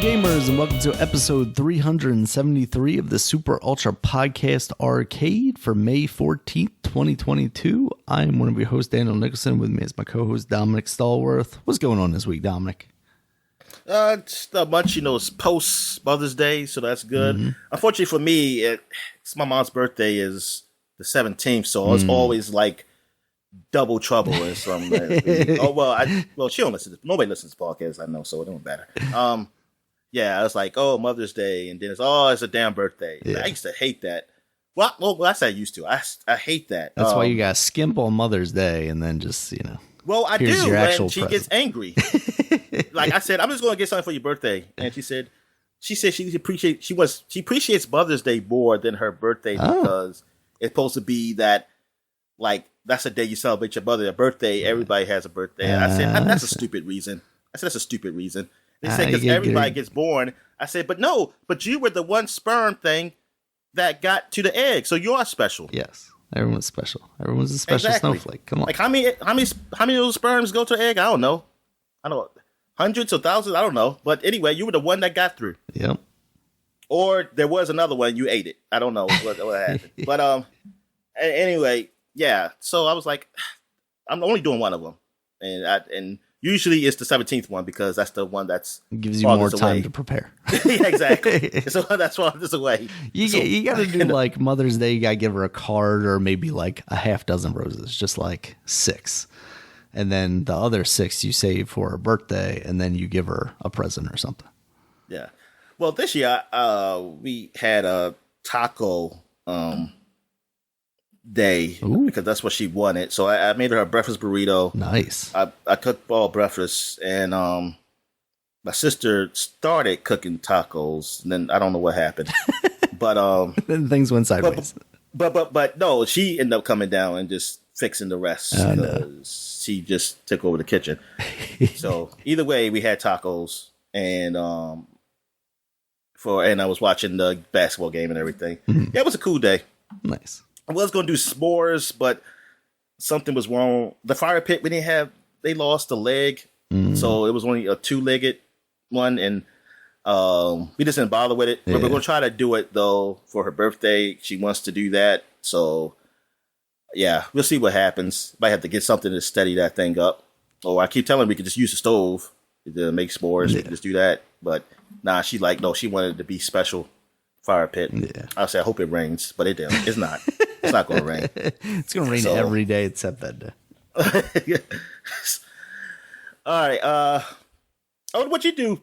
gamers, and welcome to episode 373 of the Super Ultra Podcast Arcade for May 14th, 2022. I am one of your hosts, Daniel Nicholson. With me is my co-host, Dominic Stallworth. What's going on this week, Dominic? Just a bunch, it's post Mother's Day, so that's good. Mm-hmm. Unfortunately for me, it's my mom's birthday is the 17th, so it's always like double trouble or something. She don't listen. Nobody listens to podcasts, I know, so it don't matter. Yeah, I was like, Mother's Day, and then it's a damn birthday. Yeah. I used to hate that. Well, I say I used to. I hate that. That's why you got to skimp on Mother's Day, and then just Well, I do when she gets angry. Like I said, I'm just going to get something for your birthday, and she said she appreciates Mother's Day more than her birthday because it's supposed to be that that's the day you celebrate your mother. Your birthday, everybody has a birthday. I said that's a stupid reason. That's a stupid reason. They said because everybody gets born. I said, but you were the one sperm thing that got to the egg, so you are special. Yes, everyone's special. Everyone's a special snowflake. Come on. Like how many of those sperms go to the egg? I don't know. Hundreds or thousands. I don't know. But anyway, you were the one that got through. Yep. Or there was another one. You ate it. I don't know what happened. But anyway, yeah. So I was like, I'm only doing one of them, and usually it's the 17th one because that's the one that's gives you more time to prepare. Yeah, exactly. So that's farthest away. You got to do like Mother's Day. You got to give her a card or maybe like a half dozen roses, just like 6. And then the other 6 you save for her birthday, and then you give her a present or something. Yeah. Well, this year we had a taco day because that's what she wanted. So I made her a breakfast burrito. Nice. I cooked all breakfast, and my sister started cooking tacos, and then I don't know what happened, but then things went sideways. But no, she ended up coming down and just fixing the rest because she just took over the kitchen. So either way, we had tacos, and I was watching the basketball game and everything. Mm-hmm. Yeah, it was a cool day. Nice. I was going to do s'mores, but something was wrong. The fire pit they lost a leg, so it was only a 2-legged one, and we just didn't bother with it. Yeah. But we're going to try to do it though for her birthday. She wants to do that, so yeah, we'll see what happens. Might have to get something to steady that thing up. Or I keep telling her we could just use the stove to make s'mores. Yeah. We can just do that, but nah, she wanted it to be special fire pit. Yeah. I say I hope it rains, but it didn't. It's not. It's not going to rain. It's going to rain every day except that day. All right. What'd you do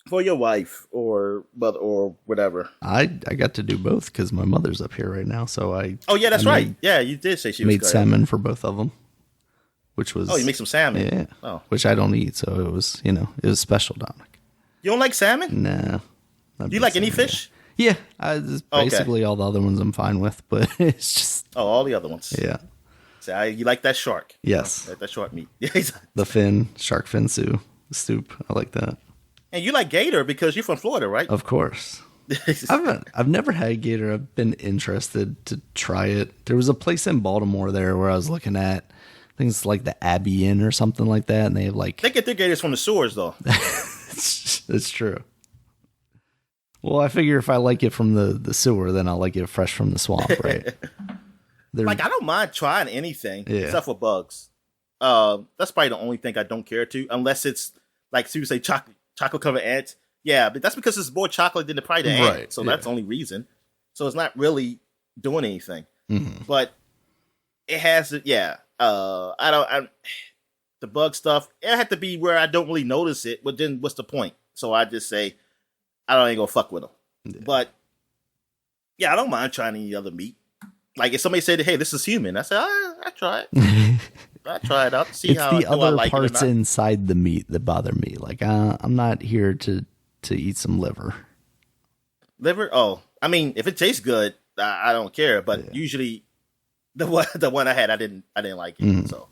for your wife or whatever? I got to do both because my mother's up here right now. So that's right. Yeah, you did say she made salmon for both of them, which was you make some salmon. Yeah. Oh. Which I don't eat, so it was it was special, Dominic. You don't like salmon? No. Do you like any fish? Yeah, basically all the other ones I'm fine with, but it's just... Oh, all the other ones. Yeah. So you like that shark? Yes. Like that shark meat. The shark fin soup. I like that. And you like gator because you're from Florida, right? Of course. I've never had gator. I've been interested to try it. There was a place in Baltimore there where I was looking at things like the Abbey Inn or something like that, and they have like... They get their gators from the sewers, though. It's true. Well, I figure if I like it from the sewer, then I'll like it fresh from the swamp, right? I don't mind trying anything except for bugs. That's probably the only thing I don't care to, unless it's like so you say chocolate covered ants. Yeah, but that's because it's more chocolate than the ant, so that's the only reason. So it's not really doing anything. Mm-hmm. But it has, the bug stuff. It had to be where I don't really notice it. But then what's the point? So I just say, I ain't gonna fuck with them. Yeah. But yeah, I don't mind trying any other meat. Like if somebody said, "Hey, this is human," I say, "I try it. I try it out to see it's how." It's the other like parts inside the meat that bother me. Like I'm not here to eat some liver. Liver? Oh, I mean, if it tastes good, I don't care. But usually, the one I had, I didn't like it. Mm. So,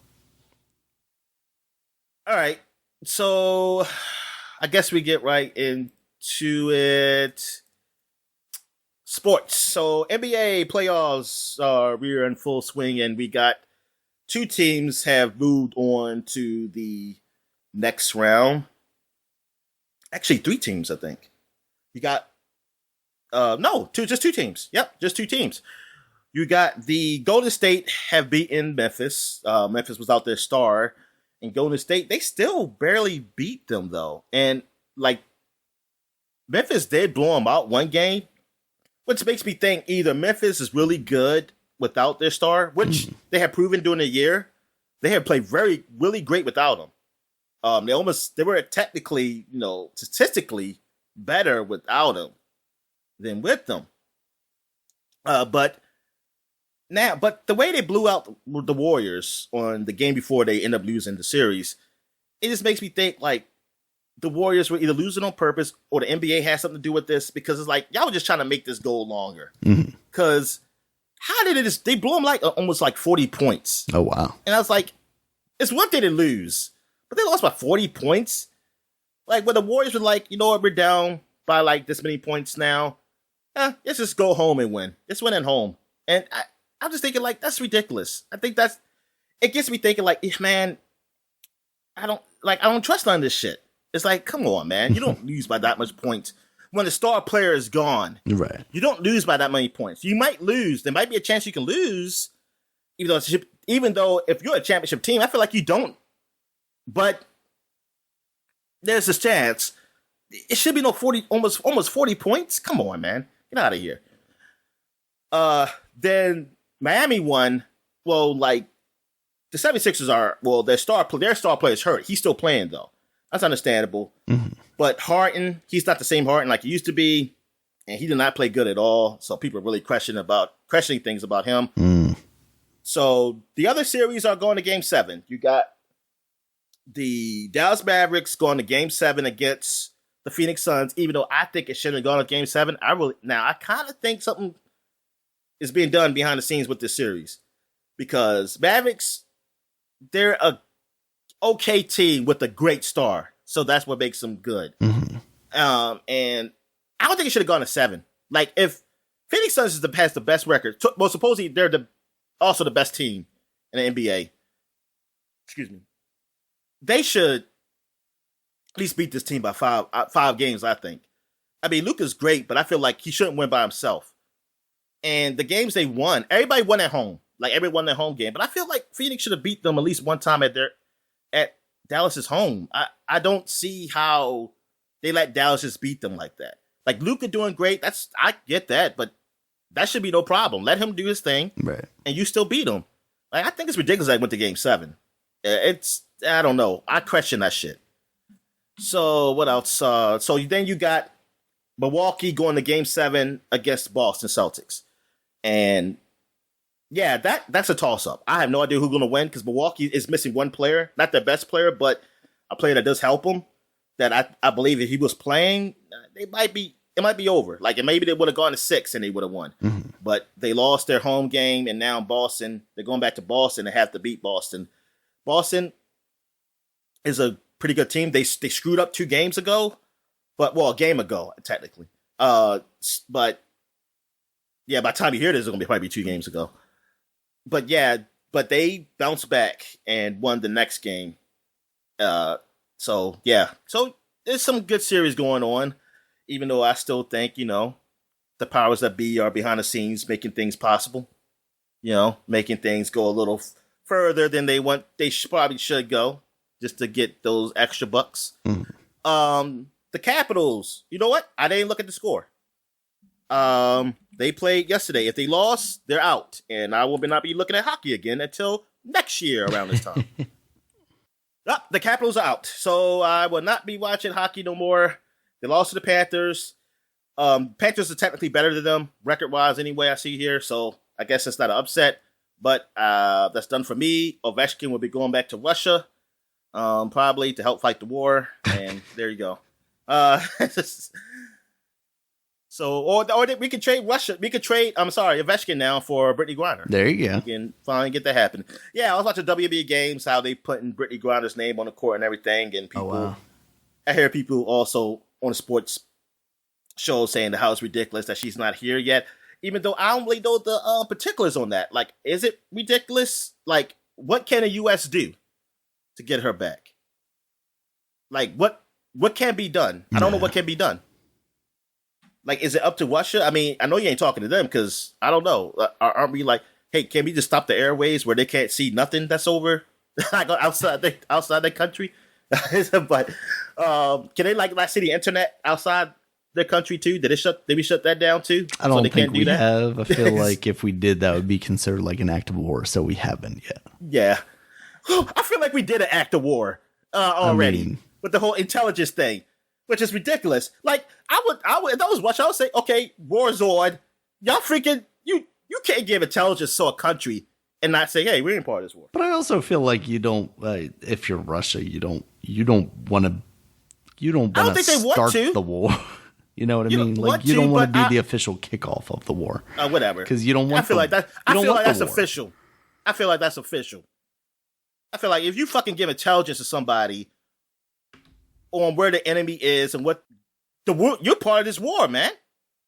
all right. So, I guess we get right into it. Sports. So NBA playoffs are in full swing, and we got 2 teams have moved on to the next round. Actually, 3 teams, I think. You got just 2 teams. Yep, just 2 teams. You got the Golden State have beaten Memphis. Memphis was out their star, and Golden State they still barely beat them though. And like Memphis did blow them out one game, which makes me think either Memphis is really good without their star, which they have proven during the year. They have played really great without him. They were technically, statistically better without him than with them. But the way they blew out the Warriors on the game before they end up losing the series, it just makes me think like the Warriors were either losing on purpose or the NBA has something to do with this, because it's like y'all were just trying to make this go longer. Because how did it? They blew them like almost like 40 points. Oh wow! And I was like, it's one thing to lose, but they lost by 40 points. Like when the Warriors were like, you know what, we're down by like this many points now. Let's just go home and win. Let's win at home. And I'm just thinking like that's ridiculous. I think it gets me thinking like, man, I don't trust none of this shit. It's like, come on, man. You don't lose by that much points when the star player is gone. Right. You don't lose by that many points. You might lose. There might be a chance you can lose, even though if you're a championship team, I feel like you don't. But there's this chance. It should be no 40, almost 40 points. Come on, man. Get out of here. Then Miami won. Well, like the 76ers their star player is hurt. He's still playing though. That's understandable. But Harden, he's not the same Harden like he used to be, and he did not play good at all. So people are really questioning things about him. So the other series are going to Game 7. You got the Dallas Mavericks going to Game 7 against the Phoenix Suns. Even though I think it shouldn't have gone to Game 7, I kind of think something is being done behind the scenes with this series, because Mavericks, they're a okay team with a great star, so that's what makes them good. And I don't think it should have gone to 7. Like if Phoenix Suns has the best record, well, supposedly they're also the best team in the NBA. Excuse me. They should at least beat this team by 5 games. I think. I mean, Luka's great, but I feel like he shouldn't win by himself. And the games they won, everybody won at home. Like everyone won their home game, but I feel like Phoenix should have beat them at least one time at Dallas's home. I don't see how they let Dallas just beat them like that. Like Luka doing great, I get that, but that should be no problem. Let him do his thing, right? And you still beat him. Like I think it's ridiculous that I went to Game 7. I don't know. I question that shit. So what else? So then you got Milwaukee going to Game 7 against Boston Celtics, and yeah, that's a toss-up. I have no idea who's going to win because Milwaukee is missing one player. Not their best player, but a player that does help them. That I believe if he was playing, it might be over. Like, maybe they would have gone to 6 and they would have won. But they lost their home game, and now Boston, they're going back to Boston and have to beat Boston. Boston is a pretty good team. They screwed up 2 games ago. A game ago, technically. But, yeah, by the time you hear this, it's going to probably be 2 games ago. But they bounced back and won the next game. So there's some good series going on, even though I still think, the powers that be are behind the scenes making things possible, making things go a little further than they probably should go just to get those extra bucks. The Capitals, you know what? I didn't look at the score. They played yesterday. If they lost, they're out. And I will not be looking at hockey again until next year around this time. The Capitals are out. So I will not be watching hockey no more. They lost to the Panthers. Panthers are technically better than them, record-wise anyway, I see here. So I guess it's not an upset. But that's done for me. Ovechkin will be going back to Russia, probably to help fight the war. And there you go. So, or we could trade Russia. We could trade, Ovechkin now for Brittany Griner. There you go. We can finally get that happen. Yeah, I was watching WNBA games, how they putting Brittany Griner's name on the court and everything. And people, wow. I hear people also on the sports shows saying how it's ridiculous that she's not here yet. Even though I don't really know the particulars on that. Like, is it ridiculous? Like, what can the U.S. do to get her back? Like, what what can be done? I don't know what can be done. Like, is it up to Russia? I mean, I know you ain't talking to them because I don't know. Aren't we like, hey, can we just stop the airways where they can't see nothing that's over like outside the country? But can they like not see the internet outside the country too? Did we shut that down too? I don't think we have. I feel like if we did, that would be considered like an act of war. So we haven't yet. Yeah, I feel like we did an act of war already with the whole intelligence thing, which is ridiculous. Like I would if I was watching, I would say, okay, Warzone, y'all freaking you can't give intelligence to a country and not say, hey, we're in part of this war. But I also feel like you don't. If you're Russia, you don't want to start the war. You know what I mean? Like you don't want to be the official kickoff of the war. Whatever. Because you don't want. I feel like that's official. I feel like that's official. I feel like if you fucking give intelligence to somebody on where the enemy is and what you're part of this war, man.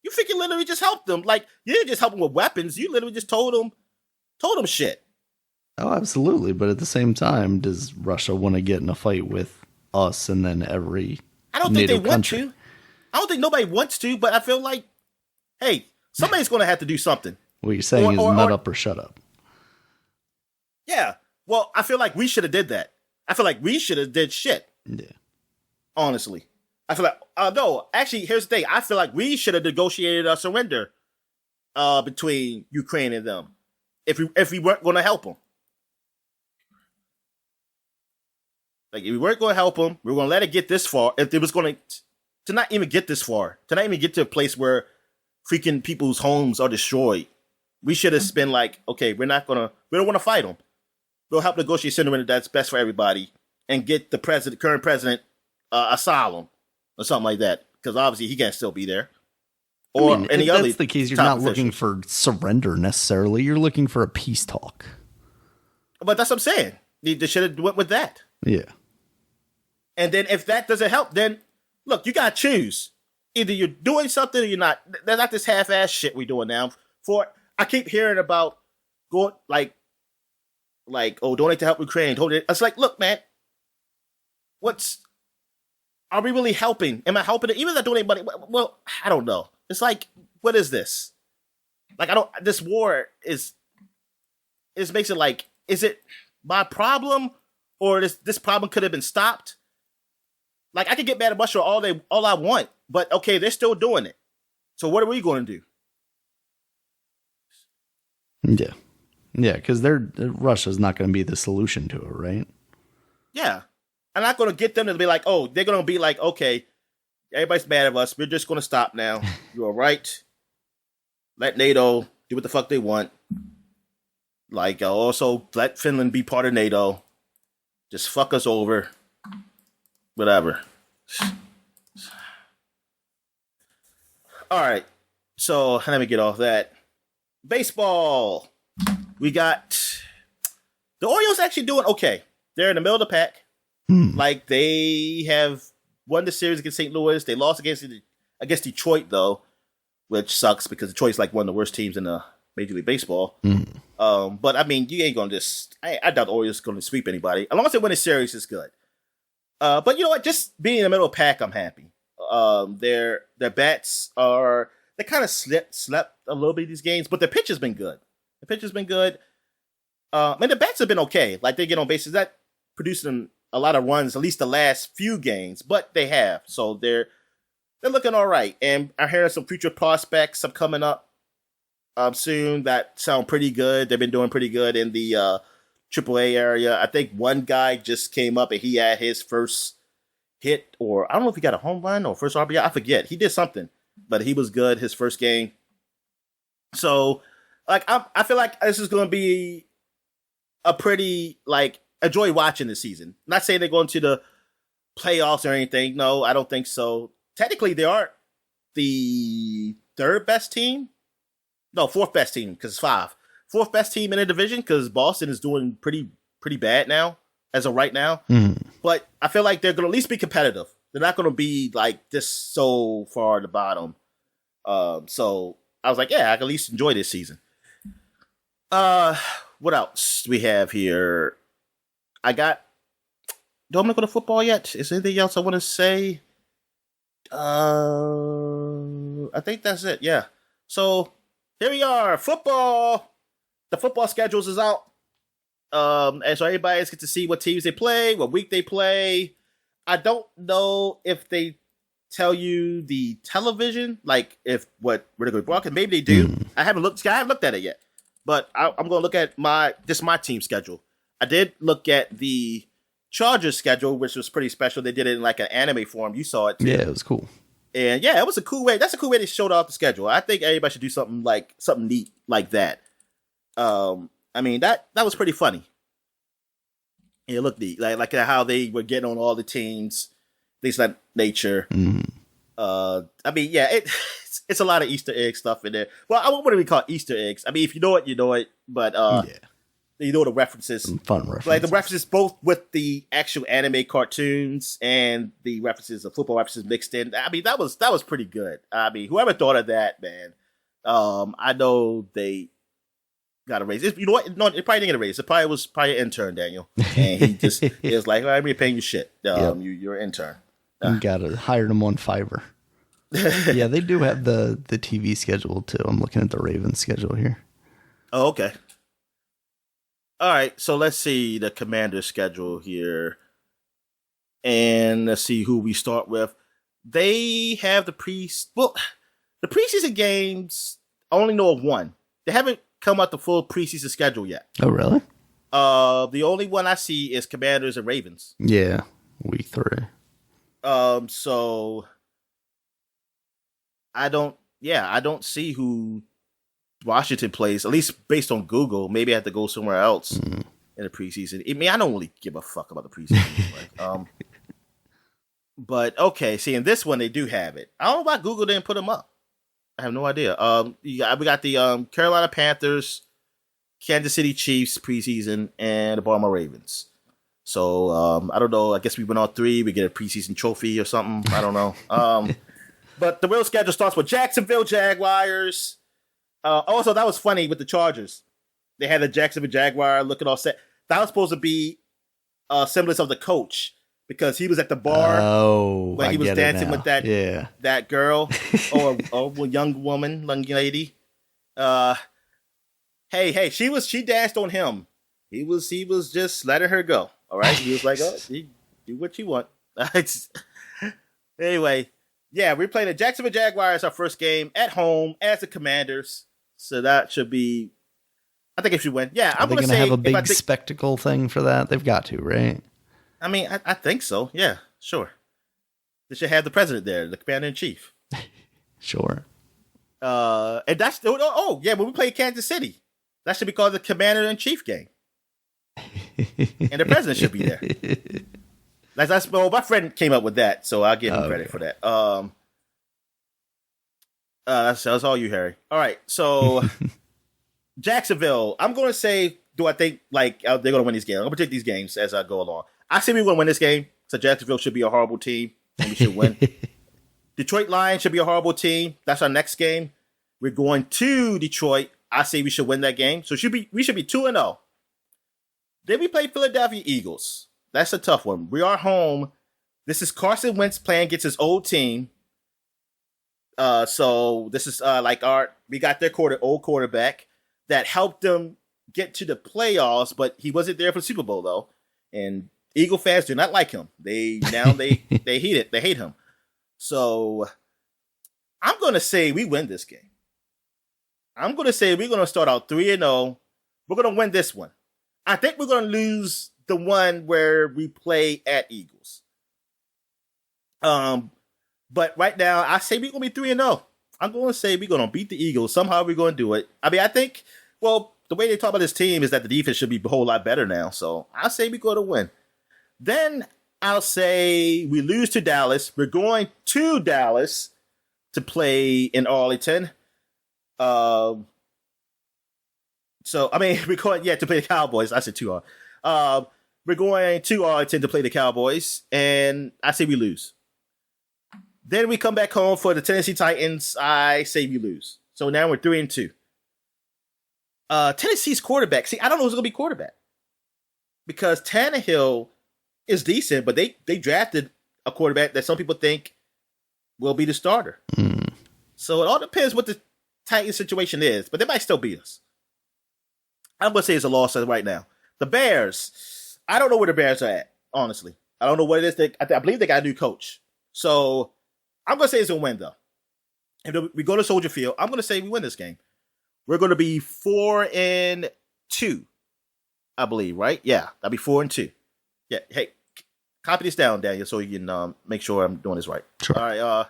You freaking literally just helped them. Like you didn't just help them with weapons. You literally just told them shit. Oh, absolutely. But at the same time, does Russia want to get in a fight with us and then every I don't think they want to. I don't think nobody wants to, but I feel like, hey, somebody's going to have to do something. What you're saying is nut up or shut up. Yeah. Well, I feel like we should have did that. I feel like we should have did shit. Yeah. Honestly. I feel like, no, actually, here's the thing. I feel like we should have negotiated a surrender between Ukraine and them if we weren't going to help them. Like, if we weren't going to help them, we were going to let it get this far. If it was going to not even get this far, to not even get to a place where freaking people's homes are destroyed, we should have been like, okay, we don't want to fight them. We'll help negotiate a surrender that's best for everybody and get the current president asylum or something like that. Because obviously he can't still be there. Or any other. If that's the case, you're not looking for surrender necessarily. You're looking for a peace talk. But that's what I'm saying. They should have went with that. Yeah. And then if that doesn't help, then look, you got to choose. Either you're doing something or you're not. There's not this half-ass shit we're doing now. I keep hearing about going like, donate to help Ukraine. It's like, look, man, are we really helping? Am I helping it? Even if I donate money, well, I don't know. It's like, what is this? Like, this war makes it like, is it my problem? Or this problem could have been stopped? Like, I could get mad at Russia all I want, but okay, they're still doing it. So what are we going to do? Yeah. Yeah, because Russia's not going to be the solution to it, right? Yeah. I'm not going to get them to be like, oh, they're going to be like, okay, everybody's mad at us. We're just going to stop now. You're all right. Let NATO do what the fuck they want. Like, also let Finland be part of NATO. Just fuck us over. Whatever. All right. So let me get off that. Baseball. We got the Orioles actually doing okay. They're in the middle of the pack. Like they have won the series against St. Louis. They lost against Detroit though, which sucks because Detroit's like one of the worst teams in the Major League Baseball. But I mean, you ain't gonna just. I doubt the Orioles going to sweep anybody. As long as they win a series, it's good. But you know what? Just being in the middle of the pack, I'm happy. Their bats are they kind of slept a little bit of these games, but their pitch has been good. The pitch has been good. And the bats have been okay. Like they get on bases, that producing a lot of runs, at least the last few games, but they have. So they're looking all right. And I'm hearing some future prospects coming up soon that sound pretty good. They've been doing pretty good in the AAA area. I think one guy just came up and he had his first hit, or I don't know if he got a home run or first RBI. I forget. He did something, but he was good his first game. So, like, I feel like this is going to be a pretty, like, enjoy watching this season. Not saying they're going to the playoffs or anything. No, I don't think so. Technically, they aren't the third best team. No, fourth best team because it's 5. Fourth best team in the division because Boston is doing pretty bad now as of right now. But I feel like they're going to at least be competitive. They're not going to be like just so far at the bottom. So I was like, yeah, I can at least enjoy this season. What else do we have here? I got Do I want to go to football yet? Is there anything else I want to say? I think that's it. Yeah. So here we are. Football. The football schedules is out. And so everybody gets to see what teams they play, what week they play. I don't know if they tell you the television, like if what where they're going to be broadcast. Maybe they do. I haven't looked at it yet, but I'm going to look at my team schedule. I did look at the Chargers schedule, which was pretty special. They did it in like an anime form. You saw it too. Yeah, it was cool. And yeah, it was a cool way. That's a cool way they showed off the schedule. I think everybody should do something neat like that. I mean that was pretty funny. It looked neat, like how they were getting on all the teams, things like nature. I mean, yeah, it's a lot of Easter egg stuff in there. Well, I wouldn't really call it Easter eggs. I mean, if you know it, you know it. But you know the references, some fun references, like the references both with the actual anime cartoons and the references of football references mixed in. I mean, that was pretty good. I mean, whoever thought of that, man. I know they got a raise. You know what? No, it probably didn't get a raise. It probably was an intern, Daniel, and he was like, "All right, I'm paying you shit. You're an intern." You gotta hire them on Fiverr. Yeah, they do have the TV schedule too. I'm looking at the Ravens schedule here. Oh, okay. All right, so let's see the Commander's schedule here, and let's see who we start with. They have the preseason games. I only know of one. They haven't come out the full preseason schedule yet. Oh, really? The only one I see is Commanders and Ravens. Yeah, week 3. So I don't see who Washington plays, at least based on Google. Maybe I have to go somewhere else in the preseason. I mean, I don't really give a fuck about the preseason. But okay, see, in this one they do have it. I don't know why Google didn't put them up. I have no idea. We got the Carolina Panthers, Kansas City Chiefs preseason, and the Baltimore Ravens. So I don't know. I guess we win all 3. We get a preseason trophy or something. I don't know. But the real schedule starts with Jacksonville Jaguars. Also, that was funny with the Chargers. They had the Jacksonville Jaguar looking all set. That was supposed to be a semblance of the coach because he was at the bar when he was dancing with that girl or a young woman, young lady. Hey, she danced on him. He was just letting her go. All right, he was like, "Oh, do what you want." Anyway, yeah, we're playing the Jacksonville Jaguars our first game at home as the Commanders, so that should be. I think it should win. Yeah, I'm going to have a big spectacle thing for that. They've got to, right? I mean, I think so. Yeah, sure. They should have the president there, the commander in chief. Sure. And that's when we play Kansas City, that should be called the commander in chief game. And the president should be there. That's my friend came up with that, so I'll give him credit for that. That's all you, Harry. All right, so Jacksonville. I'm going to say, do I think they're going to win these games? I'm going to predict these games as I go along. I say we're going to win this game. So Jacksonville should be a horrible team, and we should win. Detroit Lions should be a horrible team. That's our next game. We're going to Detroit. I say we should win that game. So we should be 2-0. Then we play Philadelphia Eagles. That's a tough one. We are home. This is Carson Wentz playing against his old team. So this is we got their old quarterback that helped them get to the playoffs, but he wasn't there for the Super Bowl though. And Eagle fans do not like him. They hate him. So I'm gonna say we win this game. I'm gonna say we're gonna start out 3-0. We're gonna win this one. I think we're going to lose the one where we play at Eagles. But right now, I say we're going to be 3-0. I'm going to say we're going to beat the Eagles. Somehow we're going to do it. I mean, I think, the way they talk about this team is that the defense should be a whole lot better now. So I'll say we're going to win. Then I'll say we lose to Dallas. We're going to Dallas to play in Arlington. So, I mean, we're going, to play the Cowboys. I said 2-0. We're going to Arlington to play the Cowboys, and I say we lose. Then we come back home for the Tennessee Titans. I say we lose. So now we're 3-2. Tennessee's quarterback. See, I don't know who's going to be quarterback. Because Tannehill is decent, but they drafted a quarterback that some people think will be the starter. So it all depends what the Titans situation is, but they might still beat us. I'm going to say it's a loss right now. The Bears, I don't know where the Bears are at, honestly. I don't know what it is. I believe they got a new coach. So I'm going to say it's a win, though. If we go to Soldier Field, I'm going to say we win this game. We're going to be 4-2, I believe, right? Yeah, that'll be 4-2. Yeah, hey, copy this down, Daniel, so you can make sure I'm doing this right. Sure. All right.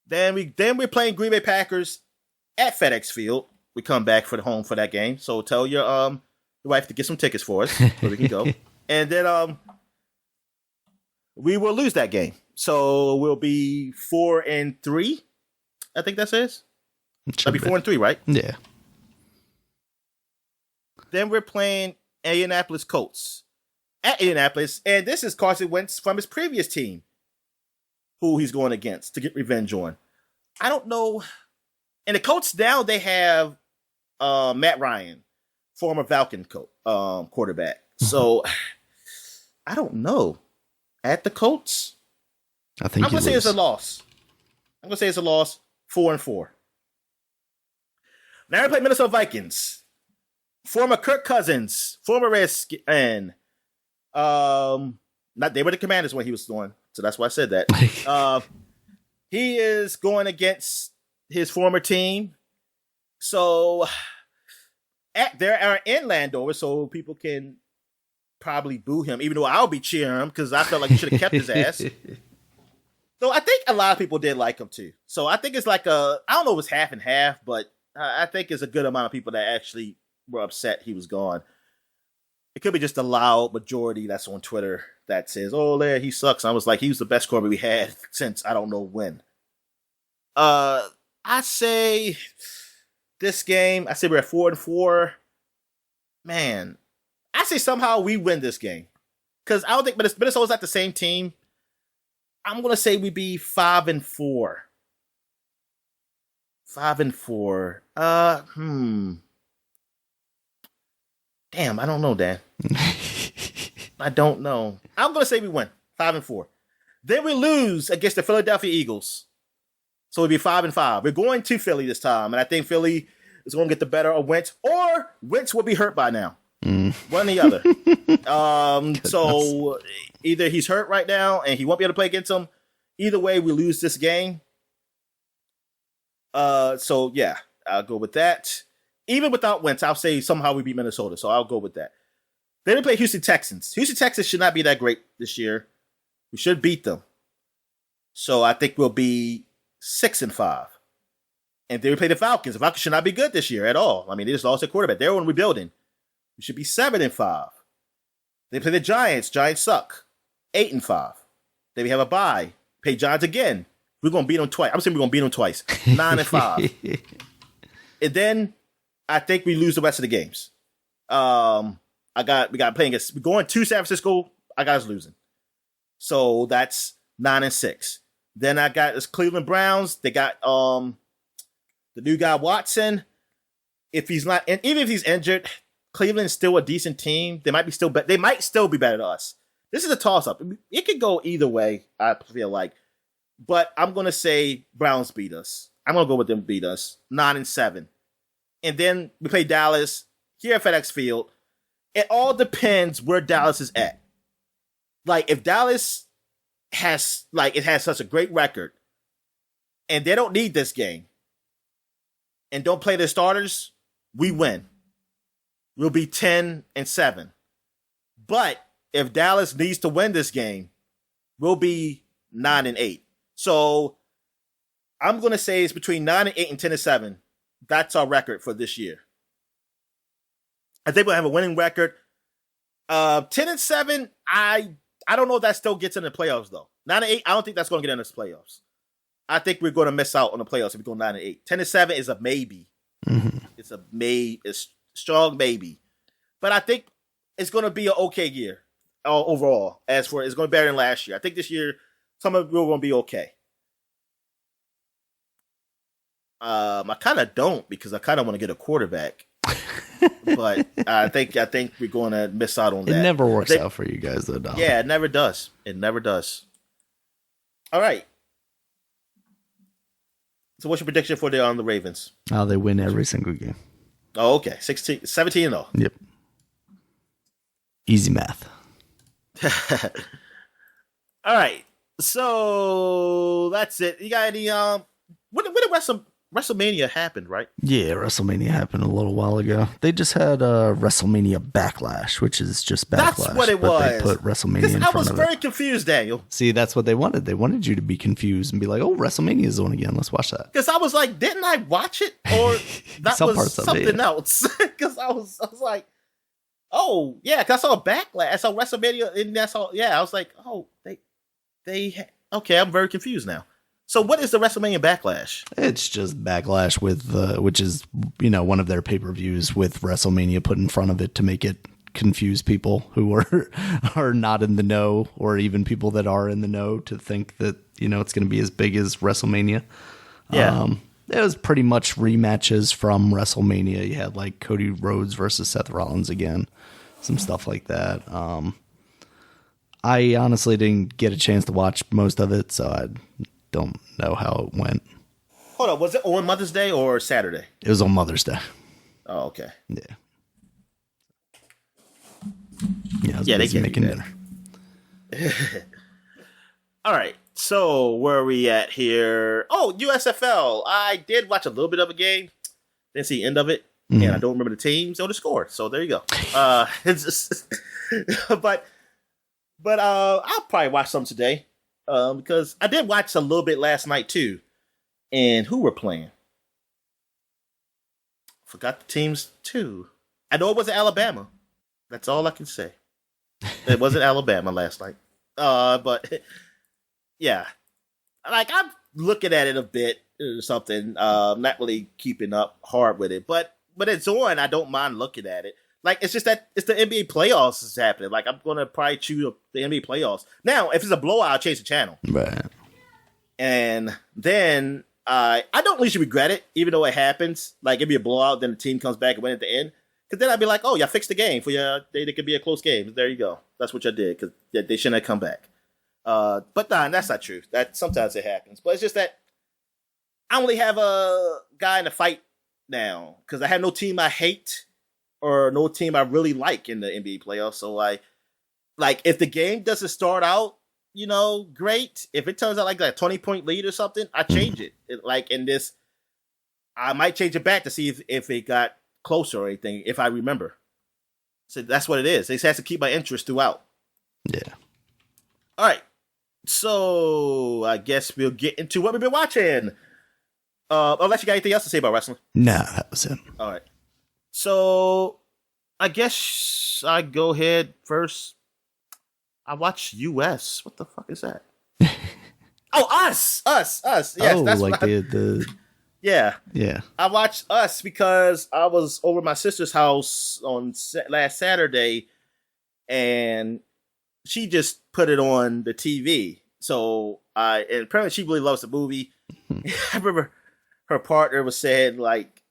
Then we're playing Green Bay Packers at FedEx Field. We come back for the home for that game. So tell your wife to get some tickets for us so we can go. And then we will lose that game. So we'll be 4-3. I think that says. That'll be 4-3, right? Yeah. Then we're playing Indianapolis Colts at Indianapolis, and this is Carson Wentz from his previous team, who he's going against to get revenge on. I don't know. And the Colts now, they have Matt Ryan, former Falcon quarterback. So I don't know. At the Colts, I'm going to say it's a loss. 4-4. Now we play Minnesota Vikings. Former Kirk Cousins, former Redskin. They were the Commanders when he was doing, so that's why I said that. He is going against his former team. So they're in Landover, so people can probably boo him, even though I'll be cheering him because I felt like he should have kept his ass. So I think a lot of people did like him too. So I think it's like I don't know if it's half and half, but I think it's a good amount of people that actually were upset he was gone. It could be just a loud majority that's on Twitter that says, "Oh, there he sucks." I was like, he was the best quarterback we had since I don't know when. I say this game. I say we're at 4-4. Man, I say somehow we win this game because I don't think Minnesota's not the same team. I'm gonna say we be 5-4. 5-4. Damn, I don't know, Dan. I don't know. I'm going to say we win 5-4. Then we lose against the Philadelphia Eagles. So we'll be 5-5. We're going to Philly this time, and I think Philly is going to get the better of Wentz, or Wentz will be hurt by now. One or the other. So either he's hurt right now and he won't be able to play against him. Either way, we lose this game. So yeah, I'll go with that. Even without Wentz, I'll say somehow we beat Minnesota, so I'll go with that. Then we play Houston Texans. Houston Texans should not be that great this year. We should beat them. So I think we'll be 6-5. And then we play the Falcons. The Falcons should not be good this year at all. I mean, they just lost their quarterback. They're on rebuilding. We should be 7-5. They play the Giants. Giants suck. 8-5. Then we have a bye. Play Giants again. We're going to beat them twice. I'm saying we're going to beat them twice. 9-5. And then I think we lose the rest of the games. We got playing against. We're going to San Francisco. I got us losing. So that's 9-6. Then I got this Cleveland Browns. They got the new guy Watson. If he's not, and even if he's injured, Cleveland's still a decent team. They might still be better than us. This is a toss-up. It could go either way, I feel like. But I'm gonna say Browns beat us. I'm gonna go with them beat us 9-7. And then we play Dallas here at FedEx Field. It all depends where Dallas is at. Like, if Dallas has such a great record and they don't need this game and don't play their starters, we win. We'll be 10-7. But if Dallas needs to win this game, we'll be 9-8. So I'm going to say it's between 9-8 and 10-7. That's our record for this year. I think we'll have a winning record. 10-7, I don't know if that still gets in the playoffs, though. 9-8, I don't think that's going to get in the playoffs. I think we're going to miss out on the playoffs if we go 9-8. 10-7 is a maybe. Mm-hmm. It's a strong maybe. But I think it's going to be an okay year overall. As for it's going to be better than last year. I think this year some of it will going to be okay. I kind of don't, because I kind of want to get a quarterback. But I think we're going to miss out on that. It never works out for you guys, though, Dom. Yeah, it never does. It never does. All right. So what's your prediction for the Ravens? They win every single game. Oh, okay. 17-0. Yep. Easy math. All right. So that's it. You got any when did WrestleMania happened, right? Yeah, WrestleMania happened a little while ago. They just had WrestleMania Backlash, which is just Backlash. That's what it was. They put WrestleMania in front of it. I was very confused, Daniel. See, that's what they wanted. They wanted you to be confused and be like, "Oh, WrestleMania is on again. Let's watch that." Because I was like, didn't I watch it, or that was something else? Because I was like, oh yeah, because I saw Backlash, I saw WrestleMania, and that's all. Yeah, I was like, oh, they okay. I'm very confused now. So what is the WrestleMania Backlash? It's just Backlash with which is, one of their pay-per-views with WrestleMania put in front of it to make it confuse people who are not in the know, or even people that are in the know, to think that, it's going to be as big as WrestleMania. Yeah. It was pretty much rematches from WrestleMania. You had like Cody Rhodes versus Seth Rollins again, some stuff like that. I honestly didn't get a chance to watch most of it, so I don't know how it went. Hold on, was it on Mother's Day or Saturday? It was on Mother's Day. Oh, okay. Yeah. Yeah, they making dinner. All right, so where are we at here? Oh, USFL. I did watch a little bit of a game. Didn't see the end of it, and I don't remember the teams or the score. So there you go. It's just, but I'll probably watch some today. Because I did watch a little bit last night too, and who were playing? Forgot the teams too. I know it wasn't Alabama. That's all I can say. It wasn't Alabama last night. But yeah, like I'm looking at it a bit or something. Not really keeping up hard with it, but it's on. I don't mind looking at it. Like, it's just that it's the NBA playoffs is happening. Like, I'm going to probably choose the NBA playoffs. Now, if it's a blowout, I'll change the channel. Right. And then I don't really regret it, even though it happens. Like, it'd be a blowout, then the team comes back and win at the end. Because then I'd be like, oh, y'all fixed the game for you. They could be a close game. There you go. That's what y'all did, because they shouldn't have come back. But nah, that's not true. That sometimes it happens. But it's just that I only have a guy in the fight now, because I have no team I hate or no team I really like in the NBA playoffs. So like if the game doesn't start out, great. If it turns out like a 20-point lead or something, I change it. Like in this, I might change it back to see if it got closer or anything, if I remember. So that's what it is. It has to keep my interest throughout. Yeah. All right. So I guess we'll get into what we've been watching. Unless you got anything else to say about wrestling. Nah, that was it. All right. So, I guess I go ahead first. I watch US. What the fuck is that? Oh, Us. Yes, that's like the yeah. Yeah. I watched Us because I was over at my sister's house on last Saturday, and she just put it on the TV. So and apparently she really loves the movie. I remember her partner was saying like,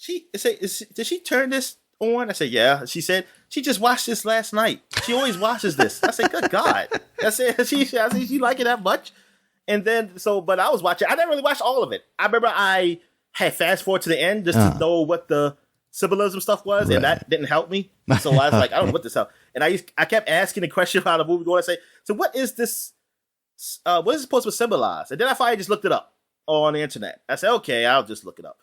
did she turn this on? I said, yeah. She said, she just watched this last night. She always watches this. I said, good God. I said, she like it that much? And then, but I was watching. I didn't really watch all of it. I remember I had fast forward to the end just to know what the symbolism stuff was, right. And that didn't help me. So I was like, I don't know what this is. And I kept asking the question about the movie going. I say, so what is this? What is it supposed to symbolize? And then I finally just looked it up on the internet. I said, okay, I'll just look it up.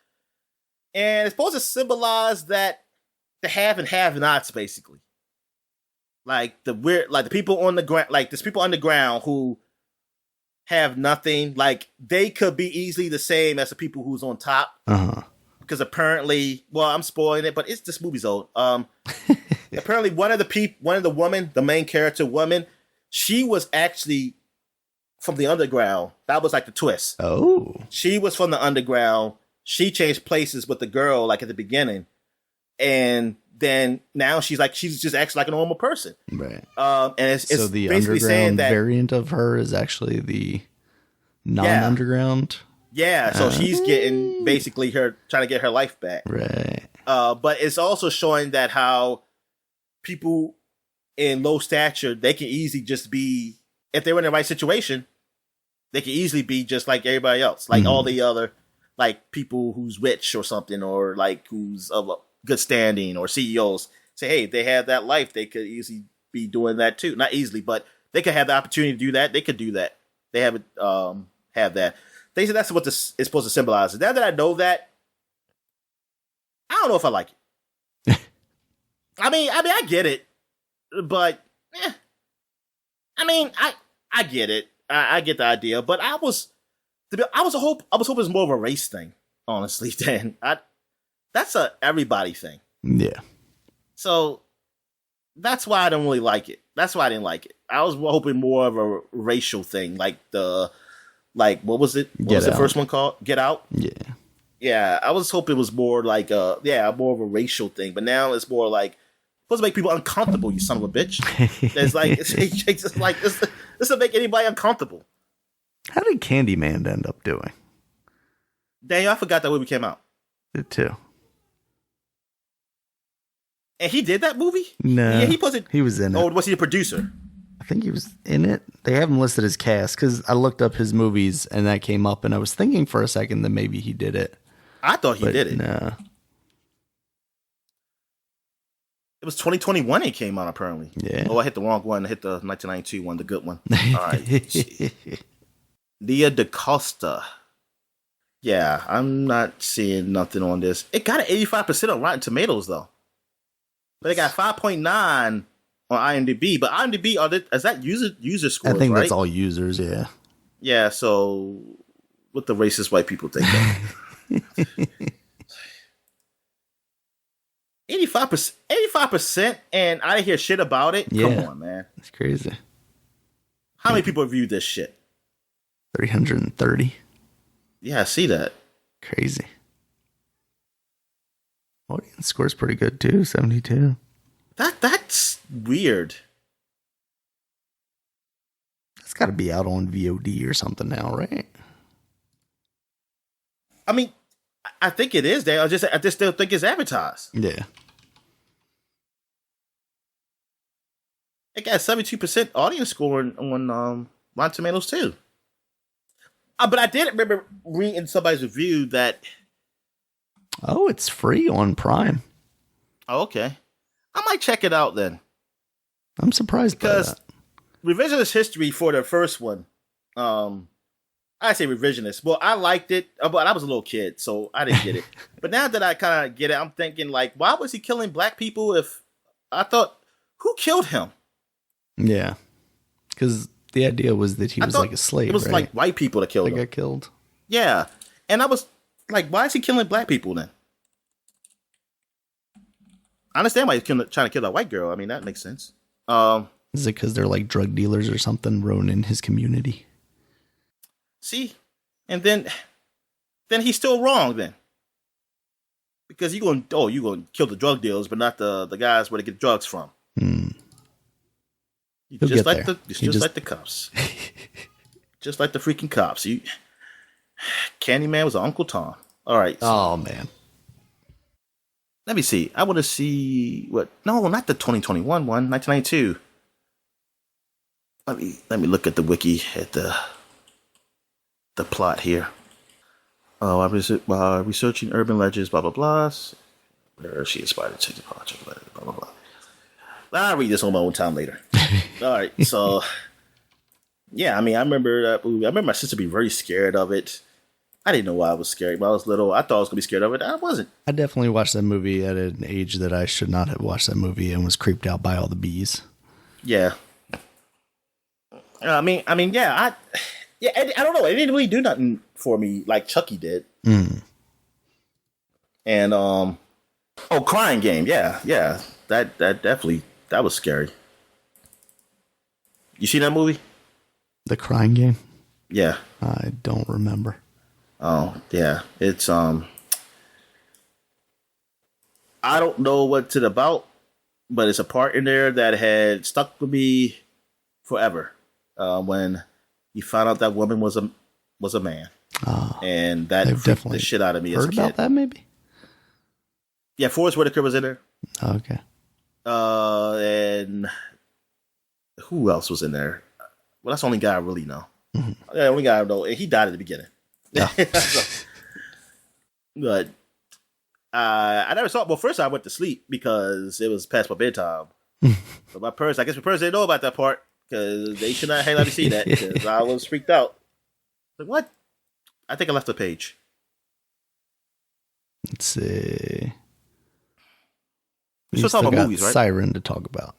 And it's supposed to symbolize that the have and have-nots, basically. Like the people on the ground, like there's people underground who have nothing. Like they could be easily the same as the people who's on top. Because apparently, well, I'm spoiling it, but this movie's old. Apparently, the main character woman, she was actually from the underground. That was like the twist. Oh, she was from the underground. She changed places with the girl, like at the beginning, and then now she's just acts like a normal person, right? And it's so the basically saying that variant of her is actually the non-underground. Yeah, so she's getting basically trying to get her life back, right? But it's also showing that how people in low stature, they can easily just be, if they're in the right situation, they can easily be just like everybody else, like all the other, like people who's rich or something, or like who's of a good standing, or CEOs. Say, hey, they have that life, they could easily be doing that too. Not easily, but they could have the opportunity to do that. They could do that. They have that. They said that's what this is supposed to symbolize. Now that I know that, I don't know if I like it. I mean, I get it, but I get it. I get the idea, but I was hoping it was more of a race thing, honestly. Dan, that's a everybody thing. Yeah. So that's why I don't really like it. That's why I didn't like it. I was hoping more of a racial thing, like what was it? What was the first one called? Get Out? Yeah. Yeah, I was hoping it was more like more of a racial thing, but now it's more like supposed to make people uncomfortable, you son of a bitch. It's like this will make anybody uncomfortable. How did Candyman end up doing? Daniel, I forgot that movie came out. Did too. And he did that movie? No. Yeah, he was in it. Oh, was he a producer? I think he was in it. They have him listed as cast because I looked up his movies and that came up, and I was thinking for a second that maybe he did it. I thought he did it. No. It was 2021 it came out, apparently. Yeah. Oh, I hit the wrong one. I hit the 1992 one, the good one. All right. Nia DaCosta. Yeah, I'm not seeing nothing on this. It got an 85% on Rotten Tomatoes, though. But it got 5.9 on IMDb. But IMDb, is that user scores, I think right? that's all users, yeah. Yeah, so what the racist white people think of. 85%, and I didn't hear shit about it? Yeah. Come on, man. That's crazy. How many people reviewed this shit? 330. Yeah, I see that. Crazy. Audience score's pretty good too, 72. That's weird. That's got to be out on VOD or something now, right? I mean, I think it is there. I just still think it's advertised. Yeah. It got 72% audience score on Rotten Tomatoes too. But I did remember reading somebody's review that. Oh, it's free on Prime. Oh, okay. I might check it out then. I'm surprised because by that. revisionist history for the first one. I say revisionist. Well, I liked it, but I was a little kid, so I didn't get it. But now that I kind of get it, I'm thinking like, why was he killing black people? If I thought, who killed him? Yeah, because the idea was that he was like a slave. It was right? like white people that killed him. Got killed. Yeah, and I was like, why is he killing black people then? I understand why he's trying to kill that white girl. I mean, that makes sense. Is it because they're like drug dealers or something ruining his community? See, and then he's still wrong then, because you're going to kill the drug dealers, but not the guys where they get drugs from. Just like the cops, just like the freaking cops. Candyman was Uncle Tom. All right. Oh man. Let me see. I want to see what. No, not the 2021 one. 1992. Let me look at the wiki at the plot here. Oh, I was researching urban legends. Blah blah blah. Where she aspired to take the project. Blah blah blah. I'll read this on my own time later. All right. So, yeah. I mean, I remember that movie. I remember my sister being very scared of it. I didn't know why I was scared. When I was little, I thought I was going to be scared of it. I wasn't. I definitely watched that movie at an age that I should not have watched that movie and was creeped out by all the bees. Yeah. I mean, yeah. I don't know. It didn't really do nothing for me like Chucky did. And Crying Game. Yeah. That definitely was scary. You seen that movie? The Crying Game? Yeah. I don't remember. Oh, yeah. It's I don't know what it's about, but it's a part in there that had stuck with me forever. When he found out that woman was a man. And that freaked the shit out of me as a kid. Heard about that maybe? Yeah, Forrest Whitaker was in there. Oh, okay. And who else was in there? Well, that's the only guy I really know. Mm-hmm. Yeah, only guy I know. And he died at the beginning. Oh. But I never saw it. Well, first I went to sleep because it was past my bedtime. So my parents didn't know about that part because they should not have let me see that because I was freaked out. Like, what? I think I left the page. Let's see. We're still talking about movies, right? Siren to talk about.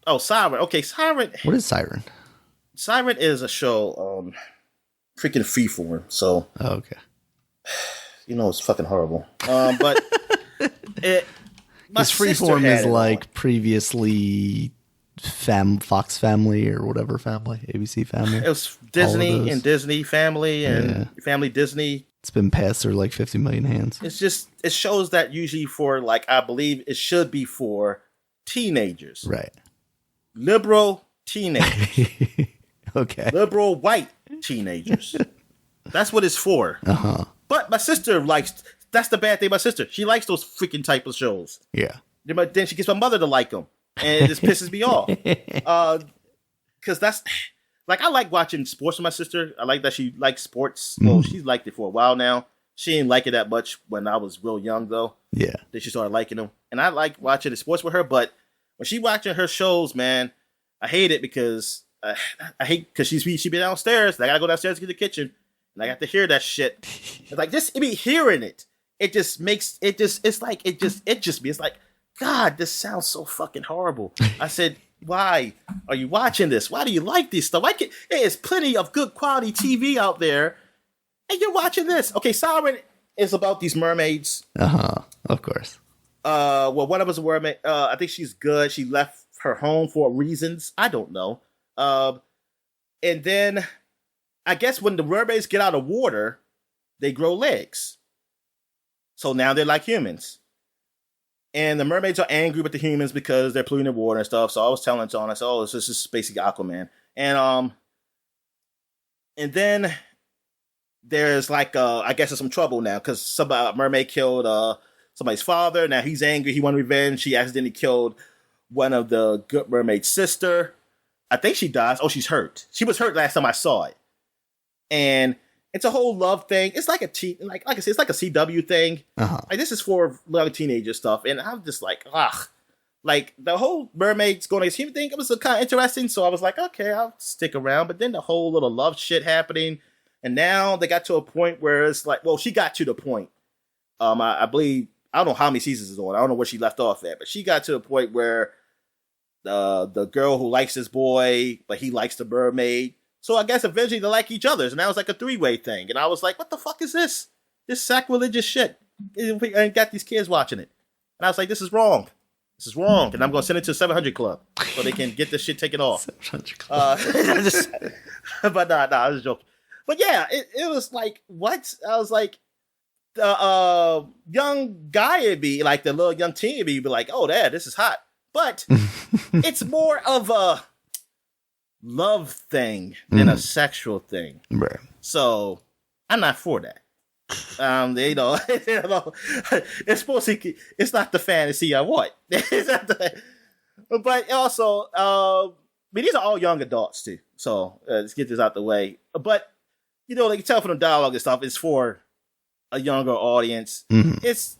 Oh, Siren. Okay, Siren. What is Siren? Siren is a show, freaking Freeform. So, oh, okay. You know, it's fucking horrible. But Because Freeform is like previously Fox Family or whatever family, ABC Family. It was Disney and Disney Family and Family Disney. It's been passed through like 50 million hands. It's just, it shows that usually for like, I believe it should be for teenagers. Right. Liberal teenagers. Okay. Liberal white teenagers. That's what it's for. Uh-huh. But my sister likes, that's the bad thing about my sister. She likes those freaking type of shows. Yeah. But then she gets my mother to like them. And it just pisses me off. Because that's, like, I like watching sports with my sister. I like that she likes sports. Well, she's liked it for a while now. She didn't like it that much when I was real young, though. Yeah. Then she started liking them. And I like watching the sports with her. But when she watching her shows, man, I hate it because she be downstairs. And I got to go downstairs to get the kitchen. And I got to hear that shit. It's like, just me hearing it. It just makes, it's like, it just me. It's like, God, this sounds so fucking horrible. I said, why are you watching this? Why do you like this stuff? There's plenty of good quality TV out there, and you're watching this. Okay, Siren is about these mermaids. Of course. Well, one of us is a mermaid. I think she's good. She left her home for reasons. I don't know. And then I guess when the mermaids get out of water, they grow legs. So now they're like humans. And the mermaids are angry with the humans because they're polluting the water and stuff. So I was telling John, I said, oh, this is basically Aquaman. And then there's like, I guess there's some trouble now because a mermaid killed somebody's father. Now he's angry. He wanted revenge. She accidentally killed one of the good mermaid's sister. I think she dies. Oh, she's hurt. She was hurt last time I saw it. And it's a whole love thing. It's like like I said, it's like a CW thing. Like this is for like teenager stuff, and I'm just like, ugh. Like the whole mermaids going against human thing, it was kind of interesting. So I was like, okay, I'll stick around. But then the whole little love shit happening, and now they got to a point where it's like, well, she got to the point. I believe I don't know how many seasons is on. I don't know where she left off at, but she got to a point where the girl who likes this boy, but he likes the mermaid. So I guess eventually they like each other. And that was like a three-way thing. And I was like, what the fuck is this? This sacrilegious shit. And got these kids watching it. And I was like, this is wrong. This is wrong. And I'm going to send it to 700 Club so they can get this shit taken off. 700 Club. But nah, I was joking. But yeah, it was like, what? I was like, the young guy would be, like the little young teen would be like, oh, Dad, this is hot. But it's more of a love thing than a sexual thing. Right. So I'm not for that. It's supposed to, it's not the fantasy I want. But also, these are all young adults too. So let's get this out the way. But you know, like you tell from the dialogue and stuff, it's for a younger audience. It's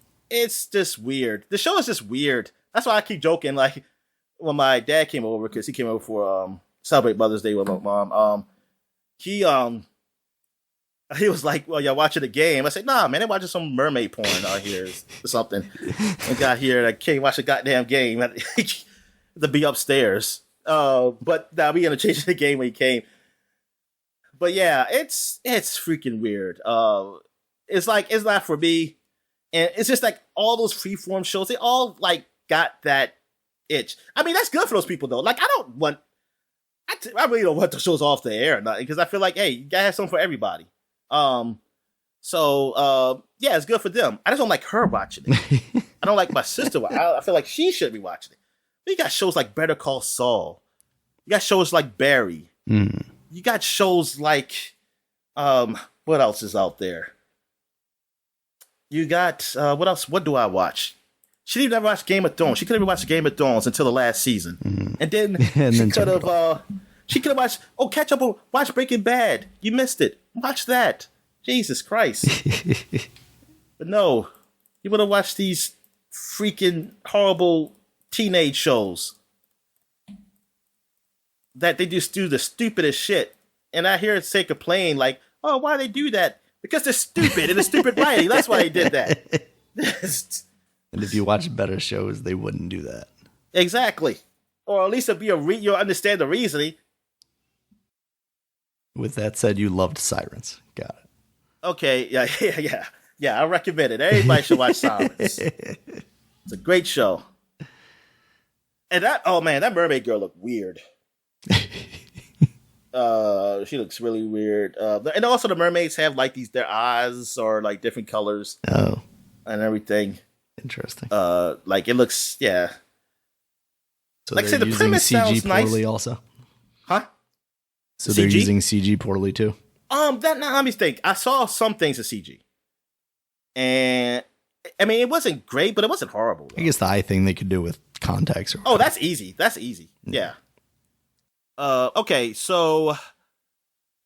just weird. The show is just weird. That's why I keep joking. Like when my dad came over, because he came over for celebrate Mother's Day with my mom. He was like, well, y'all watching the game? I said, nah, man, they're watching some mermaid porn out here or something. I got here and I can't watch the goddamn game. To be upstairs. But now we gonna change the game when he came. But yeah, it's freaking weird. It's like, it's not for me. And it's just like all those freeform shows, they all like got that itch. I mean, that's good for those people though. Like I really don't want the shows off the air or nothing, because I feel like, hey, you gotta have something for everybody. So yeah, it's good for them. I just don't like her watching it. I don't like my sister. I feel like she should be watching it. But you got shows like Better Call Saul. You got shows like Barry. You got shows like what else is out there? You got what else? What do I watch? She didn't even watch Game of Thrones. She couldn't even watch Game of Thrones until the last season. And then she could have watched, catch up on, watch Breaking Bad. You missed it. Watch that. Jesus Christ. But no, you would have watched these freaking horrible teenage shows that they just do the stupidest shit. And I hear it say complain like, oh, why they do that? Because they're stupid and it's stupid writing. That's why they did that. And if you watch better shows, they wouldn't do that. Exactly. Or at least it'll be you'll understand the reasoning. With that said, you loved Sirens. Got it. Okay, yeah. I recommend it. Everybody should watch Sirens. It's a great show. And that mermaid girl looked weird. She looks really weird. And also the mermaids have like their eyes are like different colors. Oh. And everything. Interesting. Like it looks, yeah. So like I said, the using premise CG sounds poorly nice. Also. Huh? So they're CG? using CG poorly too? Let me think. I saw some things in CG. And I mean, it wasn't great, but it wasn't horrible. Though. I guess the eye thing they could do with contacts. Oh, that's easy. Yeah. Okay, so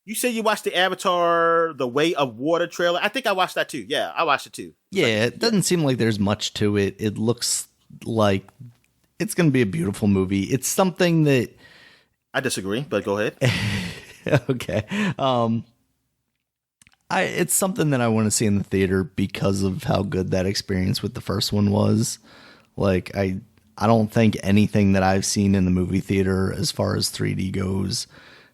you said you watched the Avatar, The Way of Water trailer. I think I watched that too. Yeah, I watched it too. Yeah, it doesn't seem like there's much to it. It looks like it's going to be a beautiful movie. It's something that... I disagree, but go ahead. Okay. It's something that I want to see in the theater because of how good that experience with the first one was. Like, I don't think anything that I've seen in the movie theater as far as 3D goes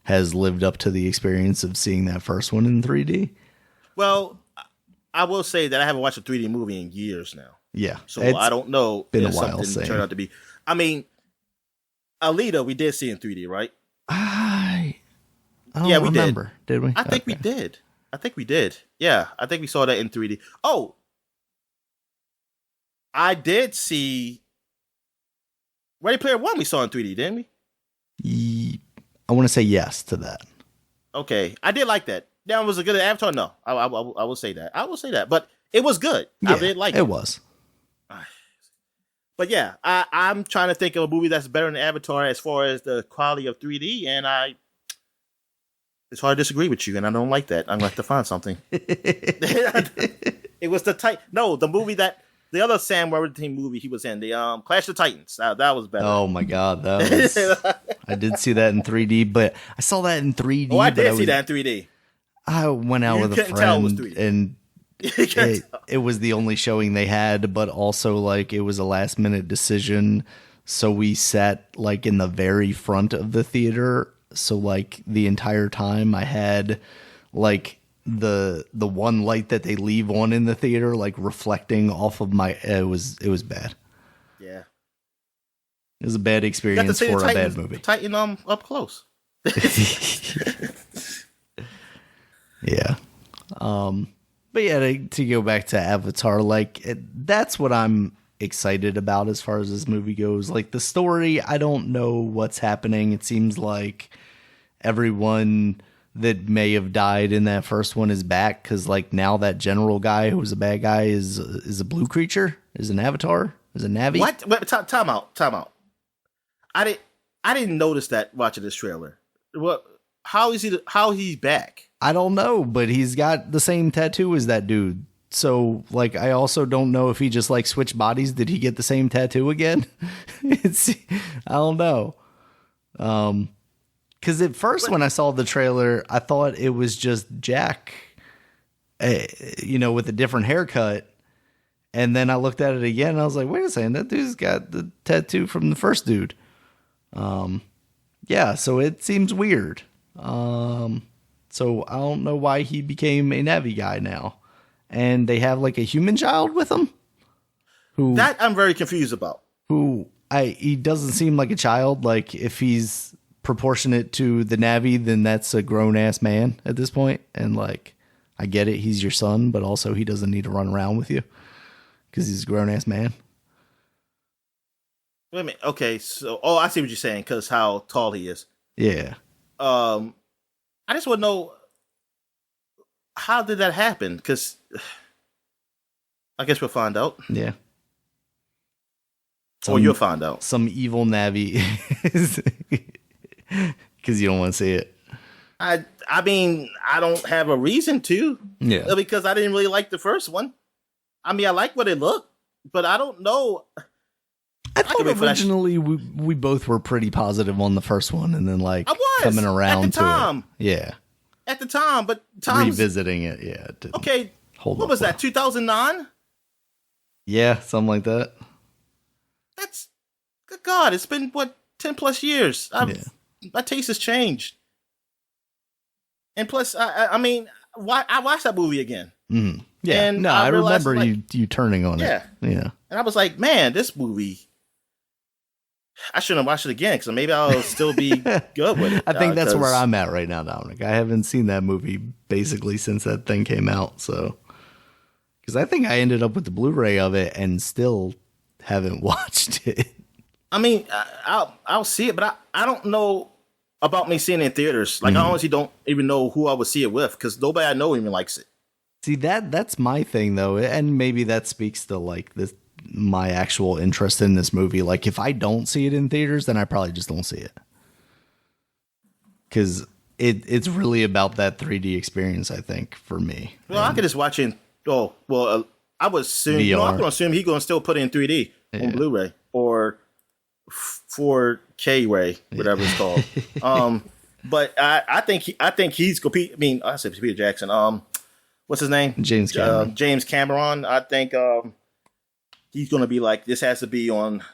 has lived up to the experience of seeing that first one in 3D. Well, I will say that I haven't watched a 3D movie in years now. Yeah. So I don't know been if a while something turned out to be. I mean, Alita, we did see in 3D, right? I don't remember. Did we? I think we did. Yeah, I think we saw that in 3D. Oh, I did see Ready Player One. We saw in 3D, didn't we? I want to say yes to that. Okay, I did like that. Now, was it good Avatar? No, I will say that. I will say that, but it was good. Yeah, I did like it. It was. But yeah, I'm trying to think of a movie that's better than Avatar as far as the quality of 3D, and it's hard to disagree with you, and I don't like that. I'm going to have to find something. It was the movie that, the other Sam Worthington movie he was in, the Clash of Titans. That was better. Oh my God, that was, I did see that in 3D, but I saw that in 3D. Oh, I did see that in 3D. I went out with a friend, and it was the only showing they had, but also like it was a last minute decision. So we sat like in the very front of the theater. So like the entire time I had like the one light that they leave on in the theater, like reflecting off of my, it was bad. Yeah. It was a bad experience for a bad movie. Titan up close. Yeah. But yeah, to go back to Avatar, like that's what I'm excited about as far as this movie goes. Like the story, I don't know what's happening. It seems like everyone that may have died in that first one is back because like now that general guy who was a bad guy is a blue creature, is an avatar, is a Navi. What? Wait, time out. I didn't notice that watching this trailer. What? How he's back? I don't know, but he's got the same tattoo as that dude. So, like, I also don't know if he just, like, switched bodies. Did he get the same tattoo again? I don't know. Because at first when I saw the trailer, I thought it was just Jack, with a different haircut. And then I looked at it again, and I was like, wait a second, that dude's got the tattoo from the first dude. Yeah, so it seems weird. So I don't know why he became a Navi guy now. And they have like a human child with him. That I'm very confused about. He doesn't seem like a child. Like if he's proportionate to the Navi, then that's a grown ass man at this point. And like, I get it. He's your son, but also he doesn't need to run around with you because he's a grown ass man. Wait a minute. Okay. So, I see what you're saying. Cause how tall he is. Yeah. I just want to know, how did that happen? Because I guess we'll find out. Yeah. you'll find out. Some evil Navi, because you don't want to see it. I mean, I don't have a reason to. Yeah. Because I didn't really like the first one. I mean, I like what it looked, but I don't know. I thought originally we both were pretty positive on the first one, and then like coming around at the time. To it. Yeah. At the time, but revisiting it, yeah. It okay. What was that? 2009? Yeah, something like that. That's good God. It's been 10 plus years. My taste has changed. And plus, I mean, I watched that movie again. Mm-hmm. Yeah, and I remember you turning on it. Yeah. And I was like, man, this movie, I shouldn't have watched it again because maybe I'll still be good with it. I think that's where I'm at right now, Dominic. I haven't seen that movie basically since that thing came out. So, because I think I ended up with the Blu-ray of it and still haven't watched it. I mean, I'll see it, but I don't know about me seeing it in theaters. Like, I honestly don't even know who I would see it with because nobody I know even likes it. See, that's my thing, though. And maybe that speaks to like my actual interest in this movie. Like, if I don't see it in theaters, then I probably just don't see it. Because it's really about that 3D experience, I think, for me. Well, I could just watch it. I would assume, I'm going to assume he's going to still put it in 3D on Blu-ray or 4K Ray, whatever it's called. But I think he's competing. I mean, I said Peter Jackson. What's his name? James Cameron. James Cameron. I think he's going to be like, this has to be on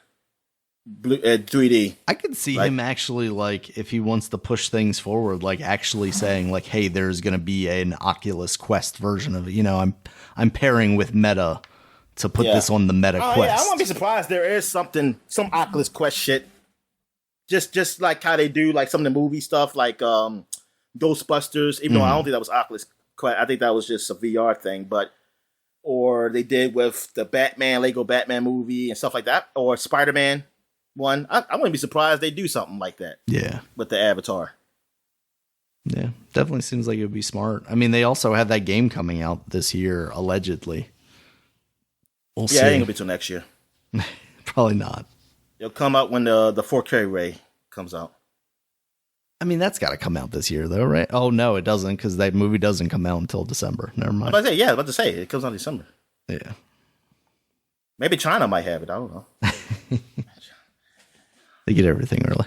3D. I could see him actually, like, if he wants to push things forward, like actually saying like, hey, there's going to be an Oculus Quest version of it. You know, I'm pairing with Meta to put this on the Meta Quest. Yeah, I won't be surprised there is some Oculus Quest shit. Just like how they do like some of the movie stuff, like Ghostbusters, even though I don't think that was Oculus Quest. I think that was just a VR thing, or they did with the Lego Batman movie and stuff like that, or Spider-Man one. I wouldn't be surprised they do something like that. Yeah. With the Avatar. Yeah, definitely seems like it would be smart. I mean, they also have that game coming out this year, allegedly. We'll see. It ain't gonna be till next year. Probably not. It'll come out when the 4K Ray comes out. I mean, that's got to come out this year, though, right? Oh, no, it doesn't, because that movie doesn't come out until December. Never mind. I was about to say, it comes out in December. Yeah. Maybe China might have it. I don't know. They get everything early.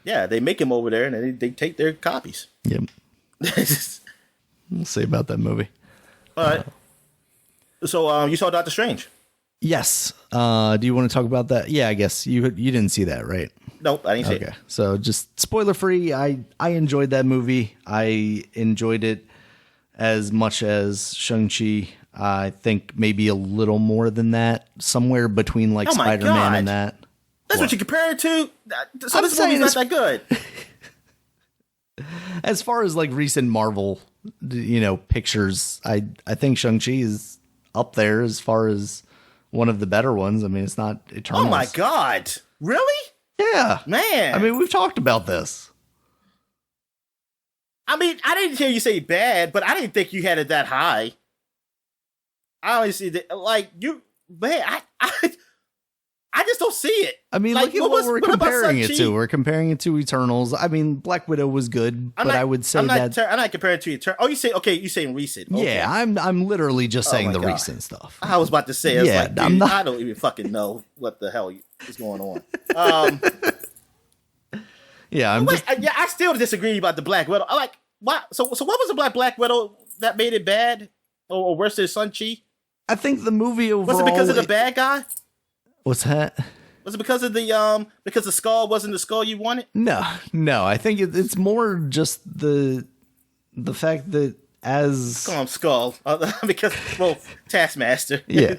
Yeah, they make them over there, and they take their copies. Yep. We'll see about that movie. All right. So, you saw Doctor Strange? Yes. Do you want to talk about that? Yeah, I guess you didn't see that, right? Nope, I didn't see it. Okay, so just spoiler free. I enjoyed that movie. I enjoyed it as much as Shang-Chi. I think maybe a little more than that. Somewhere between like Spider-Man and that. That's what you compare it to? So this movie's not that good. As far as like recent Marvel, pictures, I think Shang-Chi is up there as far as one of the better ones. I mean, it's not Eternals. Oh my God. Really? Yeah. Man. I mean, we've talked about this. I mean, I didn't hear you say bad, but I didn't think you had it that high. I honestly, man, I just don't see it. I mean, like, look at what we're comparing it to. We're comparing it to Eternals. I mean, Black Widow was good, but I would say I'm not comparing it to Eternals. Oh, you're saying recent. Okay. Yeah, I'm literally just saying the recent stuff. I was about to say, I don't even fucking know what the hell is going on. I still disagree about the Black Widow. I like, what? So what was the Black Widow that made it bad, or worse than Shang-Chi? I think the movie overall. Was it because of the bad guy? What's that? Was it because of because the skull wasn't the skull you wanted? No. I think it's more just the fact that as call him Skull because Taskmaster. Yeah.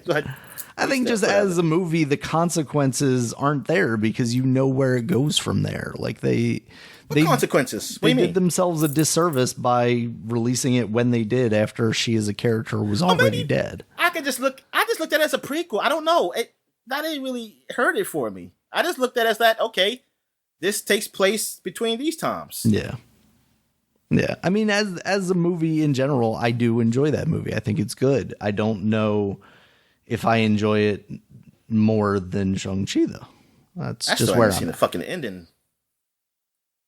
I think just as a movie, the consequences aren't there because you know where it goes from there. Like what consequences? They did themselves a disservice by releasing it when they did after she as a character was already dead. I just looked at it as a prequel. I don't know. That didn't really hurt it for me. I just looked at it as that, okay, this takes place between these times. Yeah. Yeah. I mean, as a movie in general, I do enjoy that movie. I think it's good. I don't know if I enjoy it more than Shang-Chi, though. that's I just still where haven't I'm seen the at. fucking ending.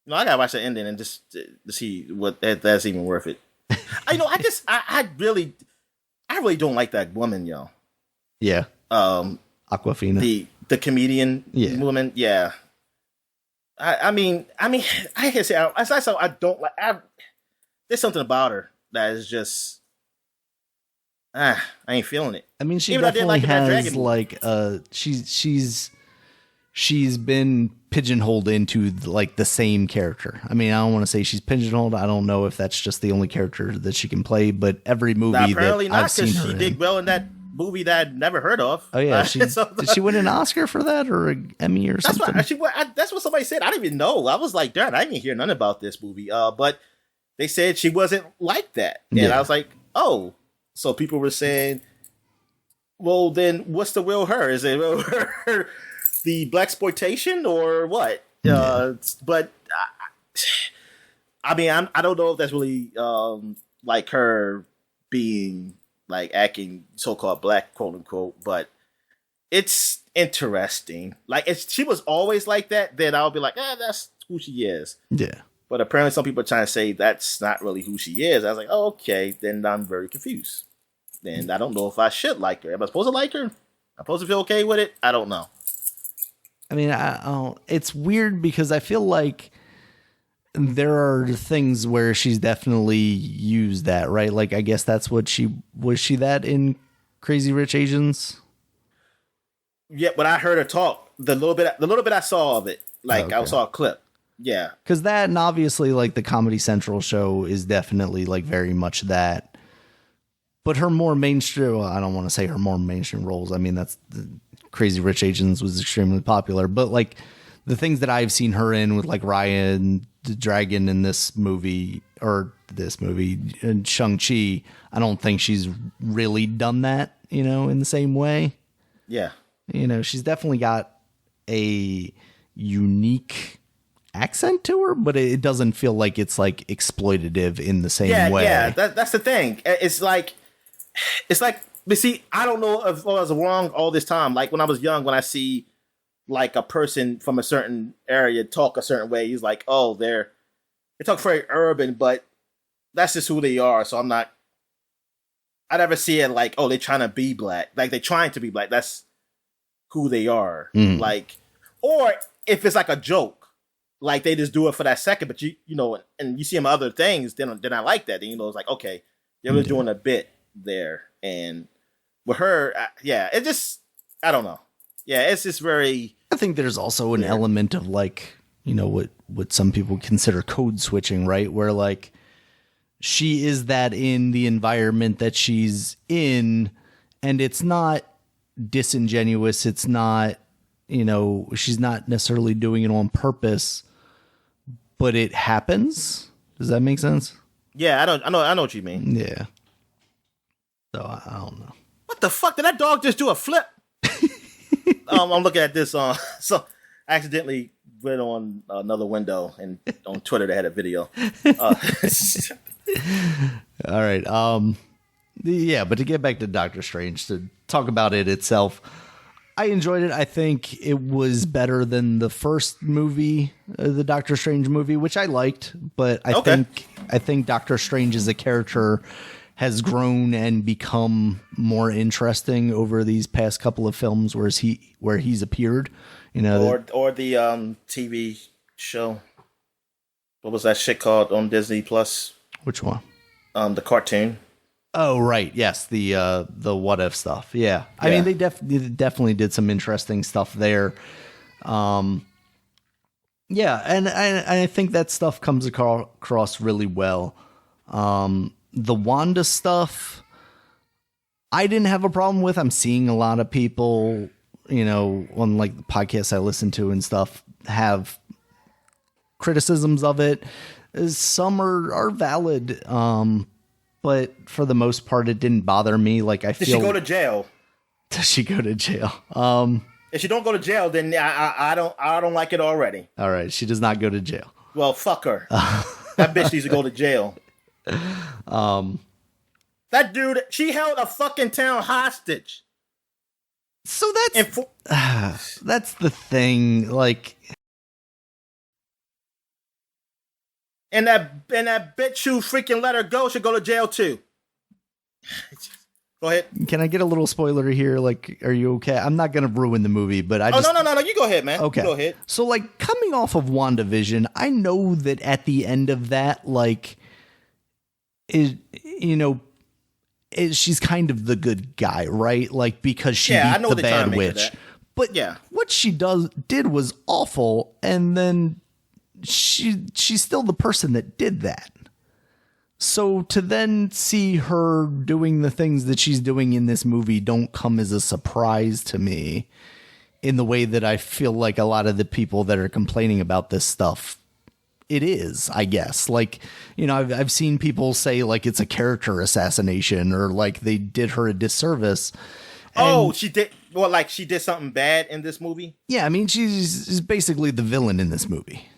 No, I gotta watch the ending and just to see what that's even worth it. I really don't like that woman, yo. Yeah. Aquafina. The comedian Yeah. woman, yeah. I mean, I can say as I said, I don't like. There's something about her that is just, I ain't feeling it. I mean, she Even though I did definitely like that has dragon movie. like she's been pigeonholed into like the same character. I mean, I don't want to say she's pigeonholed. I don't know if that's just the only character that she can play, but every movie Apparently that not, I've seen because her she in. did well in that movie that I'd never heard of. Oh yeah, So- did she win an Oscar for that or an Emmy or That's something? that's what somebody said. I didn't even know. I was like, darn, I didn't hear nothing about this movie. But they said she wasn't like that, and Yeah. I was like, oh. So people were saying, well, then what's the real her? Is it her, the blaxploitation or what? Yeah. But I mean, I don't know if that's really like her being like acting so-called black, quote unquote, but it's interesting. Like, if she was always like that, then I'll be like, that's who she is. Yeah. But apparently some people are trying to say that's not really who she is. I was like, oh, okay, then I'm very confused. Then I don't know if I should like her. Am I supposed to like her? Am I supposed to feel okay with it? I don't know. I mean, it's weird because I feel like there are things where she's definitely used that, right? Like, I guess that's what was she that in Crazy Rich Asians? Yeah, when I heard her talk, the little bit I saw of it, like I Okay. saw a clip. Yeah. Because that, and obviously like the Comedy Central show is definitely like very much that. But her more mainstream, well, I don't want to say her more mainstream roles. I mean, that's Crazy Rich Asians was extremely popular, but like the things that I've seen her in with like Ryan the Dragon in this movie and Shang-Chi, I don't think she's really done that, in the same way. Yeah. She's definitely got a unique accent to her, but it doesn't feel like it's like exploitative in the same way. Yeah, that's the thing. It's like, but see, I don't know if I was wrong all this time. Like when I was young, when I see like a person from a certain area talk a certain way, he's like, oh, they talk very urban, but that's just who they are. So I never see it like, oh, they're trying to be black. Like they're trying to be black. That's who they are. Mm. Like, or if it's like a joke, like they just do it for that second, but and you see them other things, then I like that. Then it's like, okay, they were doing a bit there. And with her, it just, I don't know. Yeah, it's just very. I think there's also an element of like, what some people consider code switching, right? Where like she is that in the environment that she's in, and it's not disingenuous. It's not, she's not necessarily doing it on purpose, but it happens. Does that make sense? Yeah, I know what you mean. Yeah. So I don't know. What the fuck did that dog just do a flip? I'm looking at this so I accidentally went on another window, and on Twitter they had a video. All right. But to get back to Doctor Strange, to talk about it itself, I enjoyed it. I think it was better than the first movie, the Doctor Strange movie, which I liked. But I think Doctor Strange as a character has grown and become more interesting over these past couple of films where he's appeared. Or the TV show. What was that shit called on Disney Plus? Which one? The cartoon. Oh, right. Yes, the what if stuff. Yeah. I mean, they definitely did some interesting stuff there. And I think that stuff comes across really well. The Wanda stuff, I didn't have a problem with. I'm seeing a lot of people, on like the podcasts I listen to and stuff, have criticisms of it. Some are valid. But for the most part, it didn't bother me. Like Did she go to jail? Does she go to jail? If she don't go to jail, then I don't like it already. All right, she does not go to jail. Well, fuck her. That bitch needs to go to jail. That dude, she held a fucking town hostage. So that's the thing. Like, and that bitch who freaking let her go should go to jail too. Go ahead. Can I get a little spoiler here? Like, are you okay? I'm not going to ruin the movie, but no. You go ahead, man. Okay. You go ahead. So, like, coming off of WandaVision, I know that at the end of that, like, she's kind of the good guy, right? Like, because she beat the bad witch. But what she did was awful, and then she's still the person that did that. So to then see her doing the things that she's doing in this movie don't come as a surprise to me in the way that I feel like a lot of the people that are complaining about this stuff, it is, I guess. Like, I've seen people say like it's a character assassination or like they did her a disservice. She did. Well, like she did something bad in this movie. Yeah. I mean, she's basically the villain in this movie,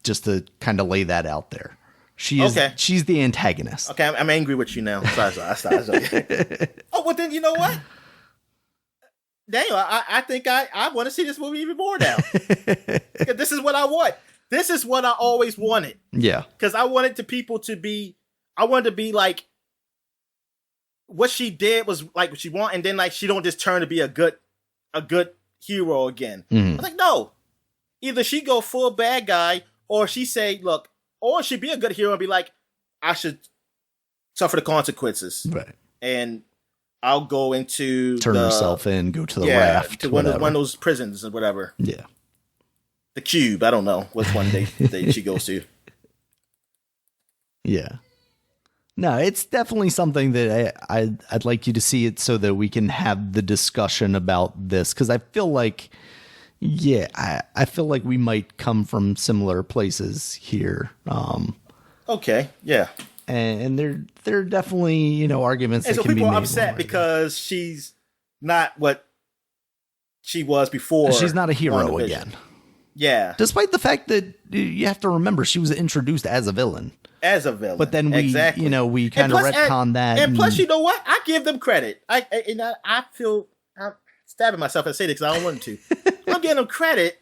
just to kind of lay that out there. She's the antagonist. Okay, I'm angry with you now. Sorry. Oh, well then, you know what? Daniel, I think I want to see this movie even more now. This is what I want. This is what I always wanted. Yeah. Because I wanted I wanted to be like, what she did was like what she wanted, and then like she don't just turn to be a good hero again. I was like, no. Either she go full bad guy, or she say, look, or she be a good hero and be like, I should suffer the consequences. Right. And I'll go into turn herself in, go to the raft. To one of those prisons or whatever. Yeah. The Cube. I don't know which one she goes to. Yeah. No, it's definitely something that I'd like you to see it so that we can have the discussion about this. Because I feel like, I feel like we might come from similar places here. Okay, yeah. And there are definitely, arguments that can be made. And so people are upset because she's not what she was before. She's not a hero again. Yeah. Despite the fact that you have to remember she was introduced as a villain. But then we kind of retcon that. And plus, you know what? I give them credit. I feel I'm stabbing myself and say this because I don't want to. I'm giving them credit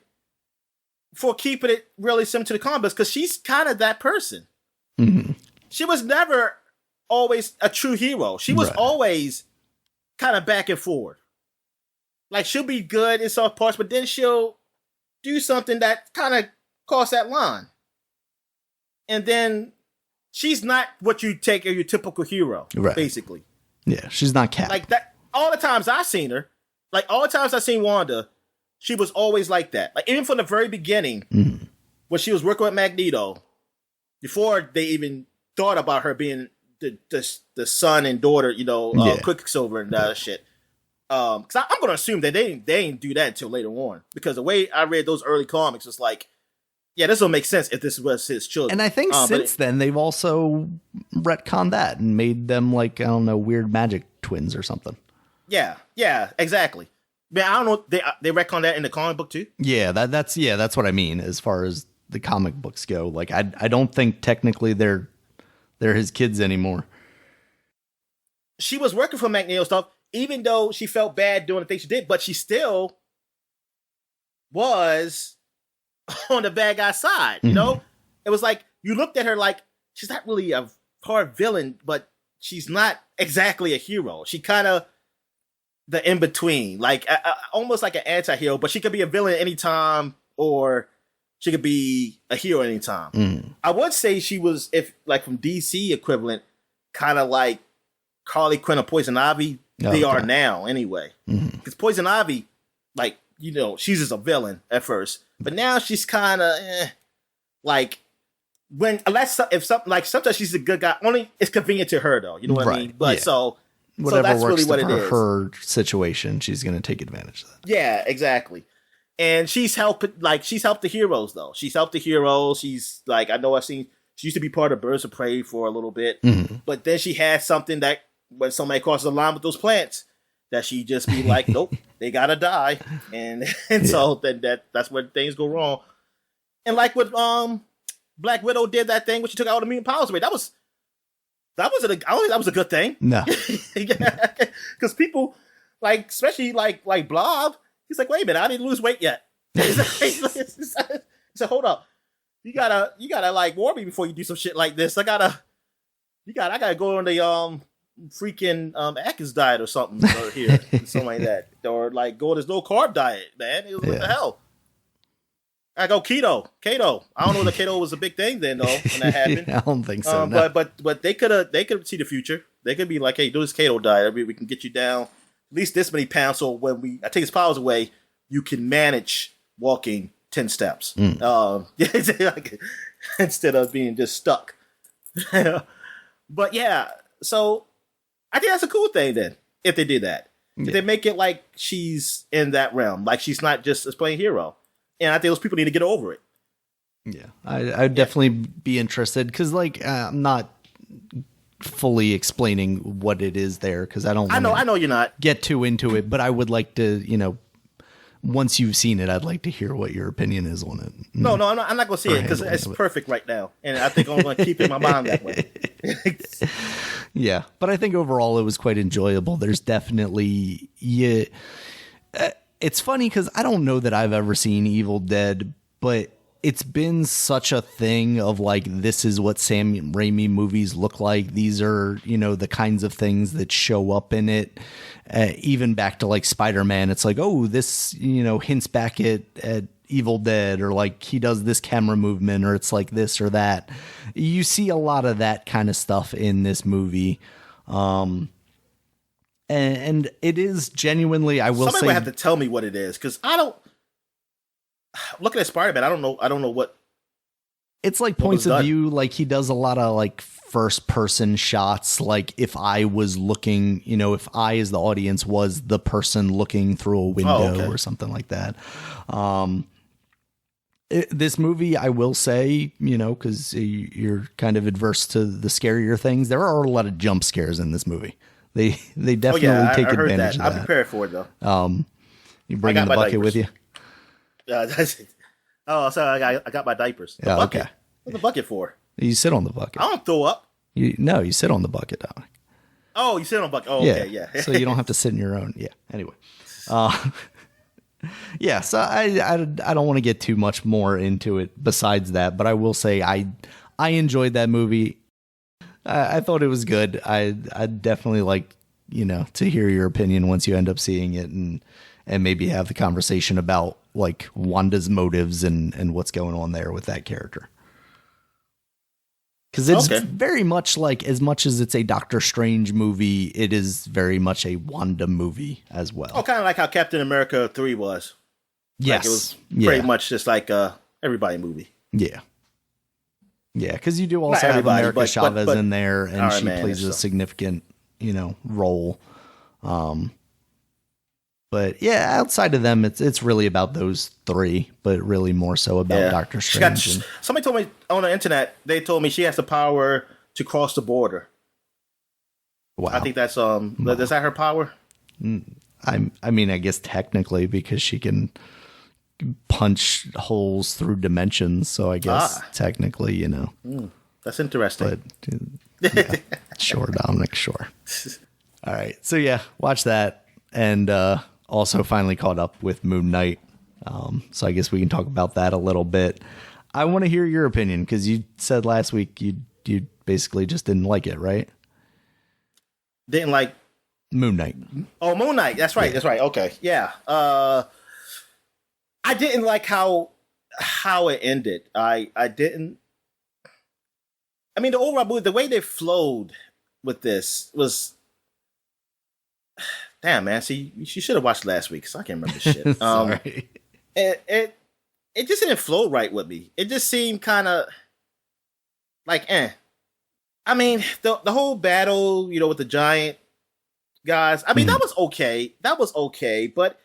for keeping it really similar to the comics because she's kind of that person. Mm-hmm. She was never always a true hero. She was always kind of back and forward. Like she'll be good in some parts, but then she'll do something that kind of cross that line. And then she's not what you take as your typical hero, basically. Yeah, she's not Cap. Like that. All the times I've seen her, like all the times I've seen Wanda, she was always like that. Like even from the very beginning, when she was working with Magneto, before they even thought about her being the son and daughter, Quicksilver and that shit. Because I'm going to assume that they didn't do that until later on. Because the way I read those early comics was like, yeah, this will make sense if this was his children. And I think since then, they've also retconned that and made them like, I don't know, weird magic twins or something. Yeah, exactly. Man, I don't know. They retconned that in the comic book too? Yeah, that's what I mean as far as the comic books go. Like, I don't think technically they're his kids anymore. She was working for Magneto stuff, even though she felt bad doing the things she did, but she still was on the bad guy side, you know? It was like, you looked at her like, she's not really a hard villain, but she's not exactly a hero. She kind of the in-between, like almost like an anti-hero, but she could be a villain anytime, or she could be a hero anytime. I would say she was, if like from DC equivalent, kind of like Harley Quinn or Poison Ivy. They are now anyway. Because Poison Ivy, like, she's just a villain at first. But now she's kind of like if something like sometimes she's a good guy. Only it's convenient to her though. You know what I mean? But so that's works really what it is. Her situation, she's going to take advantage of that. Yeah, exactly. And she's helped the heroes though. She's helped the heroes. She's like, I know she used to be part of Birds of Prey for a little bit, but then she had something that when somebody crosses the line with those plants, that she just be like, nope, they gotta die, and so then that's where things go wrong. And like what Black Widow did that thing when she took out the mutant powers away. That was a good thing. No, because people like especially like Blob. He's like, wait a minute, I didn't lose weight yet. He said, hold up, you gotta like warn me before you do some shit like this. I gotta go on the freaking Atkins diet or something here, something like that, or like go on this low carb diet, man. It was what the hell. I go keto. I don't know that keto was a big thing then though when that happened. I don't think so. No. But they could see the future. They could be like, hey, do this keto diet. We can get you down at least this many pounds. So when I take his powers away, you can manage walking 10 steps instead of being just stuck. But yeah, so I think that's a cool thing then if they did that. If they make it like she's in that realm, like she's not just a playing hero. And I think those people need to get over it. Yeah, I'd definitely be interested because, like, I'm not fully explaining what it is there because I know you're not get too into it, but I would like to, once you've seen it, I'd like to hear what your opinion is on it. No, I'm not going to see it because it's perfect right now, and I think I'm going to keep it in my mind that way. Yeah, but I think overall it was quite enjoyable. There's definitely it's funny because I don't know that I've ever seen Evil Dead, but it's been such a thing of like, this is what Sam Raimi movies look like. These are, the kinds of things that show up in it. Even back to like Spider-Man, it's like, oh, this, hints back at Evil Dead, or like he does this camera movement, or it's like this or that. You see a lot of that kind of stuff in this movie. And it is genuinely, I will say, somebody would have to tell me what it is because I don't. Looking at Spider-Man, I don't know what. It's like points of view. Like he does a lot of like first person shots. Like if I was looking, if I as the audience was the person looking through a window or something like that. This movie, I will say, because you're kind of adverse to the scarier things. There are a lot of jump scares in this movie. They definitely take advantage of that. I'm prepared for it though. You bringing the bucket with you? Sorry, I got my diapers. The bucket. Okay. What's the bucket for? You sit on the bucket. I don't throw up. You sit on the bucket, Dominic. Oh, you sit on the bucket. Oh, okay, yeah. So you don't have to sit in your own. Yeah. Anyway. Yeah, so I don't want to get too much more into it besides that, but I will say I enjoyed that movie. I thought it was good. I'd definitely like, to hear your opinion once you end up seeing it and maybe have the conversation about like Wanda's motives and what's going on there with that character. Because it's very much like, as much as it's a Doctor Strange movie, it is very much a Wanda movie as well. Oh, kind of like how Captain America 3 was. Yes. Like it was pretty much just like a everybody movie. Yeah. Yeah, because you do also have America Chavez in there, and she plays a significant, role. But yeah, outside of them, it's really about those three, but really more so about Doctor Strange. Somebody told me on the internet, they told me she has the power to cross the border. Wow. I think that's is that her power? I mean, I guess technically, because she can punch holes through dimensions, so I guess technically, that's interesting. But sure, Dominic, sure. All right, so yeah, watch that, and also finally caught up with Moon Knight. So I guess we can talk about that a little bit. I want to hear your opinion because you said last week you basically just didn't like it, right? Didn't like Moon Knight. Oh, Moon Knight. That's right. Yeah. That's right. Okay. Yeah. I didn't like how it ended. I didn't. I mean, the overall movie, the way they flowed with this was. Damn, man. See, you should have watched last week because I can't remember shit. Sorry. It just didn't flow right with me. It just seemed kind of like, I mean, the whole battle, with the giant guys. I mean, that was okay. But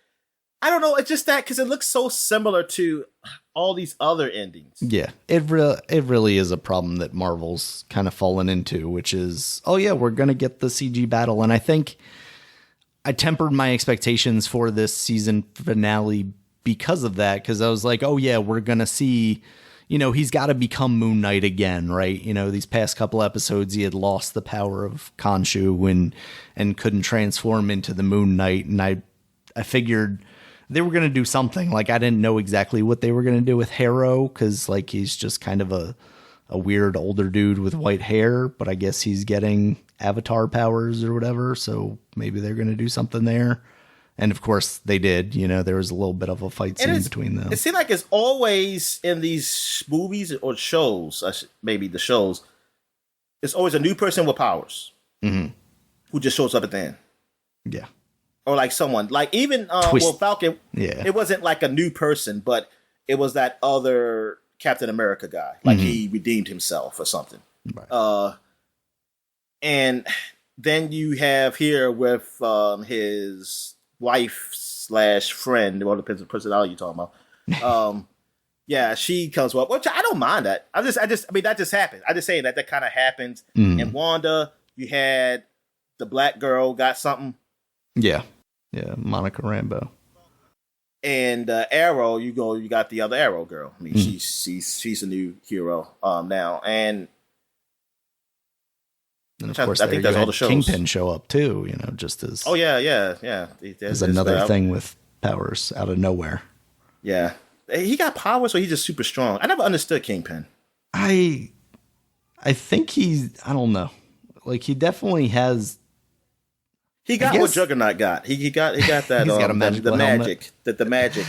I don't know. It's just that because it looks so similar to all these other endings. Yeah, it really is a problem that Marvel's kind of fallen into, which is, we're going to get the CG battle. And I think I tempered my expectations for this season finale because of that. Because I was like, we're going to see, he's got to become Moon Knight again, right? These past couple episodes, he had lost the power of Khonshu and couldn't transform into the Moon Knight. And I figured they were going to do something. Like, I didn't know exactly what they were going to do with Harrow, because, like, he's just kind of a weird older dude with white hair, but I guess he's getting avatar powers or whatever, so maybe they're going to do something there. And, of course, they did. There was a little bit of a fight scene between them. It seems like it's always in these movies or shows, maybe the shows, it's always a new person with powers who just shows up at the end. Yeah. Or like someone, like even Falcon. Yeah, it wasn't like a new person, but it was that other Captain America guy. Like he redeemed himself or something. Right. And then you have here with his wife / friend. Well, depends on the personality you're talking about. Yeah, she comes up, which I don't mind that. I mean, that just happened. I just saying that kind of happens. And Wanda, you had the black girl got something. Yeah. Yeah, Monica Rambeau. And Arrow, you got the other Arrow girl. I mean, she's a new hero now, and of course, I think that's all the shows. Kingpin show up too, just as There's another thing with powers out of nowhere. Yeah, he got powers, so he's just super strong. I never understood Kingpin. I think I don't know. Like, he definitely has. He got what Juggernaut got. He got that. He's got a magic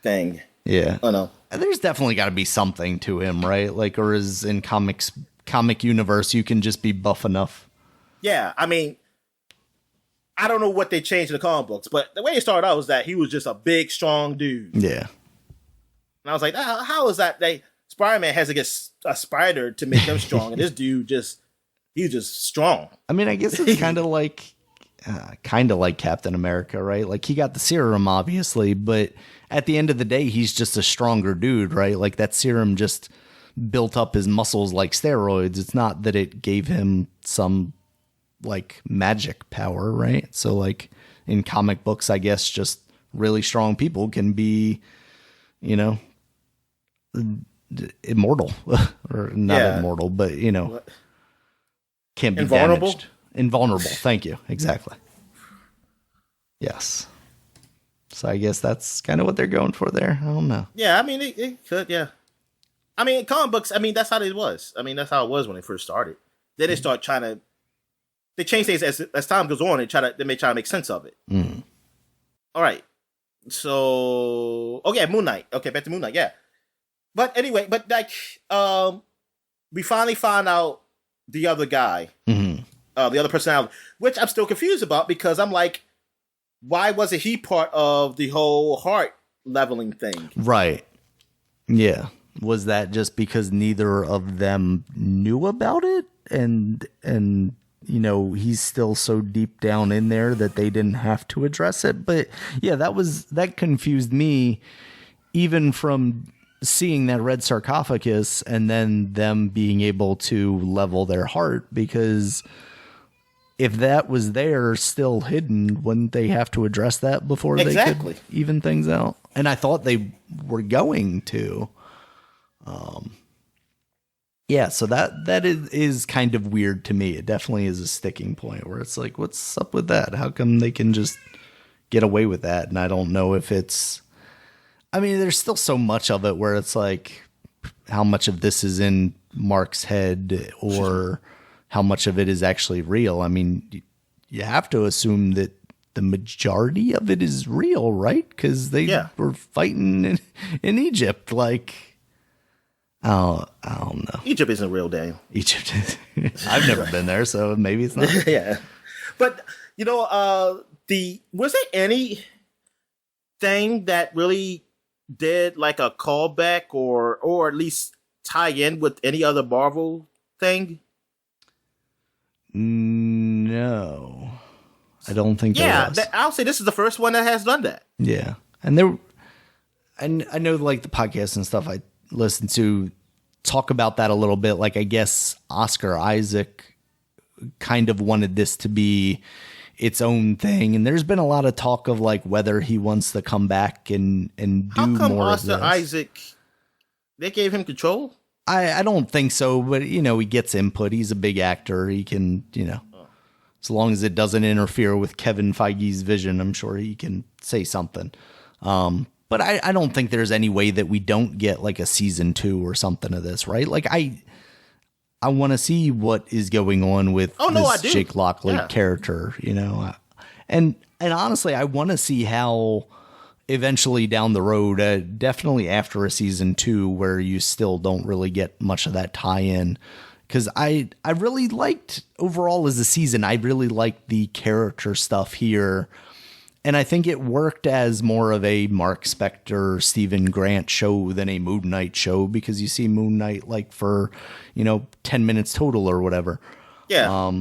thing. Yeah. I know. There's definitely got to be something to him, right? Like, or is in comic universe, you can just be buff enough. Yeah, I mean, I don't know what they changed in the comic books, but the way it started out was that he was just a big, strong dude. Yeah. And I was like, how is that? Spider-Man has to get a spider to make him strong, and this dude he's just strong. I mean, I guess it's kind of like Captain America, right? Like, he got the serum, obviously, but at the end of the day, he's just a stronger dude, right? Like, that serum just built up his muscles like steroids. It's not that it gave him some, like, magic power, right? So, like, in comic books, I guess just really strong people can be, immortal. Or not immortal, but, can't be damaged. Invulnerable. Thank you. Exactly. Yes. So I guess that's kind of what they're going for there. I don't know. Yeah, I mean, it could, yeah. I mean, comic books, I mean, that's how it was. I mean, that's how it was when they first started. Then they start they change things as time goes on. They may try to make sense of it. All right. So, Moon Knight. Okay, back to Moon Knight, yeah. But anyway, we finally found out the other guy. The other personality, which I'm still confused about, because I'm like, why wasn't he part of the whole heart leveling thing? Right. Yeah. Was that just because neither of them knew about it? And he's still so deep down in there that they didn't have to address it. But yeah, that confused me, even from seeing that red sarcophagus and then them being able to level their heart, because if that was there still hidden, wouldn't they have to address that before they could even things out? And I thought they were going to. So that is kind of weird to me. It definitely is a sticking point where it's like, what's up with that? How come they can just get away with that? And I don't know if it's... I mean, there's still so much of it where it's like, how much of this is in Mark's head or... how much of it is actually real. I mean, you have to assume that the majority of it is real, right? Because they were fighting in Egypt. Like, I don't know. Egypt isn't real, Daniel. Egypt is. I've never been there, so maybe it's not. Yeah. But, was there anything that really did like a callback or at least tie in with any other Marvel thing? No, I don't think there was. I'll say this is the first one that has done that. Yeah. And I know, like, the podcasts and stuff I listen to talk about that a little bit. Like, I guess Oscar Isaac kind of wanted this to be its own thing. And there's been a lot of talk of, like, whether he wants to come back and do more of this. How come Oscar Isaac They gave him control? I don't think so, but, you know, he gets input. He's a big actor. He can, you know, as long as it doesn't interfere with Kevin Feige's vision, I'm sure he can say something. But I don't think there's any way that we don't get like a season 2 or something of this, right? Like I want to see what is going on with this Jake Lockley character, you know, and honestly, I want to see how eventually down the road, definitely after a season 2 where you still don't really get much of that tie-in. Because I really liked, overall as a season, I really liked the character stuff here. And I think it worked as more of a Mark Spector, Stephen Grant show than a Moon Knight show, because you see Moon Knight like for, you know, 10 minutes total or whatever. Yeah.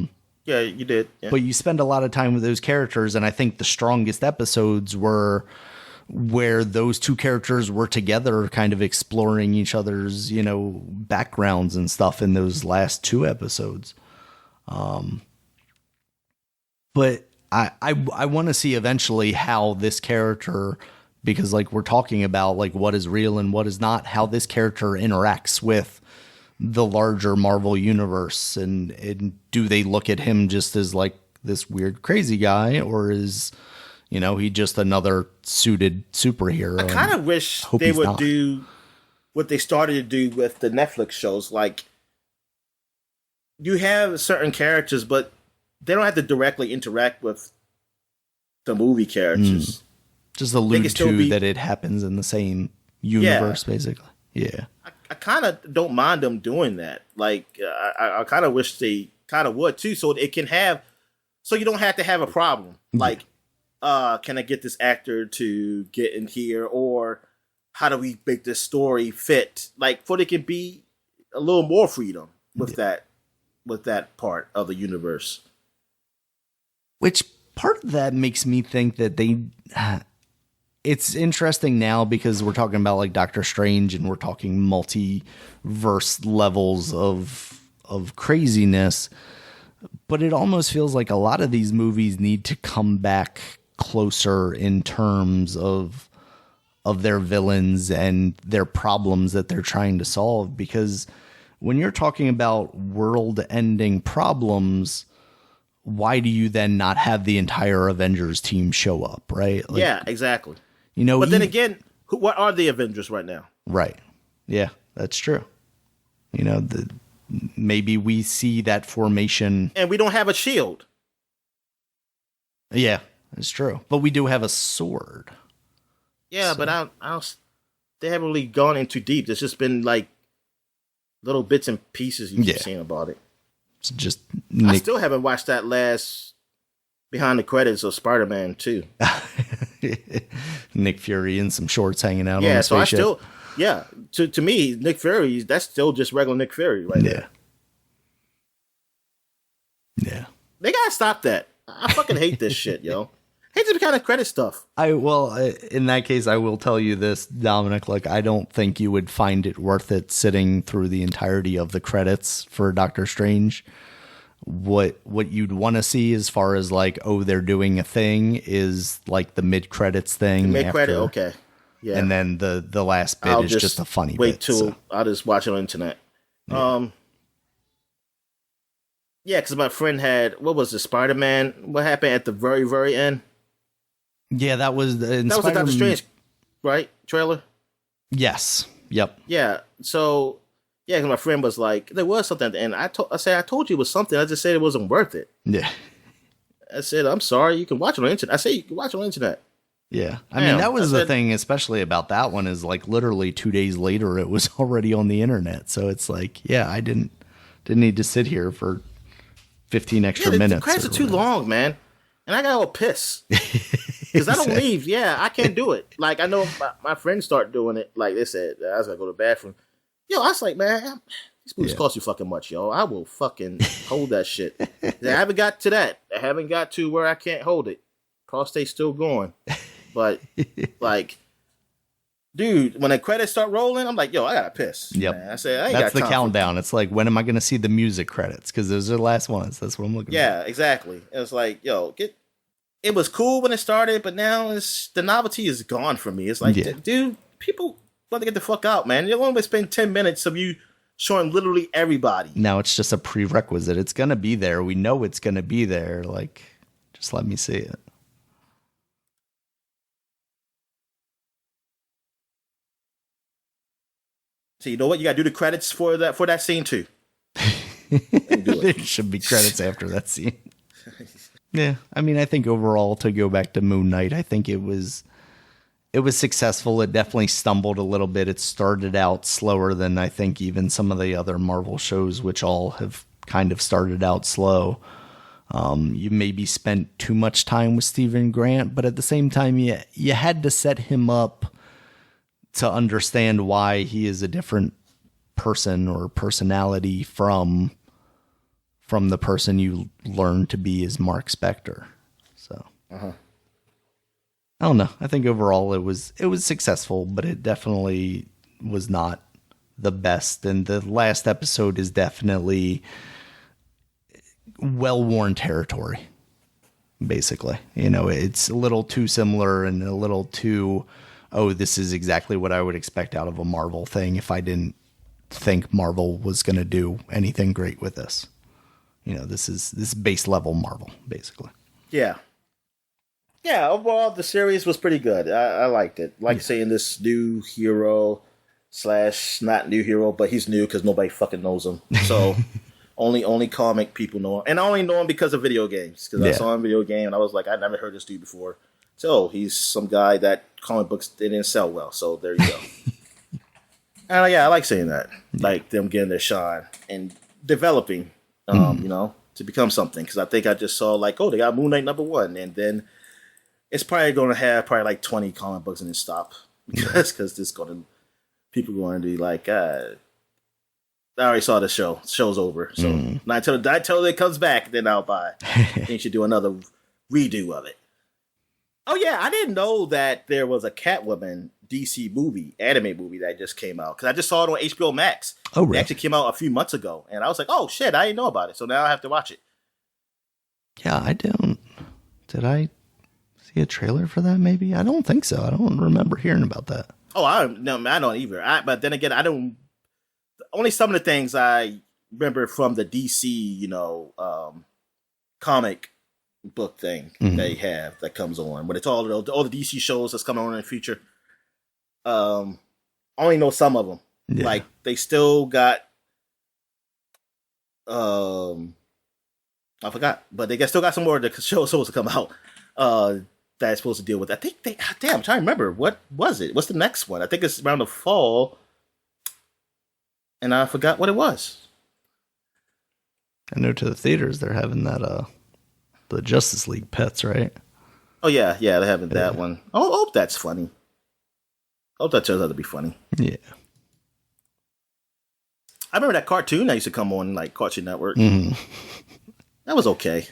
Yeah, you did. Yeah. But you spend a lot of time with those characters. And I think the strongest episodes were where those two characters were together, kind of exploring each other's, you know, backgrounds and stuff in those last 2 episodes. But I want to see eventually how this character, because like we're talking about like what is real and what is not, how this character interacts with the larger Marvel universe, and do they look at him just as like this weird crazy guy, or is, you know, he just another suited superhero? I kind of wish they would do what they started to do with the Netflix shows. Like, you have certain characters, but they don't have to directly interact with the movie characters. Just allude to that it happens in the same universe, basically. Yeah. I kind of don't mind them doing that. Like, I kind of wish they kind of would, too, so it can have... So you don't have to have a problem. Like, can I get this actor to get in here, or how do we make this story fit? Like, for there can be a little more freedom with that part of the universe. Which part of that makes me think that they... It's interesting now because we're talking about like Doctor Strange and we're talking multiverse levels of craziness, but it almost feels like a lot of these movies need to come back closer in terms of their villains and their problems that they're trying to solve. Because when you're talking about world-ending problems, why do you then not have the entire Avengers team show up, right? Like, yeah, exactly. You know, but then again, what are the Avengers right now? Right. Yeah, that's true. You know, maybe we see that formation, and we don't have a shield. Yeah, that's true. But we do have a sword. Yeah, so. But I don't. They haven't really gone in too deep. There's just been like little bits and pieces you've seen about it. It's just I still haven't watched that last behind the credits of Spider-Man 2. Nick Fury in some shorts hanging out on the spaceship. So I still, to me, Nick Fury, that's still just regular Nick Fury right there. Yeah. They gotta stop that. I fucking hate this shit, yo. Hate this kind of credit stuff. In that case, I will tell you this, Dominic, like, I don't think you would find it worth it sitting through the entirety of the credits for Doctor Strange. What you'd want to see as far as like, oh, they're doing a thing is like the mid-credits thing. Mid-credit, okay. Yeah. And then the last bit is just a funny bit. I'll just watch it on the internet. Yeah. Yeah, because my friend had, what was the Spider-Man? What happened at the very, very end? Yeah, that was the Doctor Strange, right? Trailer? Yes. Yep. Yeah. So, yeah, because my friend was like, there was something at the end. I told you it was something. I just said it wasn't worth it. Yeah. I said, I'm sorry. You can watch it on the internet. I say you can watch it on the internet. Yeah. I mean, that was the thing, especially about that one, is like literally 2 days later, it was already on the internet. So it's like, yeah, I didn't need to sit here for 15 extra minutes. The credits are too long, man. And I got to piss. Because I don't leave. Yeah, I can't do it. Like, I know my friends start doing it. Like they said, I was going to go to the bathroom. Yo, I was like, man, these movies cost you fucking much, yo. I will fucking hold that shit. I haven't got to that. I haven't got to where I can't hold it. Prostate's still going. But, like, dude, when the credits start rolling, I'm like, yo, I got to piss. Yep. Man. I said, I ain't That's got the countdown. It's like, when am I going to see the music credits? Because those are the last ones. That's what I'm looking for. Yeah, exactly. It was like, yo, it was cool when it started, but now the novelty is gone from me. It's like, dude, people About to get the fuck out, man. You only spend 10 minutes of you showing literally everybody. Now it's just a prerequisite. It's going to be there. We know it's going to be there. Like, just let me see it. So you know what? You got to do the credits for that scene too. There should be credits after that scene. Yeah, I mean, I think overall, to go back to Moon Knight, I think it was successful. It definitely stumbled a little bit. It started out slower than I think even some of the other Marvel shows, which all have kind of started out slow. You maybe spent too much time with Stephen Grant, but at the same time, you had to set him up to understand why he is a different person or personality from the person you learn to be as Mark Spector. So I don't know. I think overall it was successful, but it definitely was not the best. And the last episode is definitely well-worn territory, basically. You know, it's a little too similar and a little too, oh, this is exactly what I would expect out of a Marvel thing if I didn't think Marvel was going to do anything great with this. You know, this is base level Marvel, basically. Yeah. Yeah, overall, the series was pretty good. I liked it. Saying this new hero / not new hero, but he's new because nobody fucking knows him. So only comic people know him. And I only know him because of video games. Because I saw him in video game and I was like, I never heard this dude before. So he's some guy that comic books didn't sell well. So there you go. And I like saying that. Like them getting their shine and developing. You know, to become something. Because I think I just saw like, oh, they got Moon Knight #1. And then it's probably going to have like 20 comic books and then stop. Because people going to be like, I already saw the show. The show's over. So not until it comes back, then I'll buy. Then you should do another redo of it. Oh, yeah. I didn't know that there was a Catwoman DC anime movie that just came out. Because I just saw it on HBO Max. Oh, really? It actually came out a few months ago. And I was like, oh, shit, I didn't know about it. So now I have to watch it. Yeah, I don't. Did I see a trailer for that, maybe? I don't think so. I don't remember hearing about that. Oh, I don't either. But then again, I don't. Only some of the things I remember from the DC, comic book thing they have that comes on. But it's all the DC shows that's coming on in the future. I only know some of them. Yeah. Like they still got, I forgot, but they still got some more of the shows supposed to come out. That's supposed to deal with. I think I'm trying to remember, what was it? What's the next one? I think it's around the fall, and I forgot what it was. I know to the theaters they're having that the Justice League Pets, right? Oh yeah, they're having that one. I hope that's funny. I hope that turns out to be funny. Yeah. I remember that cartoon that used to come on like Cartoon Network. That was okay.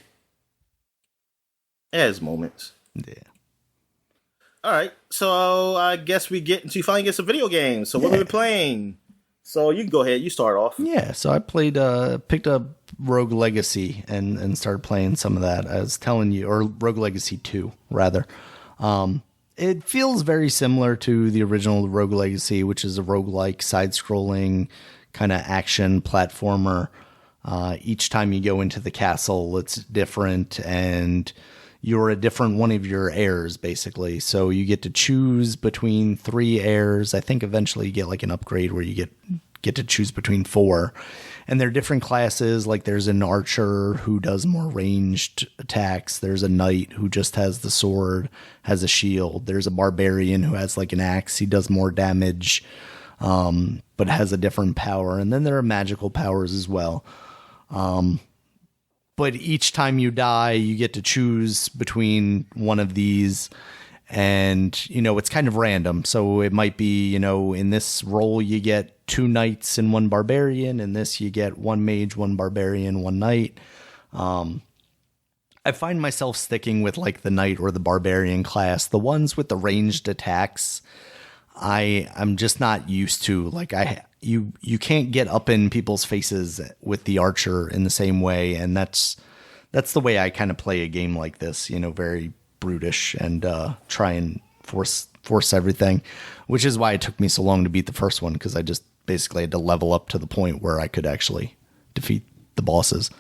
It has moments. Yeah. All right, so I guess we finally get some video games. So what have we been playing? So you can go ahead. You start off. Yeah. So I picked up Rogue Legacy and started playing some of that. I was telling you, or Rogue Legacy 2 rather. It feels very similar to the original Rogue Legacy, which is a roguelike side-scrolling kind of action platformer. Each time you go into the castle, it's different, and you're a different one of your heirs, basically. So you get to choose between 3 heirs. I think eventually you get like an upgrade where you get to choose between 4. And they're different classes. Like there's an archer who does more ranged attacks. There's a knight who just has the sword, has a shield. There's a barbarian who has like an axe. He does more damage, but has a different power. And then there are magical powers as well. But each time you die, you get to choose between one of these. And, it's kind of random. So it might be, in this role, you get 2 knights and 1 barbarian. In this, you get 1 mage, 1 barbarian, 1 knight. I find myself sticking with like the knight or the barbarian class. The ones with the ranged attacks, I'm just not used to. Like you can't get up in people's faces with the archer in the same way. And that's the way I kind of play a game like this, very brutish and try and force force everything, which is why it took me so long to beat the first one, because I just basically had to level up to the point where I could actually defeat the bosses.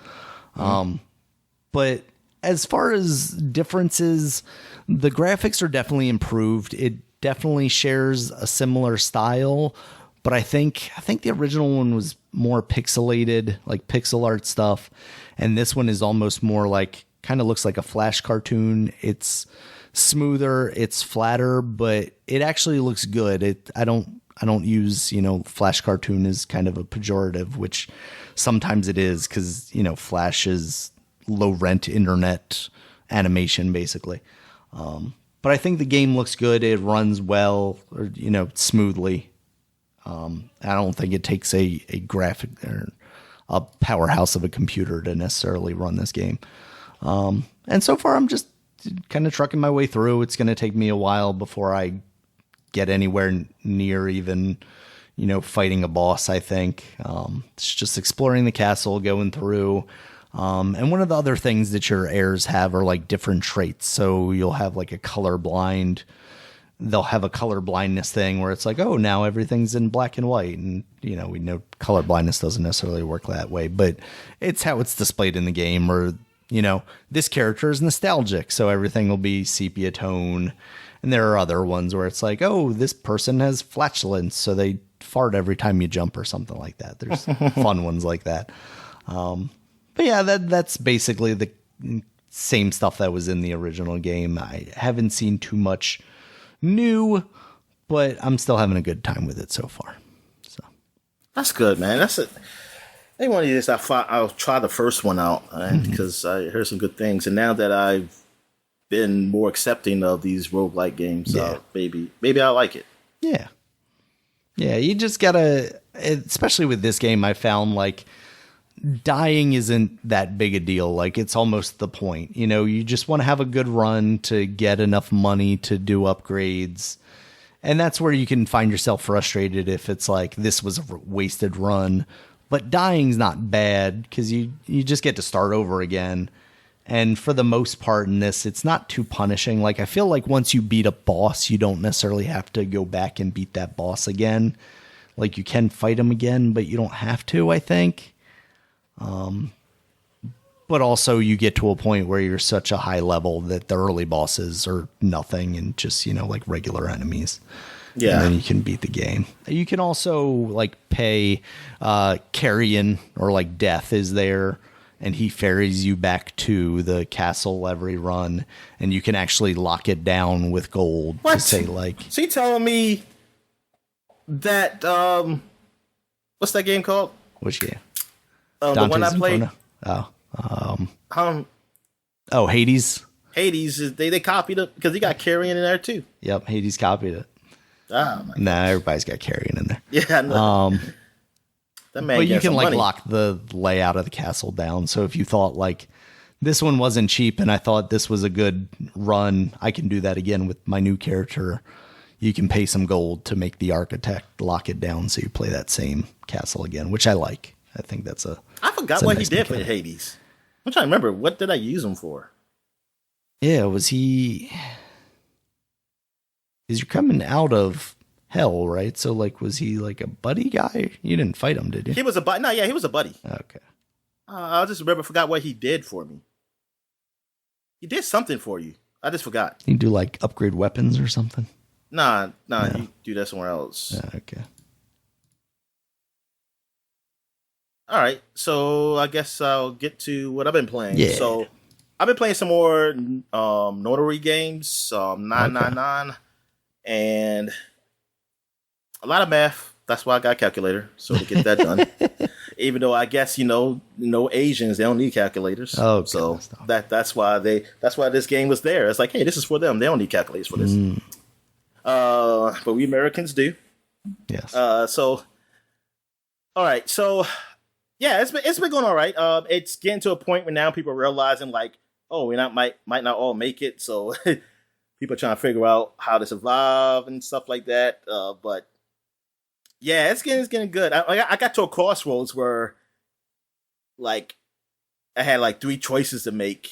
But as far as differences, the graphics are definitely improved. It definitely shares a similar style, but I think the original one was more pixelated, like pixel art stuff, and this one is almost more like, kind of looks like a Flash cartoon. It's smoother, it's flatter, but it actually looks good. I don't use, Flash cartoon as kind of a pejorative, which sometimes it is, because, Flash is low rent internet animation basically. But I think the game looks good. It runs well, or, smoothly. I don't think it takes a graphic or a powerhouse of a computer to necessarily run this game. And so far I'm just kind of trucking my way through. It's going to take me a while before I get anywhere near even, fighting a boss, I think. It's just exploring the castle, going through. And one of the other things that your heirs have are like different traits. So you'll have like they'll have a color blindness thing where it's like, oh, now everything's in black and white. And, we know color blindness doesn't necessarily work that way, but it's how it's displayed in the game. Or, this character is nostalgic, so everything will be sepia tone. And there are other ones where it's like, oh, this person has flatulence, so they fart every time you jump or something like that. There's fun ones like that. But yeah, that's basically the same stuff that was in the original game. I haven't seen too much new, but I'm still having a good time with it so far. So that's good, man. That's it. Hey, one of these, I'll try the first one out, because I heard some good things, and now that I've been more accepting of these roguelike games, maybe I like it. Yeah, you just gotta, especially with this game, I found like dying isn't that big a deal. Like, it's almost the point. You just want to have a good run to get enough money to do upgrades. And that's where you can find yourself frustrated if it's like, this was a wasted run. But dying's not bad, because you just get to start over again. And for the most part in this, it's not too punishing. Like, I feel like once you beat a boss, you don't necessarily have to go back and beat that boss again. Like, you can fight him again, but you don't have to, I think. But also you get to a point where you're such a high level that the early bosses are nothing and just, like regular enemies. Yeah. And then you can beat the game. You can also like pay, carrion, or like Death is there, and he ferries you back to the castle every run, and you can actually lock it down with gold. What? To say like, so you telling me that, what's that game called? Which game? The one I played. Hades. Hades, they copied it because he got carrion in there too. Yep, Hades copied it. Oh, nah, everybody's got carrion in there. Yeah, I know. That man, but you can like lock the layout of the castle down. So if you thought like this one wasn't cheap and I thought this was a good run, I can do that again with my new character. You can pay some gold to make the architect lock it down so you play that same castle again, which I like. I think that's I forgot what he did for Hades. I'm trying to remember. What did I use him for? Yeah, was he... Because you're coming out of hell, right? So, like, was he like a buddy guy? You didn't fight him, did you? He was a buddy. No, yeah, he was a buddy. Okay. I just forgot what he did for me. He did something for you. I just forgot. You do like upgrade weapons or something? Nah, you do that somewhere else. Okay. All right, so I guess I'll get to what I've been playing. Yeah. So I've been playing some more notary games, 999, and a lot of math. That's why I got a calculator, so to get that done. Even though I guess no Asians, they don't need calculators. Oh, so that's why this game was there. It's like, hey, this is for them. They don't need calculators for this. But we Americans do. Yes. So all right, so. Yeah, it's been going all right. It's getting to a point where now people are realizing like, oh, we might not all make it. So people are trying to figure out how to survive and stuff like that. But yeah, it's getting good. I got to a crossroads where like I had like 3 choices to make.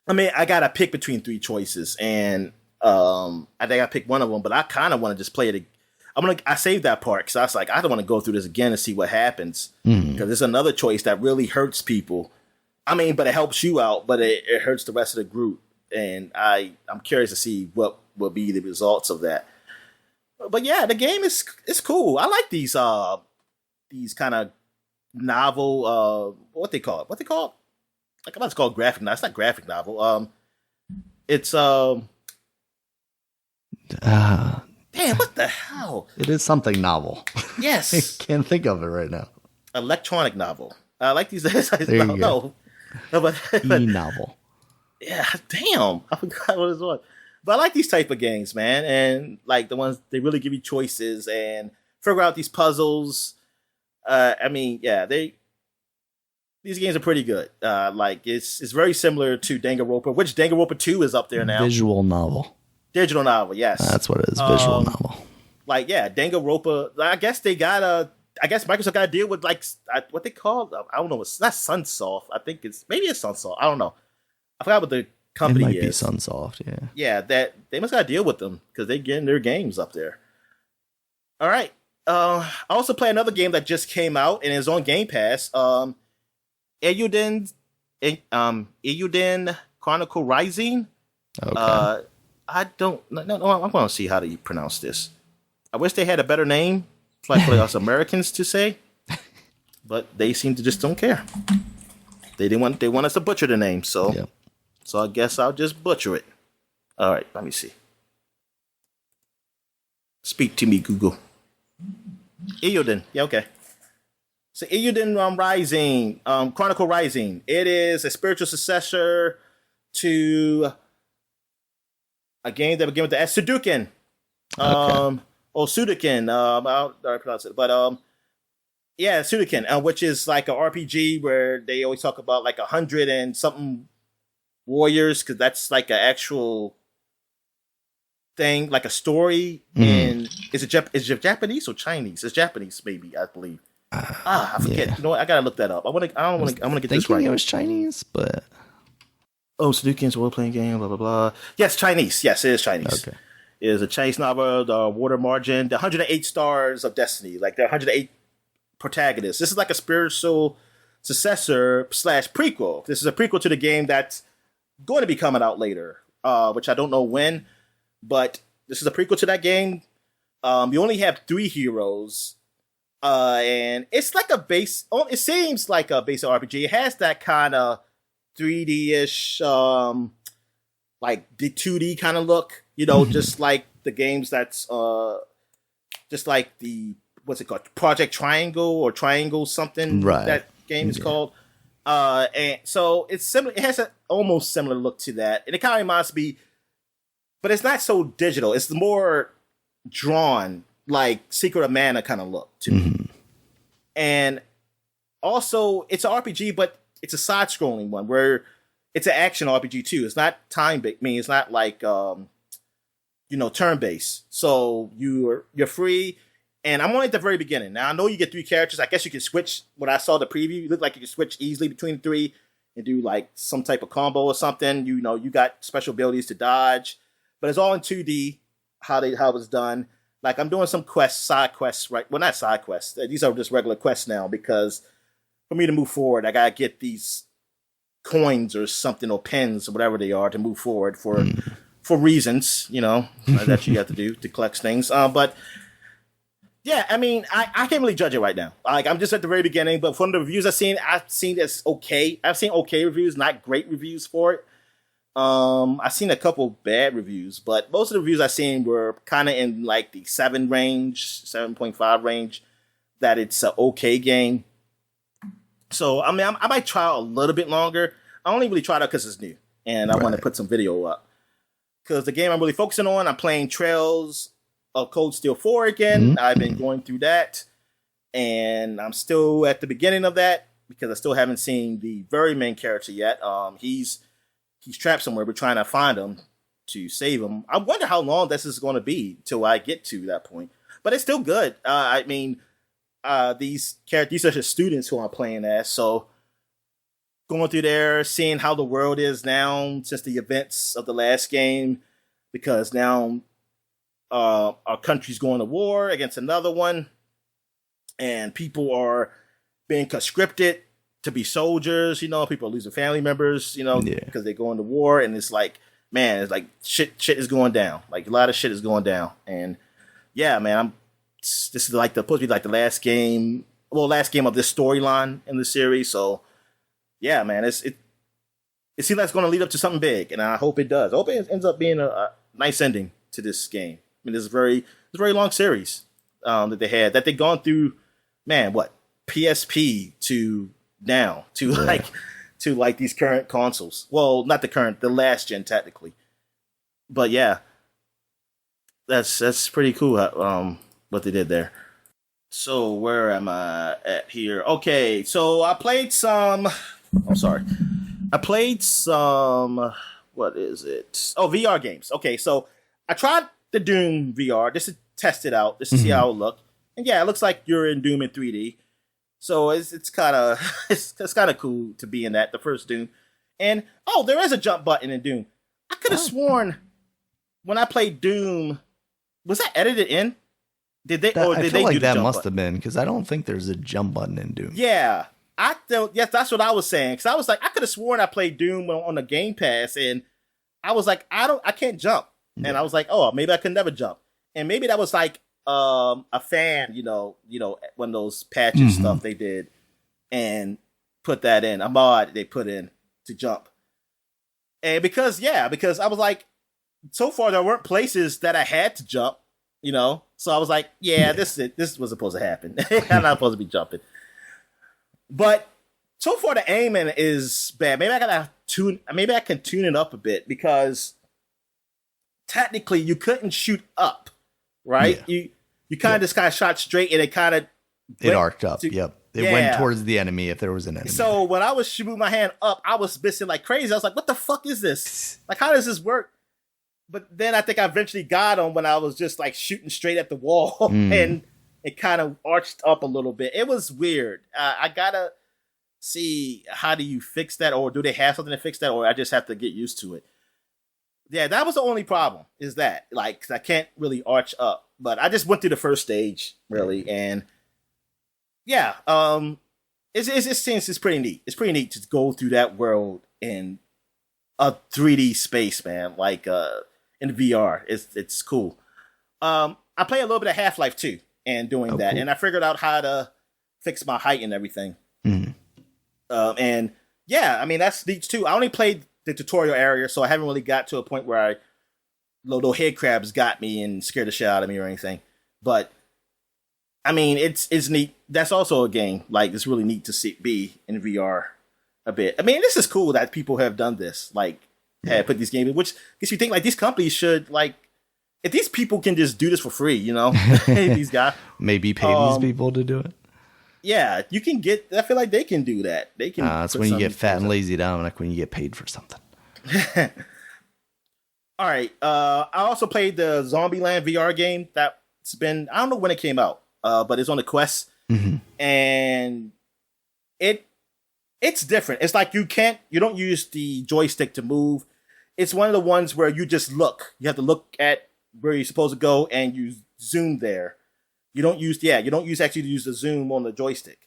I mean, I got to pick between 3 choices, and I think I picked one of them, but I kind of want to just play it. I saved that part because I was like, I don't want to go through this again and see what happens, because there's another choice that really hurts people. I mean, but it helps you out, but it hurts the rest of the group, and I'm curious to see what will be the results of that. But yeah, the game is cool. I like these kind of novel, what they call it? Like, I'm about to call it graphic novel. It's not graphic novel. It's damn, what the hell? It is something novel. Yes. I can't think of it right now. Electronic novel. I like these. No, but E-novel. Yeah, damn. I forgot what it was. But I like these type of games, man. And like the ones, they really give you choices and figure out these puzzles. I mean, yeah, these games are pretty good. Like it's very similar to Danganronpa, which Danganronpa 2 is up there now. Visual novel. Digital novel, yes. That's what it is. Visual novel. Like, yeah, Danganronpa. I guess Microsoft got to deal with like what they call. I don't know. It's not Sunsoft. I think maybe it's Sunsoft. I don't know. I forgot what the company is. It might be Sunsoft. Yeah. Yeah, that they must got to deal with them because they're getting their games up there. All right. I also play another game that just came out and is on Game Pass. Eiyuden Chronicle Rising. Okay. I don't. No, I'm going to see how do you pronounce this. I wish they had a better name, like for us Americans to say, but they seem to just don't care. They want us to butcher the name, so Yep. So I guess I'll just butcher it. All right, let me see. Speak to me, Google. Eiyuden, yeah, okay. So Eiyuden Rising, Chronicle Rising. It is a spiritual successor to a game that began with the S. Sudoku. Or Sudoku. I'll pronounce it. But yeah, Sudoku, which is like an RPG where they always talk about like 100 and something warriors, because that's like an actual thing, like a story. And is it Japanese or Chinese? It's Japanese, maybe, I believe. I forget. Yeah. You know what? I gotta look that up. I want to get this right. It was Chinese, but Sudoku's a role-playing game. Blah blah blah. Yes, Chinese. Yes, it is Chinese. Okay. It is a Chinese novel. The Water Margin. The 108 Stars of Destiny. Like the 108 protagonists. This is like a spiritual successor / prequel. This is a prequel to the game that's going to be coming out later, which I don't know when. But this is a prequel to that game. You only have 3 heroes. And it's like it seems like a basic RPG. It has that kind of 3D-ish, like the 2D kind of look, just like the games that's, just like the, what's it called? Project Triangle or Triangle something. Right. That game is called. And so it's similar. It has an almost similar look to that. And it kind of reminds me, but it's not so digital. It's more drawn, like Secret of Mana kind of look to me. And also it's an RPG, but it's a side-scrolling one where it's an action RPG too. It's not time-based. I mean, it's not like turn-based. So you're free. And I'm only at the very beginning. Now I know you get 3 characters. I guess you can switch. When I saw the preview, it looked like you could switch easily between 3 and do like some type of combo or something. You got special abilities to dodge, but it's all in 2D. How it was done. Like, I'm doing some side quests, right? Well, not side quests. These are just regular quests now, because for me to move forward, I gotta get these coins or something, or pens or whatever they are, to move forward for reasons, that you have to do to collect things. But yeah, I mean, I can't really judge it right now. Like, I'm just at the very beginning, but from the reviews I've seen it's okay. I've seen okay reviews, not great reviews for it. I've seen a couple bad reviews, but most of the reviews I've seen were kind of in like the 7 range, 7.5 range, that it's an okay game. So, I mean, I might try it a little bit longer. I only really tried it because it's new, and I want to put some video up. Because the game I'm really focusing on, I'm playing Trails of Cold Steel 4 again. I've been going through that, and I'm still at the beginning of that, because I still haven't seen the very main character yet. He's trapped somewhere. We're trying to find him to save him. I wonder how long this is going to be till I get to that point. But it's still good. I mean, these characters are just students who I'm playing as. So going through there, seeing how the world is now since the events of the last game, because now our country's going to war against another one, and people are being conscripted to be soldiers. People are losing family members. Because they're going to war, and it's like, man, it's like shit is going down. Like a lot of shit is going down, and yeah, man, this is like supposed to be like the last game of this storyline in the series. So yeah, man, it seems like it's going to lead up to something big, and I hope it does. I hope it ends up being a nice ending to this game. I mean, it's a very long series that they had, that they've gone through, man, what, PSP to now, to like these current consoles. Well, not the last gen technically. But yeah, that's pretty cool what they did there. So where am I at here? Okay, so I played some, what is it? Oh, VR games. Okay, so I tried the Doom VR just to test it out, just to see how it looked. And yeah, it looks like you're in Doom in 3D. So it's kind of it's kind of cool to be in that, the first Doom. And there is a jump button in Doom. I could have sworn when I played Doom, was that edited in? Did they? I feel like that must have been, because I don't think there's a jump button in Doom. Yeah, yes, that's what I was saying. Because I was like, I could have sworn I played Doom on the Game Pass, and I was like, I can't jump. Yeah. And I was like, maybe I could never jump. And maybe that was like a fan, one of those patches stuff they did, and put that in, a mod they put in to jump. And because I was like, so far there weren't places that I had to jump, so I was like, this was supposed to happen. I'm not supposed to be jumping. But so far the aiming is bad. Maybe I can tune it up a bit, because technically you couldn't shoot up, right? Yeah. You kind of just kind of shot straight, and it arced up. Yep. It went towards the enemy if there was an enemy. So when I was shooting my hand up, I was missing like crazy. I was like, what the fuck is this? Like, how does this work? But then I think I eventually got him when I was just like shooting straight at the wall, and it kind of arched up a little bit. It was weird. I gotta see, how do you fix that, or do they have something to fix that, or I just have to get used to it. Yeah, that was the only problem, is that, like, 'cause I can't really arch up. But I just went through the first stage, really, and yeah, it's pretty neat. It's pretty neat to go through that world in a 3D space, man. Like in VR, it's cool. I play a little bit of Half-Life 2 and doing that, cool. And I figured out how to fix my height and everything. And yeah, I mean, that's neat too. I only played the tutorial area, so I haven't really got to a point where little head crabs got me and scared the shit out of me or anything. But I mean, it's neat. That's also a game. Like, it's really neat to be in VR a bit. I mean, this is cool that people have done this. Like, have put these games in, which gets you think, like, these companies should, like, if these people can just do this for free, these guys. Maybe pay these people to do it. Yeah, you can get, I feel like they can do that. They can. That's when you get fat and lazy, Dominic, when you get paid for something. All right. I also played the Zombieland VR game. That's been, I don't know when it came out, but it's on the Quest. And it's different. It's like you don't use the joystick to move. It's one of the ones where you just look. You have to look at where you're supposed to go, and you zoom there. You don't use the zoom on the joystick.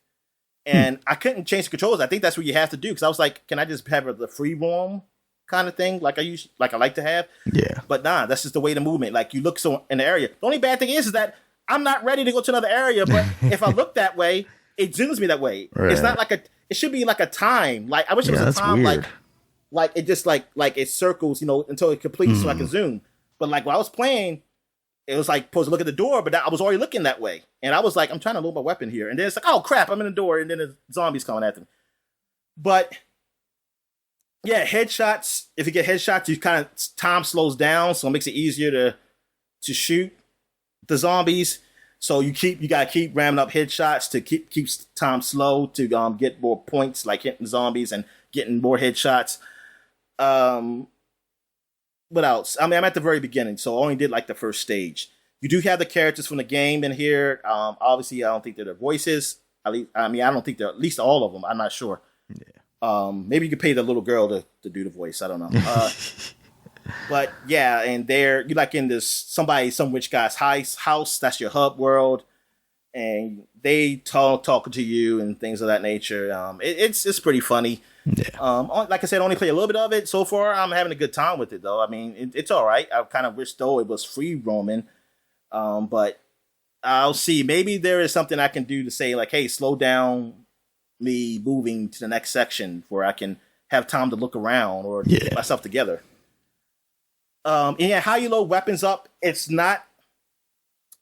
And I couldn't change the controls. I think that's what you have to do, because I was like, can I just have the free roam kind of thing like I like to have? Yeah. But nah, that's just the way the movement. Like, you look so in the area. The only bad thing is that I'm not ready to go to another area, but if I look that way, it zooms me that way. Right. It's not like it should be like a time. Like, I wish it was a time weird. like it just like it circles, until it completes so I can zoom. But like, while I was playing, it was like supposed to look at the door, but I was already looking that way. And I was like, I'm trying to load my weapon here. And then it's like, oh crap, I'm in the door, and then there's zombies coming at them. But yeah, headshots. If you get headshots, you kind of, time slows down, so it makes it easier to shoot the zombies. So you gotta keep ramming up headshots to keep time slow to get more points, like hitting zombies and getting more headshots. What else? I mean, I'm at the very beginning, so I only did like the first stage. You do have the characters from the game in here. Obviously, I don't think they're their voices. At least, I don't think they're, at least all of them. I'm not sure. Yeah. Maybe you could pay the little girl to do the voice. I don't know. But yeah, and there you like in this some rich guy's house. That's your hub world, and they talking to you and things of that nature. It's pretty funny. Yeah. Like I said, I only play a little bit of it so far. I'm having a good time with it though. I mean, it's all right. I kind of wish though it was free roaming, but I'll see. Maybe there is something I can do to say like, hey, slow down me moving to the next section where I can have time to look around or get myself together. And yeah, how you load weapons up, it's not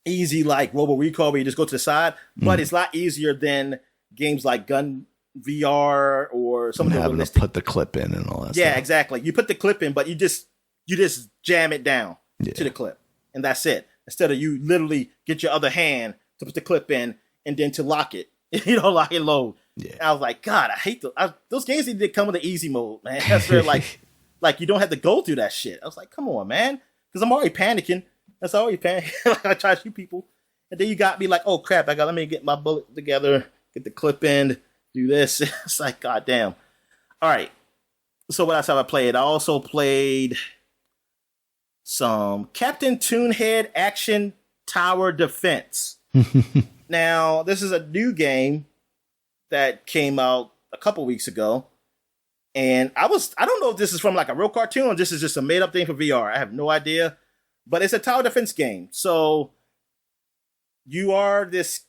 easy like Robo Recall where you just go to the side, but it's a lot easier than games like Gun VR or some of the having to put the clip in and all that stuff. Yeah, exactly. You put the clip in, but you just jam it down to the clip, and that's it. Instead of you literally get your other hand to put the clip in and then to lock it, lock and load. Yeah. I was like, God, I hate those games. They did come with the easy mode, man. That's where like you don't have to go through that shit. I was like, come on, man, because I'm already panicking. That's already panicking. I try to shoot people, and then you got me like, oh crap, let me get my bullet together, get the clip in, do this. It's like, God damn. All right. So what else have I played? I also played some Captain Toonhead Action Tower Defense. Now, this is a new game that came out a couple weeks ago. And I don't know if this is from like a real cartoon or this is just a made up thing for VR. I have no idea. But it's a tower defense game. So you are this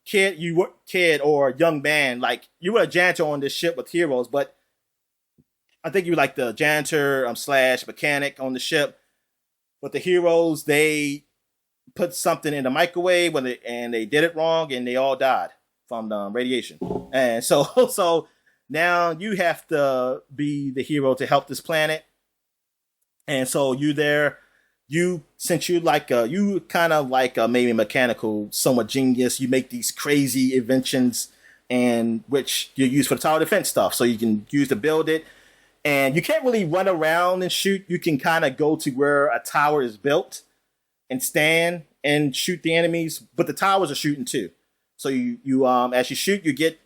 kid or young man, like you were a janitor on this ship with heroes, but I think you were like the janitor / mechanic on the ship. But the heroes, they put something in the microwave and they did it wrong and they all died from the radiation. And so now you have to be the hero to help this planet. And so since you kind of like maybe mechanical, somewhat genius, you make these crazy inventions and which you use for the tower defense stuff. So you can use to build it. And you can't really run around and shoot. You can kind of go to where a tower is built and stand and shoot the enemies, but the towers are shooting too. So you as you shoot, you get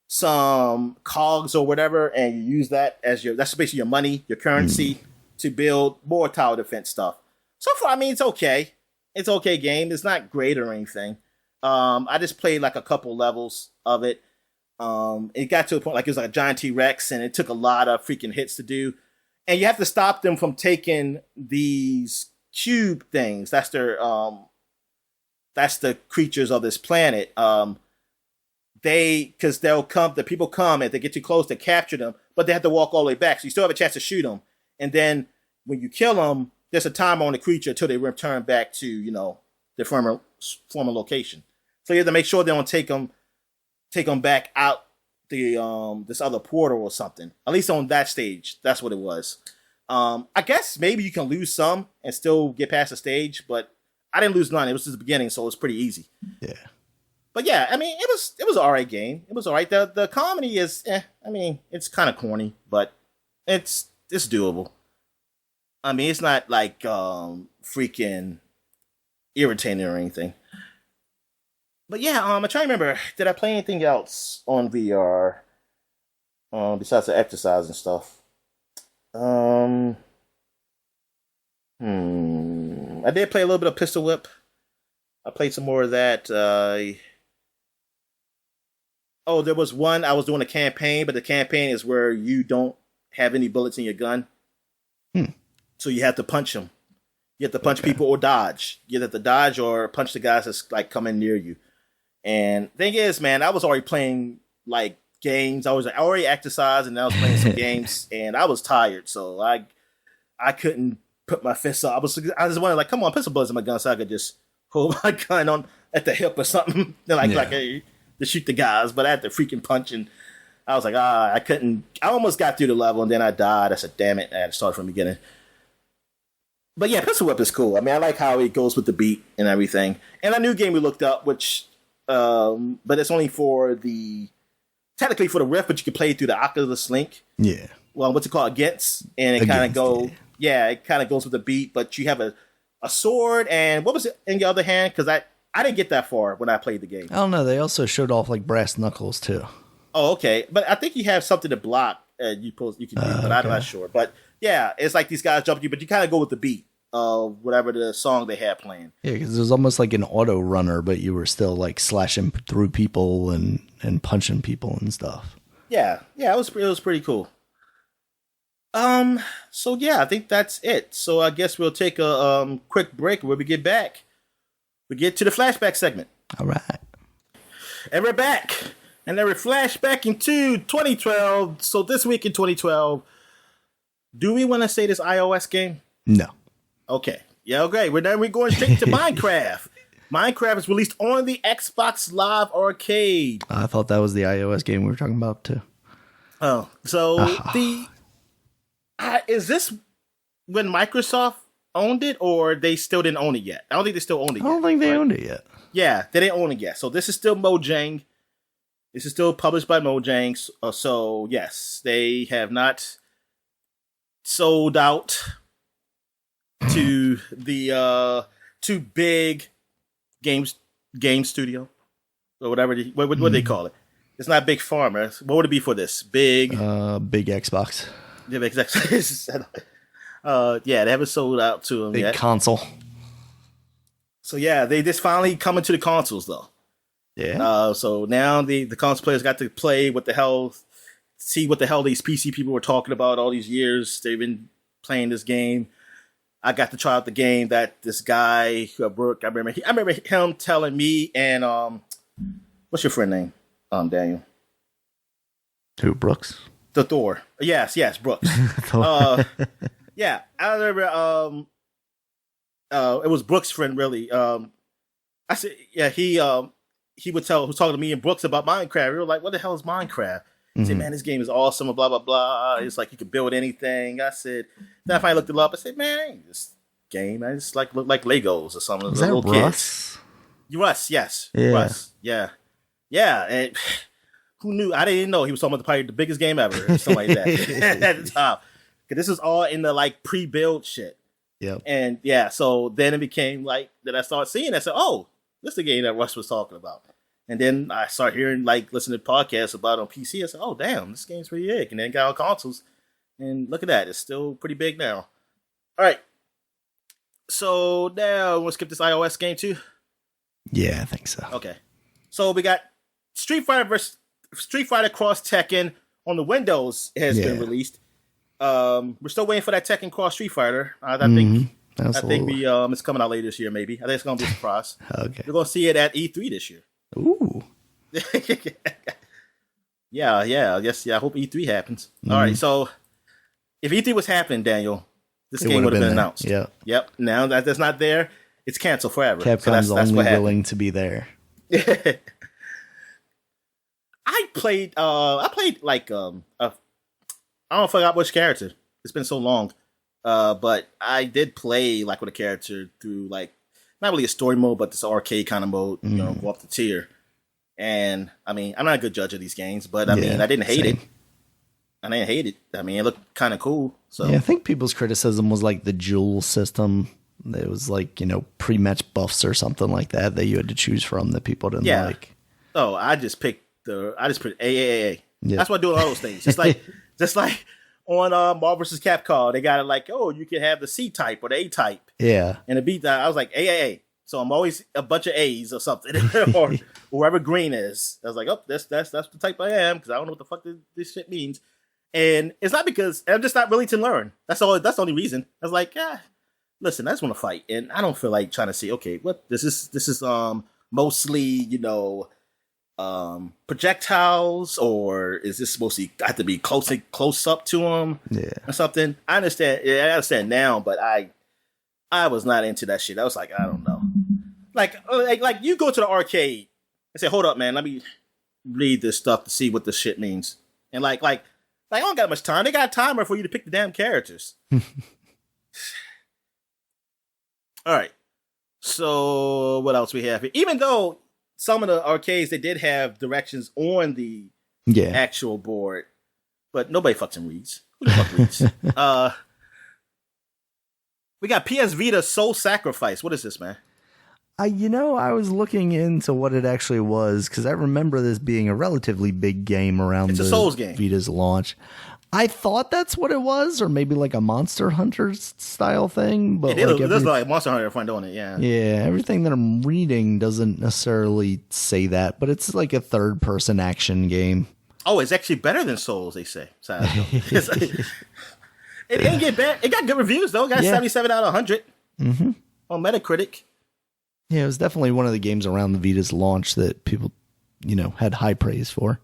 some cogs or whatever, and you use that as that's basically your money, your currency to build more tower defense stuff. So far, I mean, it's okay. It's okay game. It's not great or anything. I just played like a couple levels of it. It got to a point like it was like a giant T-Rex, and it took a lot of freaking hits to do. And you have to stop them from taking these cube things. That's the creatures of this planet. Because the people come, and if they get too close to capture them, but they have to walk all the way back. So you still have a chance to shoot them. And then when you kill them, there's a timer on the creature until they return back to, their former location. So you have to make sure they don't take them back out this other portal or something. At least on that stage, that's what it was. I guess maybe you can lose some and still get past the stage, but I didn't lose none. It was just the beginning, so it was pretty easy. Yeah. But yeah, I mean, it was an alright game. It was alright. The comedy is, I mean, it's kind of corny, but it's doable. I mean, it's not like freaking irritating or anything. But yeah, I'm trying to remember. Did I play anything else on VR besides the exercise and stuff? I did play a little bit of Pistol Whip. I played some more of that. There was one. I was doing a campaign, but the campaign is where you don't have any bullets in your gun. So you have to punch them. You have to punch people or dodge. You have to dodge or punch the guys that's like coming near you. And thing is, man, I was already playing like games. I was already exercising and I was playing some games and I was tired. So I couldn't put my fists up. I just wanted like, come on, put some bullets in my gun so I could just hold my gun on at the hip or something. To shoot the guys, but I had to freaking punch and I was like, I couldn't. I almost got through the level and then I died. I said, damn it, I had to start from the beginning. But yeah, Pistol Whip is cool. I mean, I like how it goes with the beat and everything. And a new game we looked up, which, but it's only technically for the Rift, but you can play it through the Oculus Link. Yeah. Well, what's it called? Against. And it kind of it kind of goes with the beat, but you have a sword and what was it in your other hand? Because I didn't get that far when I played the game. I don't know. They also showed off like brass knuckles too. Oh, okay. But I think you have something to block. You can do, but I'm not sure. But Yeah, it's like these guys jump you, but you kind of go with the beat of whatever the song they had playing. Yeah, because it was almost like an auto runner, but you were still like slashing through people and punching people and stuff. Yeah, it was pretty cool. So yeah, I think that's it. So I guess we'll take a quick break. When we get back, we get to the flashback segment. All right. And we're back. And then we're flashback into 2012. So this week in 2012, do we want to say this iOS game? No. Okay. Yeah, okay. We're going straight to Minecraft. Minecraft is released on the Xbox Live Arcade. I thought that was the iOS game we were talking about too. Oh, so is this when Microsoft owned it, or they still didn't own it yet? I don't think they still own it yet. I don't think they owned it yet. Yeah, they didn't own it yet. So this is still Mojang. This is still published by Mojang. So yes, they have not sold out to the too big game studio or whatever. What do they call it? It's not Big Pharma. What would it be for this? Big Xbox. Yeah, exactly. Yeah, they haven't sold out to them yet. Big console. So yeah, they just finally coming to the consoles though. Yeah. So now the console players got to play see what the hell these PC people were talking about all these years. They've been playing this game. I got to try out the game that this guy who at work, I remember him telling me and what's your friend name? Daniel. Who, Brooks? The Thor. Yes, Brooks. Yeah, I remember it was Brooks' friend really. I said, yeah, he was talking to me and Brooks about Minecraft. We were like, what the hell is Minecraft? He said, man, this game is awesome, blah, blah, blah. It's like you can build anything. I said, then I finally looked it up. I said, man, ain't this game, man, it's like look like Legos or something. Is that little Russ? Kids. Russ, yes. Yeah. Russ, yeah. Yeah, and who knew? I didn't know he was talking about probably the biggest game ever or something like that at the time. Because this was all in the like pre-build shit. Yep. And yeah, so then it became like that I started seeing. I said, oh, this is the game that Russ was talking about. And then I started hearing, listening to podcasts about it on PC. I said, oh, damn, this game's pretty big. And then got on consoles. And look at that. It's still pretty big now. All right. So now, we'll skip this iOS game too? Yeah, I think so. Okay. So we got Street Fighter Cross Tekken on the Windows has been released. We're still waiting for that Tekken Cross Street Fighter. I think it's coming out later this year, maybe. I think it's going to be a surprise. Okay. We're going to see it at E3 this year. Ooh. Yeah. I hope E3 happens. All right, so if E3 was happening, Daniel, this game would have been announced. Yeah. Yep. Now that that's not there, it's canceled forever. Capcom's so that's only willing to be there. I played like I don't forgot which character. It's been so long. But I did play like with a character through like not really a story mode, but this arcade kind of mode, you know, go up the tier. And I mean, I'm not a good judge of these games, but I mean, I didn't hate it. I didn't hate it. I mean, it looked kind of cool. So yeah, I think people's criticism was like the jewel system. It was like, you know, pre-match buffs or something like that you had to choose from that people didn't like. Oh, I just picked AAA. Yeah. That's what I do all those things. Just like on Marvel vs. Capcom, they got it like, oh, you can have the C type or the A type. Yeah. And the B type, I was like AAA. So I'm always a bunch of A's or something, or whoever green is. I was like, oh, that's the type I am because I don't know what the fuck this shit means. And it's not because I'm just not willing to learn. That's all. That's the only reason. I was like, listen, I just want to fight, and I don't feel like trying to see. Okay, what this is mostly, you know, projectiles, or is this supposed to have to be close up to them, or something? I understand. Yeah, I understand now, but I was not into that shit. I was like, I don't know. Like you go to the arcade and say, hold up, man, let me read this stuff to see what this shit means. And like I don't got much time. They got a timer for you to pick the damn characters. All right. So what else we have here? Even though some of the arcades, they did have directions on the actual board, but nobody fucking reads. Who the fuck reads? We got PS Vita Soul Sacrifice. What is this, man? I was looking into what it actually was because I remember this being a relatively big game around the Souls game. Vita's launch. I thought that's what it was, or maybe like a Monster Hunter style thing. But it does look like Monster Hunter if I'm doing it, yeah. Yeah, everything that I'm reading doesn't necessarily say that, but it's like a third-person action game. Oh, it's actually better than Souls, they say. It didn't get bad. It got good reviews, though. It got 77 out of 100 on Metacritic. Yeah, it was definitely one of the games around the Vita's launch that people, had high praise for.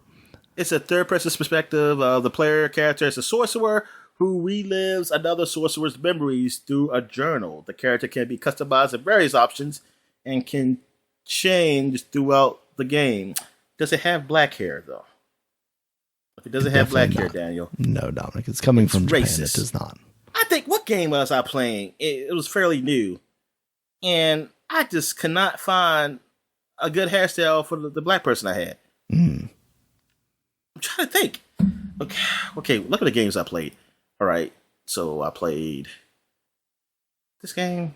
It's a third-person perspective. The player character is a sorcerer who relives another sorcerer's memories through a journal. The character can be customized in various options and can change throughout the game. Does it have black hair, though? If it doesn't have black hair, Daniel. No, Dominic. It's coming from Japan. It does not. I think, what game was I playing? It was fairly new. And I just could not find a good hairstyle for the black person I had. I'm trying to think. Okay, look at the games I played. All right, so I played this game.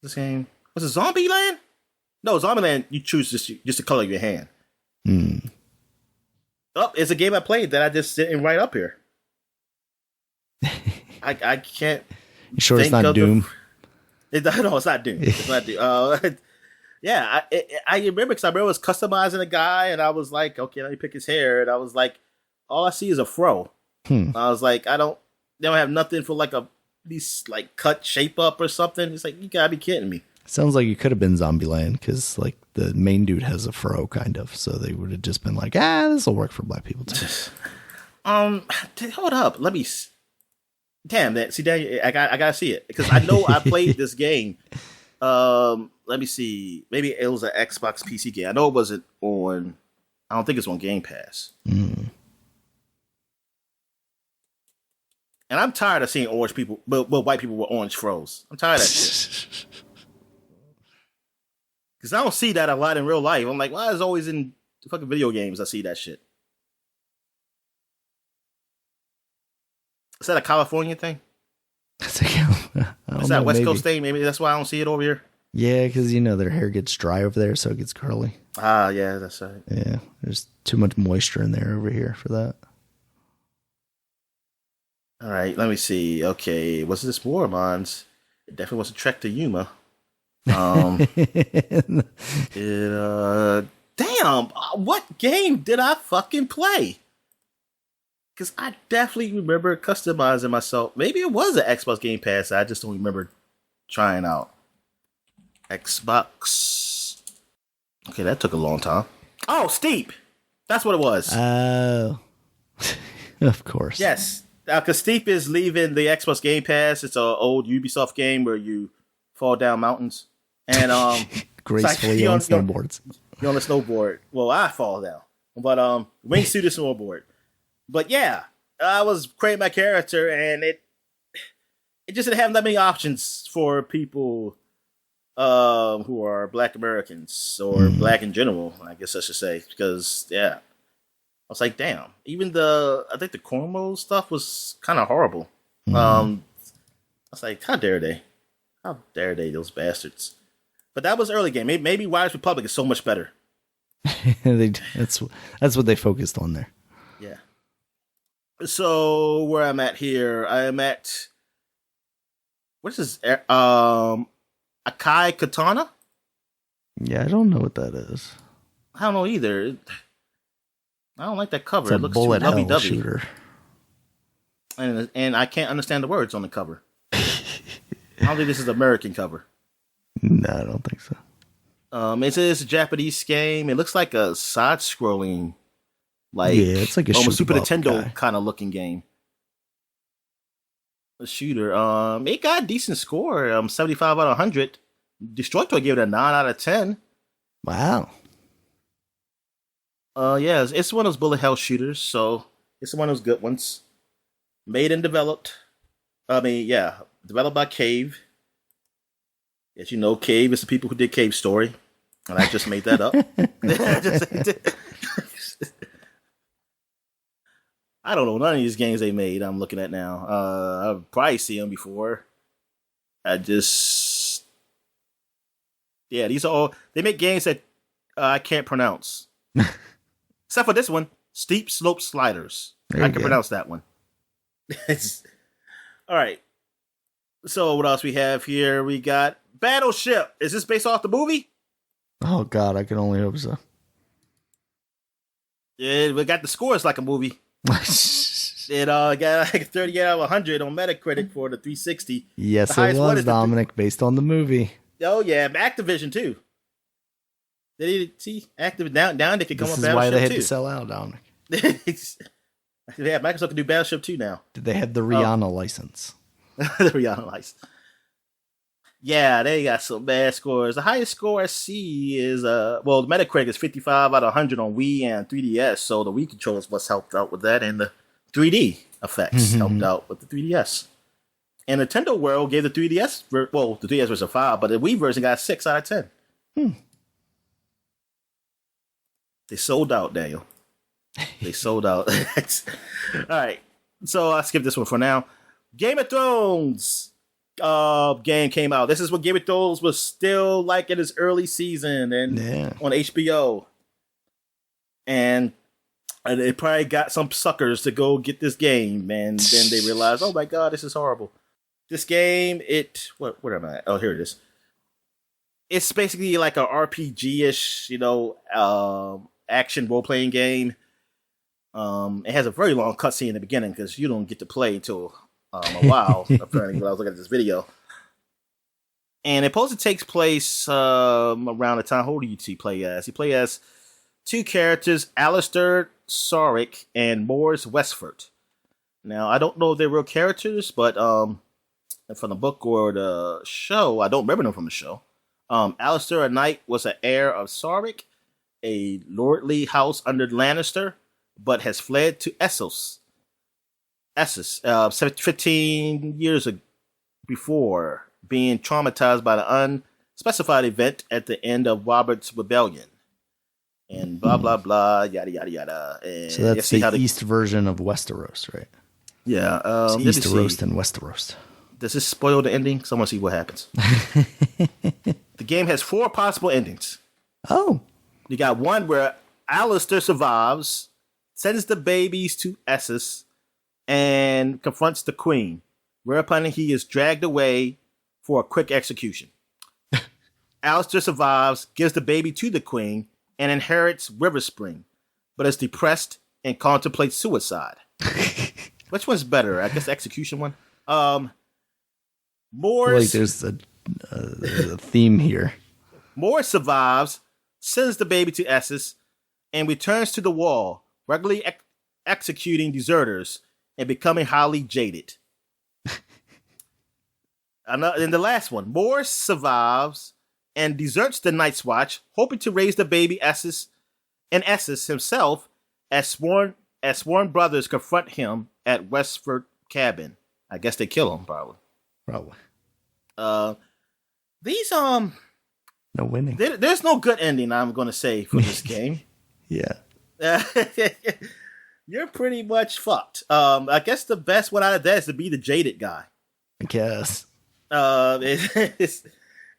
Was it Zombieland? No, Zombieland, you choose just the color of your hand. Oh, it's a game I played that I just didn't write up here. I can't. You sure it's not Doom? No, it's not Doom. It's not Doom. Yeah, I remember because I remember I was customizing a guy, and I was like, okay, let me pick his hair, and I was like, all I see is a fro. I was like, they don't have nothing for like these like cut shape up or something. It's like, you gotta be kidding me. Sounds like it could have been Zombieland because like the main dude has a fro kind of, so they would have just been like, this will work for black people too. Hold up, let me. Damn that! See, Daniel, I gotta see it because I know I played this game. Let me see. Maybe it was an Xbox PC game. I know it wasn't on. I don't think it's on Game Pass. And I'm tired of seeing orange people, but white people with orange fros. I'm tired of that shit. Because I don't see that a lot in real life. I'm like, why is it always in fucking video games I see that shit? Is that a California thing? Is that West Coast thing? Maybe that's why I don't see it over here. Yeah, because their hair gets dry over there, so it gets curly. Ah, yeah, that's right. Yeah, there's too much moisture in there over here for that. All right, let me see. Okay, was this Mormons? It definitely was a Trek to Yuma. Damn, what game did I fucking play? Because I definitely remember customizing myself. Maybe it was an Xbox Game Pass. I just don't remember trying out. Xbox. Okay, that took a long time. Oh, Steep. That's what it was. Oh. Of course. Yes. Because Steep is leaving the Xbox Game Pass. It's an old Ubisoft game where you fall down mountains. And gracefully on snowboards. You're on a snowboard. Well, I fall down. But wingsuit is snowboard. But yeah, I was creating my character, and it just didn't have that many options for people who are Black Americans or Black in general, I guess I should say. Because I was like, damn. Even I think the cornrow stuff was kind of horrible. I was like, how dare they? How dare they, those bastards? But that was early game. Maybe Riders Republic is so much better. That's what they focused on there. Yeah. So where I'm at here, I am at what is this? Akai Katana? Yeah, I don't know what that is. I don't know either. I don't like that cover. It's a it looks bullet too hell lovey-dovey. shooter. And I can't understand the words on the cover. I don't think this is an American cover. No, I don't think so. It's a Japanese game. It looks like a side-scrolling, it's like a almost Super Nintendo kind of looking game. A shooter. It got a decent score. 75 out of 100. Destroy Toy gave it a 9 out of 10. Wow. Yeah, it's one of those bullet hell shooters, so it's one of those good ones. Made and developed. Developed by Cave. As you know, Cave is the people who did Cave Story. And I just made that up. I don't know none of these games they made I'm looking at now. I've probably seen them before. These are all, they make games that I can't pronounce. Except for this one, Steep Slope Sliders. I can pronounce that one. All right. So what else we have here? We got Battleship. Is this based off the movie? Oh God, I can only hope so. Yeah, we got the scores like a movie. It got like 38 out of 100 on Metacritic for the 360. Yes, it was, Dominic, based on the movie. Oh yeah, Activision too. Did you see Activision down? They could come up. This is why they had to sell out, Dominic. Yeah, Microsoft can do Battleship 2 now. Did they have the Rihanna license? The Rihanna license. Yeah, they got some bad scores. The highest score I see is the Metacritic is 55 out of 100 on Wii and 3DS. So the Wii controllers must helped out with that, and the 3D effects helped out with the 3DS. And Nintendo World gave the 3DS, the 3DS version 5, but the Wii version got 6 out of 10. They sold out, Daniel. They sold out. All right, so I'll skip this one for now. Game of Thrones game came out. This is what Game of Thrones was still like in its early season and on HBO. And they probably got some suckers to go get this game, and then they realized, oh my God, this is horrible. This game, where am I? Oh, here it is. It's basically like a RPG-ish, action role-playing game. It has a very long cutscene in the beginning because you don't get to play until a while, apparently, when I was looking at this video. And it supposedly takes place around the time. Who do you play as? You play as two characters, Alistair Soric and Morris Westford. Now, I don't know if they're real characters, but from the book or the show, I don't remember them from the show. Alistair, a knight, was an heir of Soric, a lordly house under Lannister, but has fled to Essos, 15 years before, being traumatized by the unspecified event at the end of Robert's rebellion. And blah, blah, blah, yada, yada, yada. And so that's the East version of Westeros, right? Yeah. East roast and Westeros. Does this spoil the ending? So I want to see what happens. The game has 4 possible endings. Oh. You got one where Alistair survives, sends the babies to Essos, and confronts the queen, whereupon he is dragged away for a quick execution. Alistair survives, gives the baby to the queen, and inherits Riverspring, but is depressed and contemplates suicide. Which one's better? I guess the execution one. Morris, there's a theme here. Morris survives, sends the baby to Essos, and returns to the wall, regularly executing deserters and becoming highly jaded. And the last one, Morris survives and deserts the Night's Watch, hoping to raise the baby Essos himself as sworn brothers confront him at Westford Cabin. I guess they kill him, probably. These no winning. There's no good ending, I'm going to say, for this game. Yeah. You're pretty much fucked. I guess the best one out of that is to be the jaded guy. I guess.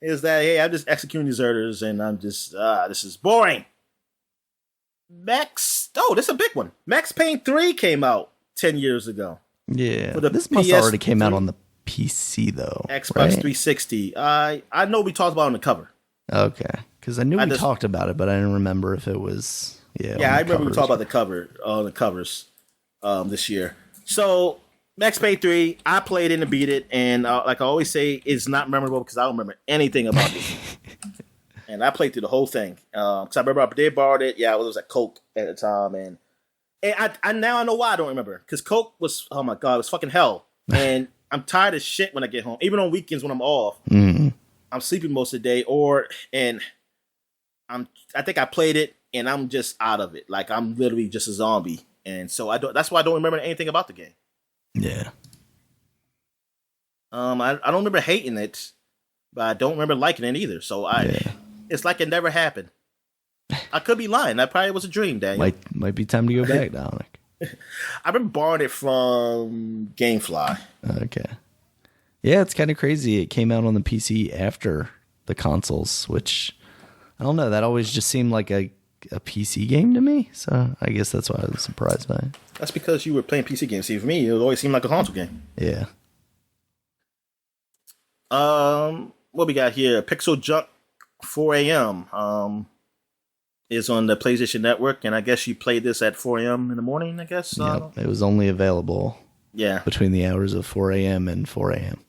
Is that, hey, I'm just executing deserters and I'm just, this is boring. This is a big one. Max Payne 3 came out 10 years ago. Yeah. This must already came out on the PC, though. Xbox right? 360. I know we talked about it on the cover. Okay. Because I knew we talked about it, but I didn't remember if it was... Yeah, I remember we talked about the covers this year. So, Max Payne 3, I played it and beat it, and like I always say, it's not memorable because I don't remember anything about it. And I played through the whole thing. Because I remember I did borrow it. Yeah, it was at Coke at the time, and I now know why I don't remember. Because Coke was, oh my God, it was fucking hell. And I'm tired of shit when I get home. Even on weekends when I'm off, I'm sleeping most of the day, I think I played it and I'm just out of it. Like I'm literally just a zombie. And so that's why I don't remember anything about the game. Yeah. I don't remember hating it, but I don't remember liking it either. So it's like it never happened. I could be lying. That probably was a dream, Daniel. Might be time to go back, Dominic. I've been borrowing it from GameFly. Okay. Yeah, it's kind of crazy. It came out on the PC after the consoles, which I don't know. That always just seemed like a a PC game to me. So I guess that's why I was surprised by it. That's because you were playing PC games. See, for me, it always seemed like a console game. Yeah. What we got here? Pixel Junk 4 a.m. Is on the PlayStation Network, and I guess you played this at 4 a.m. in the morning, I guess? Yep, it was only available between the hours of 4 a.m. and 4 a.m.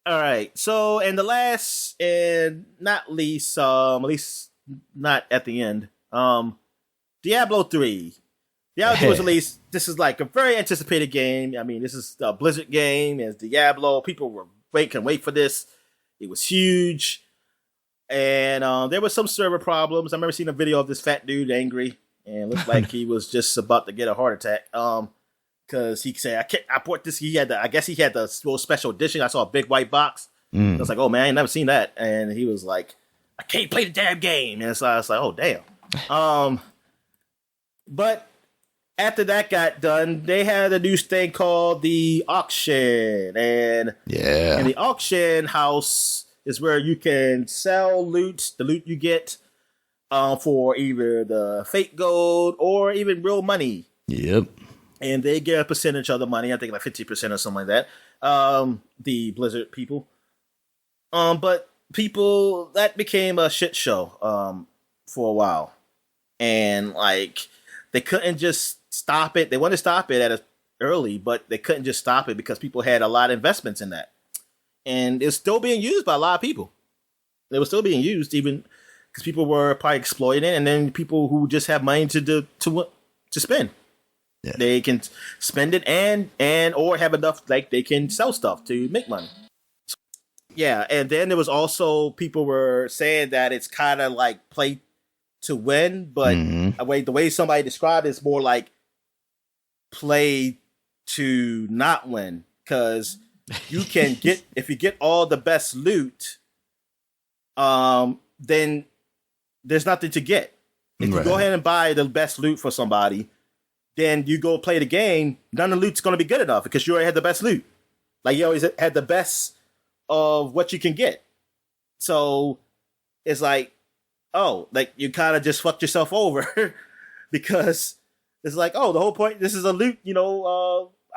All right, so, and the last and not least, at least not at the end, Diablo 3. Diablo 3 was released. This is like a very anticipated game. I mean, this is a Blizzard game. It's Diablo. People can wait for this. It was huge. And there was some server problems. I remember seeing a video of this fat dude angry, and it looked like he was just about to get a heart attack. Because he said, I bought this. I guess he had the little special edition. I saw a big white box. I was like, oh man, I ain't never seen that. And he was like, I can't play the damn game. And so I was like, oh damn. But after that got done, they had a new thing called the auction. And in the auction house is where you can sell loot, the loot you get for either the fake gold or even real money. Yep. And they get a percentage of the money. I think like 50% or something like that. The Blizzard people. But people, that became a shit show for a while. And like, they couldn't just stop it. They wanted to stop it early, but they couldn't just stop it because people had a lot of investments in that. And it's still being used by a lot of people. It was still being used even because people were probably exploiting it, and then people who just have money to spend. Yeah. They can spend it and or have enough like they can sell stuff to make money. Yeah, and then there was also people were saying that it's kind of like play to win, but the way somebody described it, it's more like play to not win, because you can get, if you get all the best loot, then there's nothing to get. If you go ahead and buy the best loot for somebody, then you go play the game, none of the loot's going to be good enough because you already had the best loot. Like, you always had the best of what you can get. So it's like, oh, like you kind of just fucked yourself over because it's like, oh, the whole point, this is a loot,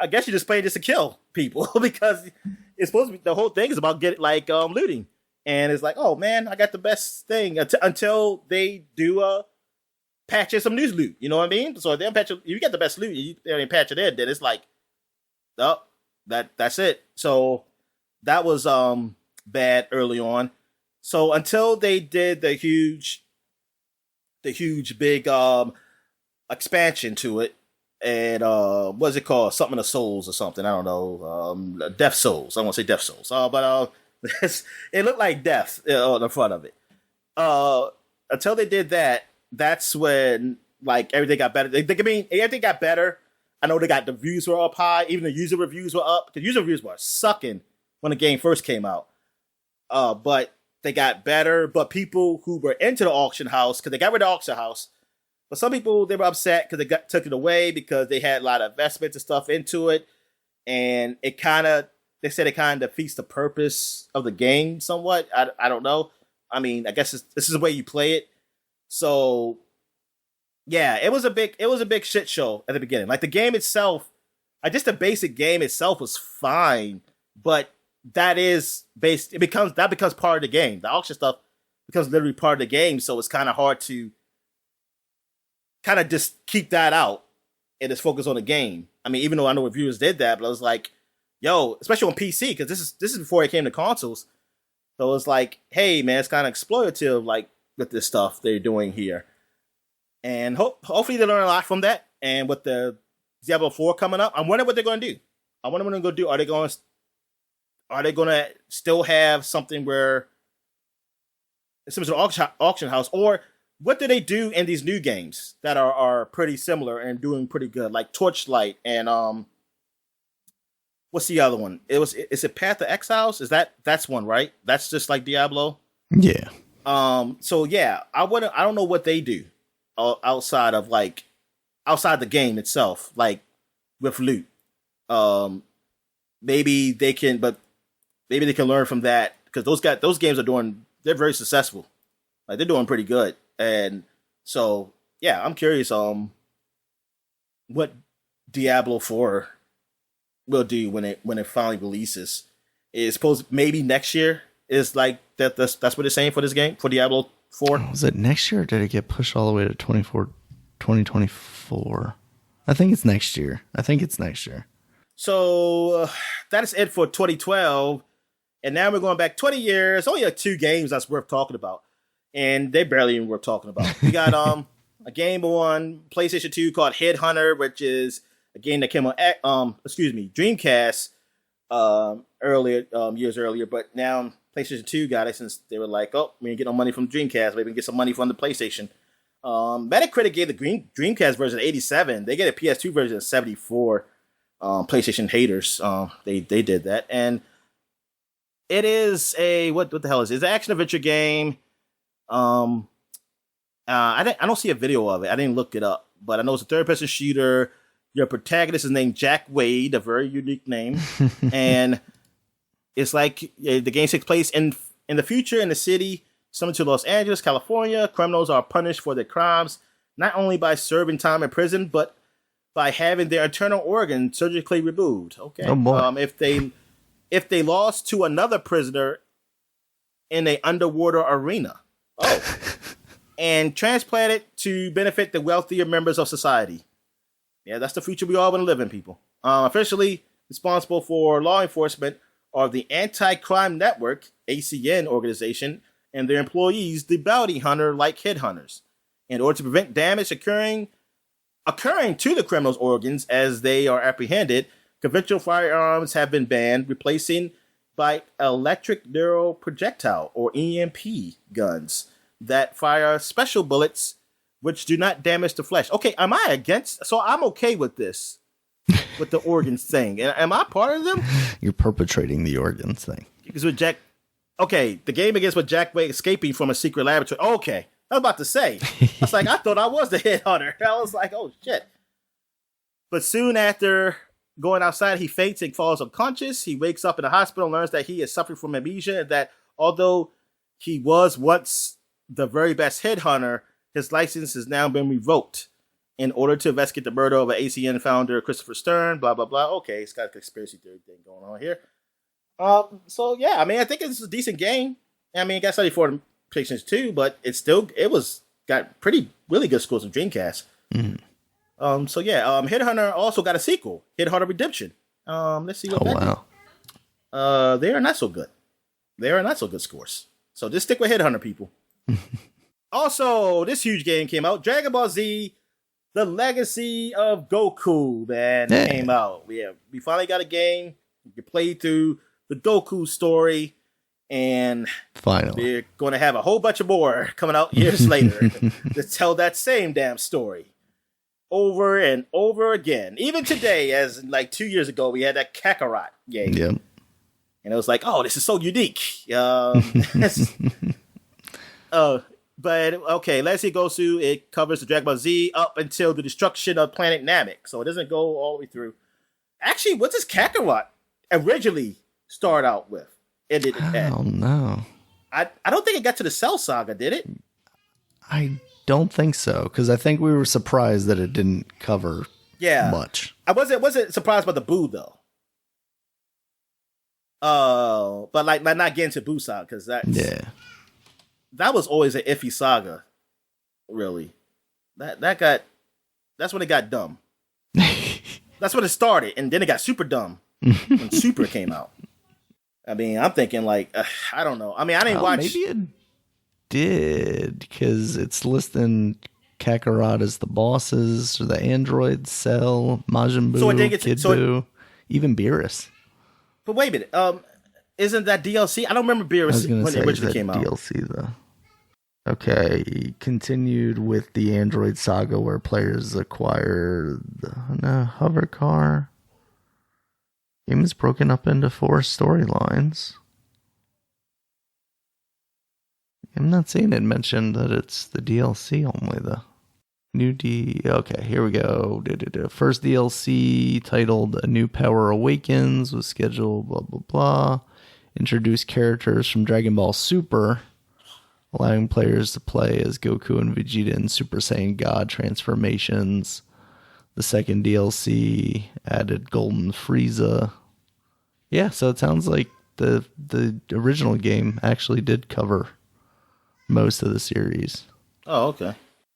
I guess you're just playing just to kill people because it's supposed to be, the whole thing is about getting like looting. And it's like, oh man, I got the best thing until they do patch in some new loot. You know what I mean? So if they patch it, you get the best loot, they patch it in, then it's like, oh, that's it. So that was bad early on. So until they did the huge big expansion to it, and what's it called? Something of Souls or something. I don't know. Death Souls. I want to say Death Souls. But it looked like death on the front of it. Until they did that, that's when like everything got better. Everything got better. I know the views were up high. Even the user reviews were up. The user reviews were sucking when the game first came out. But they got better. But people who were into the auction house, because they got rid of the auction house, but some people, they were upset because they took it away because they had a lot of investments and stuff into it. And they said it kind of defeats the purpose of the game somewhat. I don't know. I mean, I guess this is the way you play it. So yeah, it was a big shit show at the beginning. Like the game itself, just the basic game itself was fine, but that becomes part of the game. The auction stuff becomes literally part of the game, so it's kind of hard to kind of just keep that out and just focus on the game. I mean, even though I know reviewers did that, but I was like, yo, especially on PC, because this is before it came to consoles. So it's like, hey man, it's kind of exploitative, like with this stuff they're doing here. And hopefully they learn a lot from that. And with the Diablo 4 coming up, I'm wondering what they're going to do. I wonder what they're going to do. Are they going to still have something where it's similar to an auction house, or what do they do in these new games that are pretty similar and doing pretty good, like Torchlight and what's the other one? Is it Path of Exiles? That's one, right? That's just like Diablo. Yeah. So yeah, I don't know what they do outside the game itself, like with loot. Maybe they can learn from that, because those games they're very successful Like they're doing pretty good. And so yeah, I'm curious what Diablo 4 will do when it finally releases. It's supposed maybe next year is like that's what it's saying for this game, for Diablo 4. Was it next year or did it get pushed all the way to 2024? I think it's next year. So that is it for 2012. And now we're going back 20 years. Only like 2 games that's worth talking about. And they're barely even worth talking about. We got a game on PlayStation 2 called Headhunter, which is a game that came on Dreamcast earlier, years earlier, but now PlayStation 2 got it since they were like, oh, we didn't get no money from Dreamcast, maybe we can get some money from the PlayStation. Metacritic gave the Dreamcast version 87. They get a PS2 version of 74. PlayStation haters, they did that, and it is a what the hell is it? It's an action adventure game. I don't see a video of it. I didn't look it up, but I know it's a third-person shooter. Your protagonist is named Jack Wade, a very unique name, and it's like the game takes place in the future in the city, similar to Los Angeles, California. Criminals are punished for their crimes not only by serving time in prison, but by having their internal organ surgically removed. Okay, oh boy. If they lost to another prisoner in a underwater arena, and transplanted to benefit the wealthier members of society. Yeah, that's the future we all want to live in, people. Officially responsible for law enforcement are the Anti-Crime Network, ACN organization, and their employees, the bounty hunter-like headhunters. In order to prevent damage occurring to the criminals' organs as they are apprehended, conventional firearms have been banned, replacing by electric neural projectile, or EMP guns, that fire special bullets which do not damage the flesh. Okay, am I against? So I'm okay with this, with the organs thing. Am I part of them? You're perpetrating the organs thing. Because with Jack, okay, the game begins with Jack Wade escaping from a secret laboratory. Okay, I was about to say. I was like, I thought I was the headhunter. I was like, oh shit. But soon after going outside, he faints and falls unconscious. He wakes up in the hospital and learns that he is suffering from amnesia, and that although he was once the very best headhunter, his license has now been revoked in order to investigate the murder of an ACN founder, Christopher Stern, blah, blah, blah. Okay, it's got a conspiracy theory thing going on here. So yeah, I mean, I think it's a decent game. I mean, it got 74 PlayStation 2, but it got really good scores on Dreamcast. Mm-hmm. So yeah, Headhunter also got a sequel, Headhunter Redemption. Let's see what that did. They are not so good. They are not so good scores. So just stick with Headhunter, people. Also, this huge game came out, Dragon Ball Z, The Legacy of Goku, man. It came out. Yeah, we finally got a game. You can play through the Goku story, and finally we're going to have a whole bunch of more coming out years later to tell that same damn story over and over again. Even today, as like 2 years ago, we had that Kakarot game. Yep. And it was like, oh, this is so unique. But okay, Legacy Gosu, it covers the Dragon Ball Z up until the destruction of planet Namek. So it doesn't go all the way through. Actually, what does Kakarot originally start out with? I don't know. I don't think it got to the Cell Saga, did it? I don't think so, because I think we were surprised that it didn't cover much. I wasn't surprised by the Boo, though. But like not getting to Boo Saga, because that was always an iffy saga, really. That's when it got dumb. That's when it started, and then it got super dumb when Super came out. I mean, I'm thinking like, I don't know. I mean, I didn't watch. Maybe it did, because it's listing Kakarot as the bosses, or the androids, Cell, Majin Buu, Kid Buu, even Beerus. But wait a minute. Isn't that DLC? I don't remember Beerus when it originally came out. DLC though. Okay, continued with the Android saga where players acquire the hover car. Game is broken up into 4 storylines. I'm not seeing it mentioned that it's the DLC only though. Okay, here we go. First DLC titled A New Power Awakens was scheduled, blah, blah, blah. Introduce characters from Dragon Ball Super. allowing players to play as Goku and Vegeta in Super Saiyan God transformations. The second DLC added Golden Frieza. Yeah, so it sounds like the original game actually did cover most of the series. Oh, okay.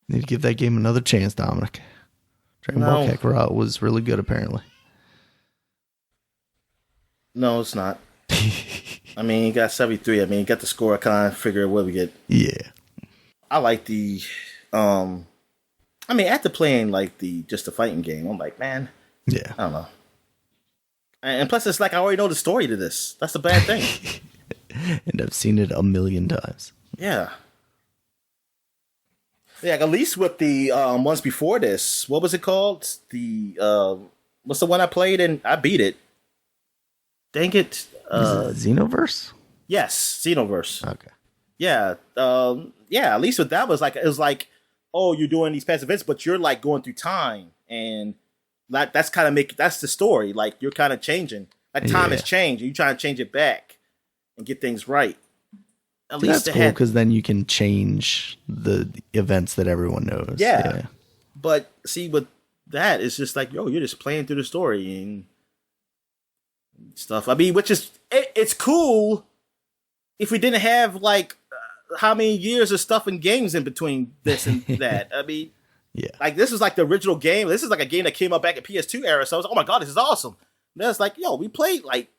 Need to give that game another chance, Dominic. Dragon Ball Kakarot was really good, apparently. No, it's not. I mean, you got 73. I mean, you got the score. I kind of figure what we get. Yeah. I like the, I mean, after playing like just the fighting game, I'm like, man, yeah, I don't know. And plus, it's like I already know the story to this. That's the bad thing. And I've seen it a million times. Yeah. Yeah, at least with the ones before this, what was it called? What's the one I played and I beat it? Dang it. Is it Xenoverse? Yes, Xenoverse. Okay. Yeah. Yeah, at least with that it was like, oh, you're doing these past events, but you're like going through time, and that's the story. Like you're kind of changing. Like time has changed, and you're trying to change it back and get things right. At least that's cool because then you can change the events that everyone knows. Yeah. But see, with that, it's just like, yo, you're just playing through the story and stuff. I mean, which is it's cool if we didn't have like how many years of stuff and games in between this and that. I mean, yeah, like this is like the original game. This is like a game that came out back at PS2 era. So I was like, oh my god, this is awesome. And then it's like, yo, we played like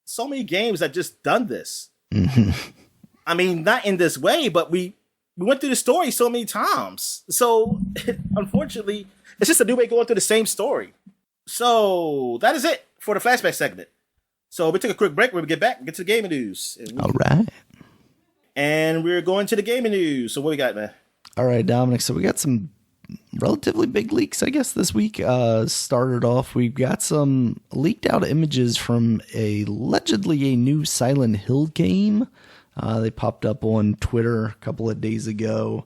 so many games that just done this. I mean, not in this way, but we went through the story so many times. So unfortunately, it's just a new way going through the same story. So that is it for the flashback segment. So we took a quick break. When we get back, we'll get to the gaming news. All right. And we're going to the gaming news. So what we got, man? All right, Dominic. So we got some relatively big leaks, I guess, this week. Started off, we've got some leaked out images from allegedly a new Silent Hill game. They popped up on Twitter a couple of days ago.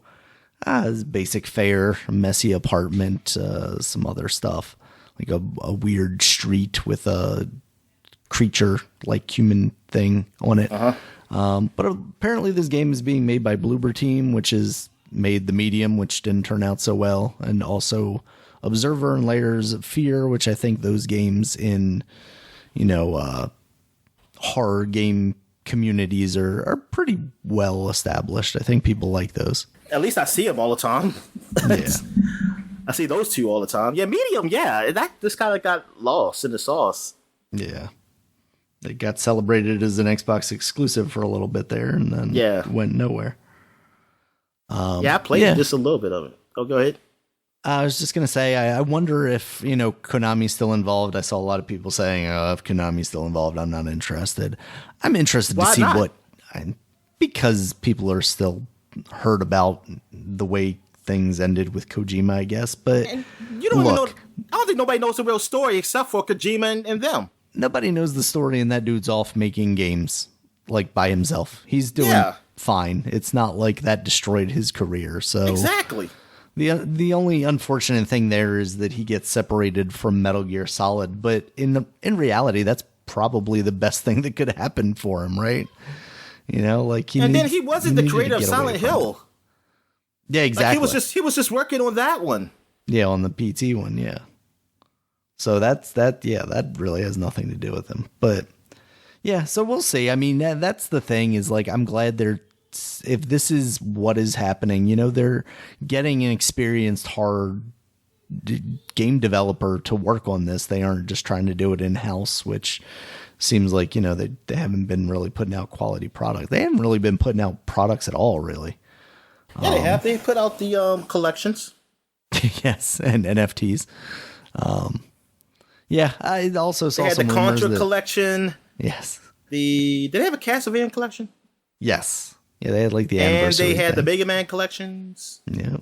Basic fare, messy apartment, some other stuff. Like a weird street with a creature-like human thing on it. But apparently this game is being made by Bloober Team, which has made The Medium, which didn't turn out so well, and also Observer and Layers of Fear, which I think those games in, horror game communities are pretty well established. I think people like those. At least I see them all the time. Yeah. I see those two all the time. Yeah, Medium, yeah. That just kind of got lost in the sauce. Yeah. It got celebrated as an Xbox exclusive for a little bit there, and then went nowhere. I played just a little bit of it. Oh, go ahead. I was just going to say, I wonder if, Konami's still involved. I saw a lot of people saying, if Konami's still involved, I'm not interested. I'm interested to see because people are still hurt about the way things ended with Kojima, I guess. But and you don't even know. I don't think nobody knows the real story except for Kojima and them. Nobody knows the story, and that dude's off making games like by himself. He's doing fine. It's not like that destroyed his career. So exactly. The only unfortunate thing there is that he gets separated from Metal Gear Solid, but in reality, that's probably the best thing that could happen for him, right? Then he wasn't the creator of Silent Hill. Yeah, exactly. Like he was just working on that one. Yeah, on the PT one, yeah. So that really has nothing to do with him. But yeah, so we'll see. I mean, that's the thing is like, I'm glad if this is what is happening, they're getting an experienced horror game developer to work on this. They aren't just trying to do it in-house, which seems like, they haven't been really putting out quality product. They haven't really been putting out products at all, really. Yeah, they have. They put out the collections. Yes, and NFTs. I also saw some the rumors Contra collection. Yes. Did they have a Castlevania collection? Yes. Yeah, they had like the anniversary. And they had the Mega Man collections. Yeah.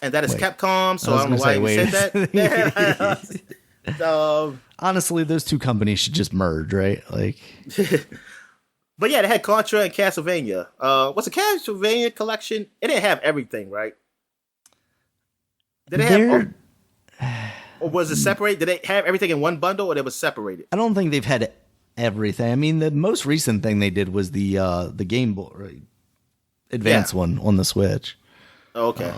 And that is Capcom, so I don't know why you said that. Honestly, those two companies should just merge, right? Like. But yeah, they had Contra and Castlevania. What's the Castlevania collection? It didn't have everything, right? Did they have? Or was it separate? Did they have everything in one bundle, or they was separated? I don't think they've had everything. I mean, the most recent thing they did was the Game Boy, Advance one on the Switch. Oh, okay.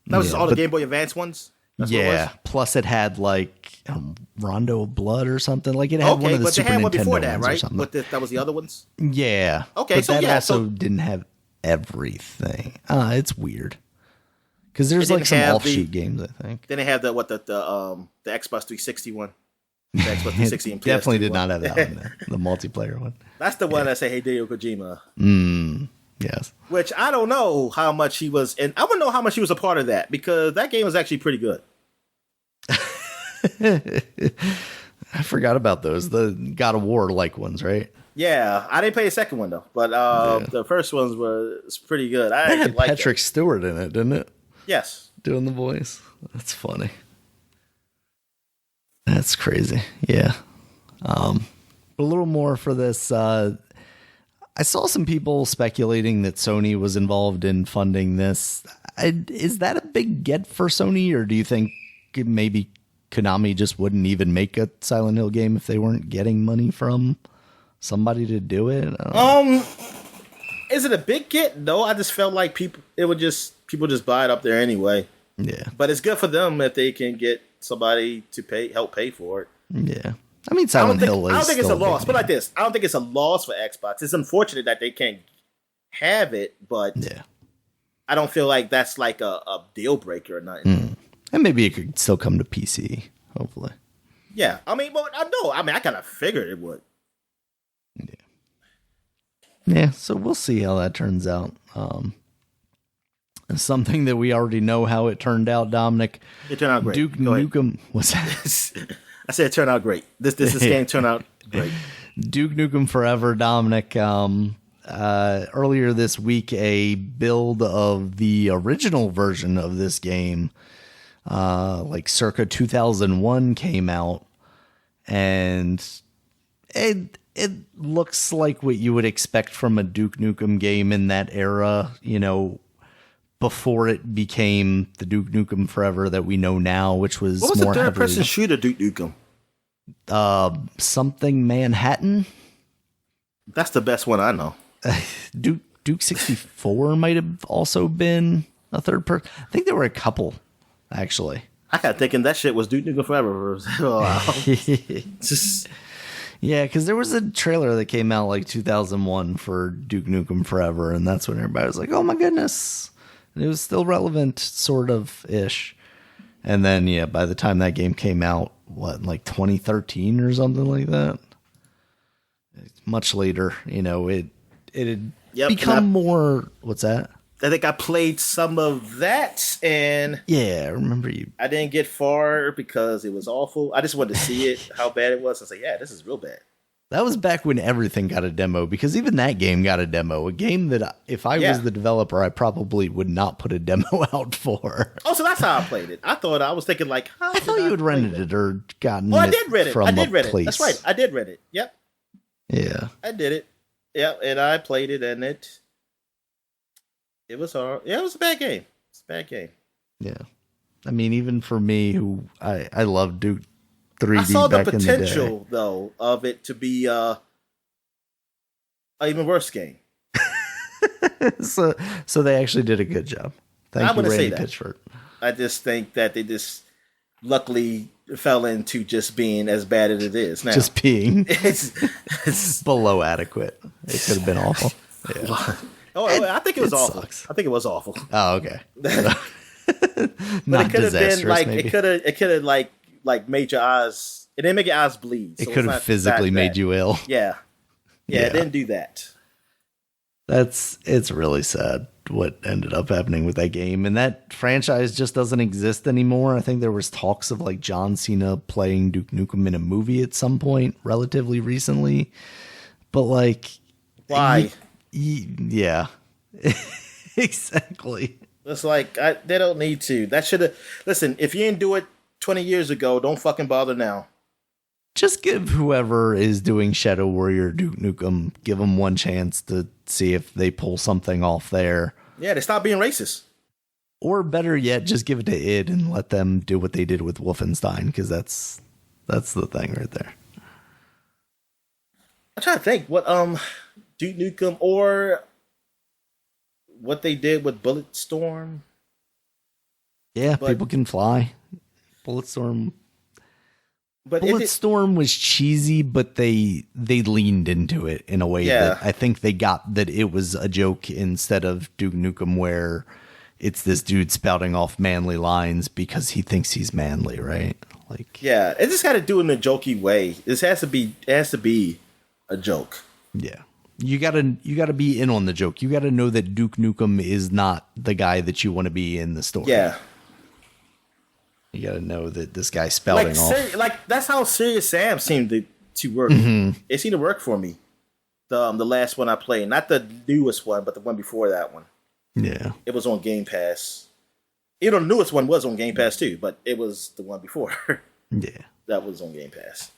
That was just all the Game Boy Advance ones? That's what it was? Plus it had like Rondo of Blood or something. Like it had one of the Super Nintendo before that, right? Or something. But that was the other ones? Yeah. Okay, but so that yeah. also didn't have everything. It's weird. Because there's like some offshoot games, I think. Then they have the Xbox 360 one. The Xbox 360 and PS2 definitely did not have that one, the multiplayer one. That's the one that say Hideo Kojima. Yes. Which I don't know how much he was, and I want to know how much he was a part of that, because that game was actually pretty good. I forgot about those. The God of War like ones, right? Yeah, I didn't play the second one though, but the first one was pretty good. It had Patrick Stewart in it, didn't it? Yes. Doing the voice. That's funny. That's crazy. Yeah. A little more for this. I saw some people speculating that Sony was involved in funding this. Is that a big get for Sony, or do you think maybe Konami just wouldn't even make a Silent Hill game if they weren't getting money from somebody to do it? Is it a big get? No, I just felt like people just buy it up there anyway. Yeah. But it's good for them if they can get somebody to help pay for it. Yeah. I mean, Silent Hill is. I don't think it's a loss. But like this, I don't think it's a loss for Xbox. It's unfortunate that they can't have it, but I don't feel like that's like a deal breaker or nothing. And maybe it could still come to PC, hopefully. Yeah. I mean, but I kind of figured it would. Yeah, so we'll see how that turns out. Something that we already know how it turned out, Dominic. It turned out great. Duke Nukem. What's that? I said it turned out great. This game turned out great. Duke Nukem Forever, Dominic. Earlier this week, a build of the original version of this game, like circa 2001, came out, and it looks like what you would expect from a Duke Nukem game in that era, you know, before it became the Duke Nukem Forever that we know now, which was what was more the third-person shooter Duke Nukem? Something Manhattan. That's the best one I know. Duke 64 might have also been a third person. I think there were a couple, actually. I got thinking that shit was Duke Nukem Forever for a while. Yeah, because there was a trailer that came out like 2001 for Duke Nukem Forever, and that's when everybody was like, oh my goodness. And it was still relevant, sort of ish. And then, yeah, by the time that game came out, like 2013 or something like that? Much later, you know, it had become more. What's that? I think I played some of that, and yeah, I remember you. I didn't get far because it was awful. I just wanted to see it, how bad it was. I was like, yeah, this is real bad. That was back when everything got a demo, because even that game got a demo. A game that if I was the developer, I probably would not put a demo out for. Oh, so that's how I played it. I was thinking like, I thought you had rented it or gotten I did rent it. From I did rent place. it. That's right. I did rent it. Yep. Yeah. I did it. Yep. And I played it, and it was hard. Yeah, it was a bad game. It's a bad game. Yeah. I mean, even for me, who I love Duke 3D. I saw the back potential, in the day. though, of it to be an even worse game. so they actually did a good job. Thank you, Randy Pitchford. I just think that they just luckily fell into just being as bad as it is now. Just being it's below adequate. It could have been awful. Yeah. I think it was awful. Sucks. I think it was awful. Oh, okay. But Not it could have been like maybe. it could have like made your eyes. It didn't make your eyes bleed. It could have physically made you ill. Yeah. It didn't do that. It's really sad what ended up happening with that game, and that franchise just doesn't exist anymore. I think there was talks of like John Cena playing Duke Nukem in a movie at some point relatively recently, but like why? Yeah, exactly. It's like they don't need to. That should have. Listen, if you didn't do it 20 years ago, don't fucking bother now. Just give whoever is doing Shadow Warrior Duke Nukem, give them one chance to see if they pull something off there. Yeah, they stop being racist. Or better yet, just give it to id and let them do what they did with Wolfenstein, because that's the thing right there. I'm trying to think what Duke Nukem or what they did with Bulletstorm. Yeah, people can fly. Bulletstorm. But Bulletstorm was cheesy, but they leaned into it in a way that I think they got that it was a joke instead of Duke Nukem, where it's this dude spouting off manly lines because he thinks he's manly, right? Like, yeah, it just got to do it in a jokey way. It has to be a joke. Yeah, you gotta be in on the joke. You gotta know that Duke Nukem is not the guy that you want to be in the story. Yeah. You got to know that this guy's spouting off. Like, that's how Serious Sam seemed to work. Mm-hmm. It seemed to work for me. The last one I played. Not the newest one, but the one before that one. Yeah. It was on Game Pass. Even though the newest one was on Game Pass too, but it was the one before. Yeah. That was on Game Pass.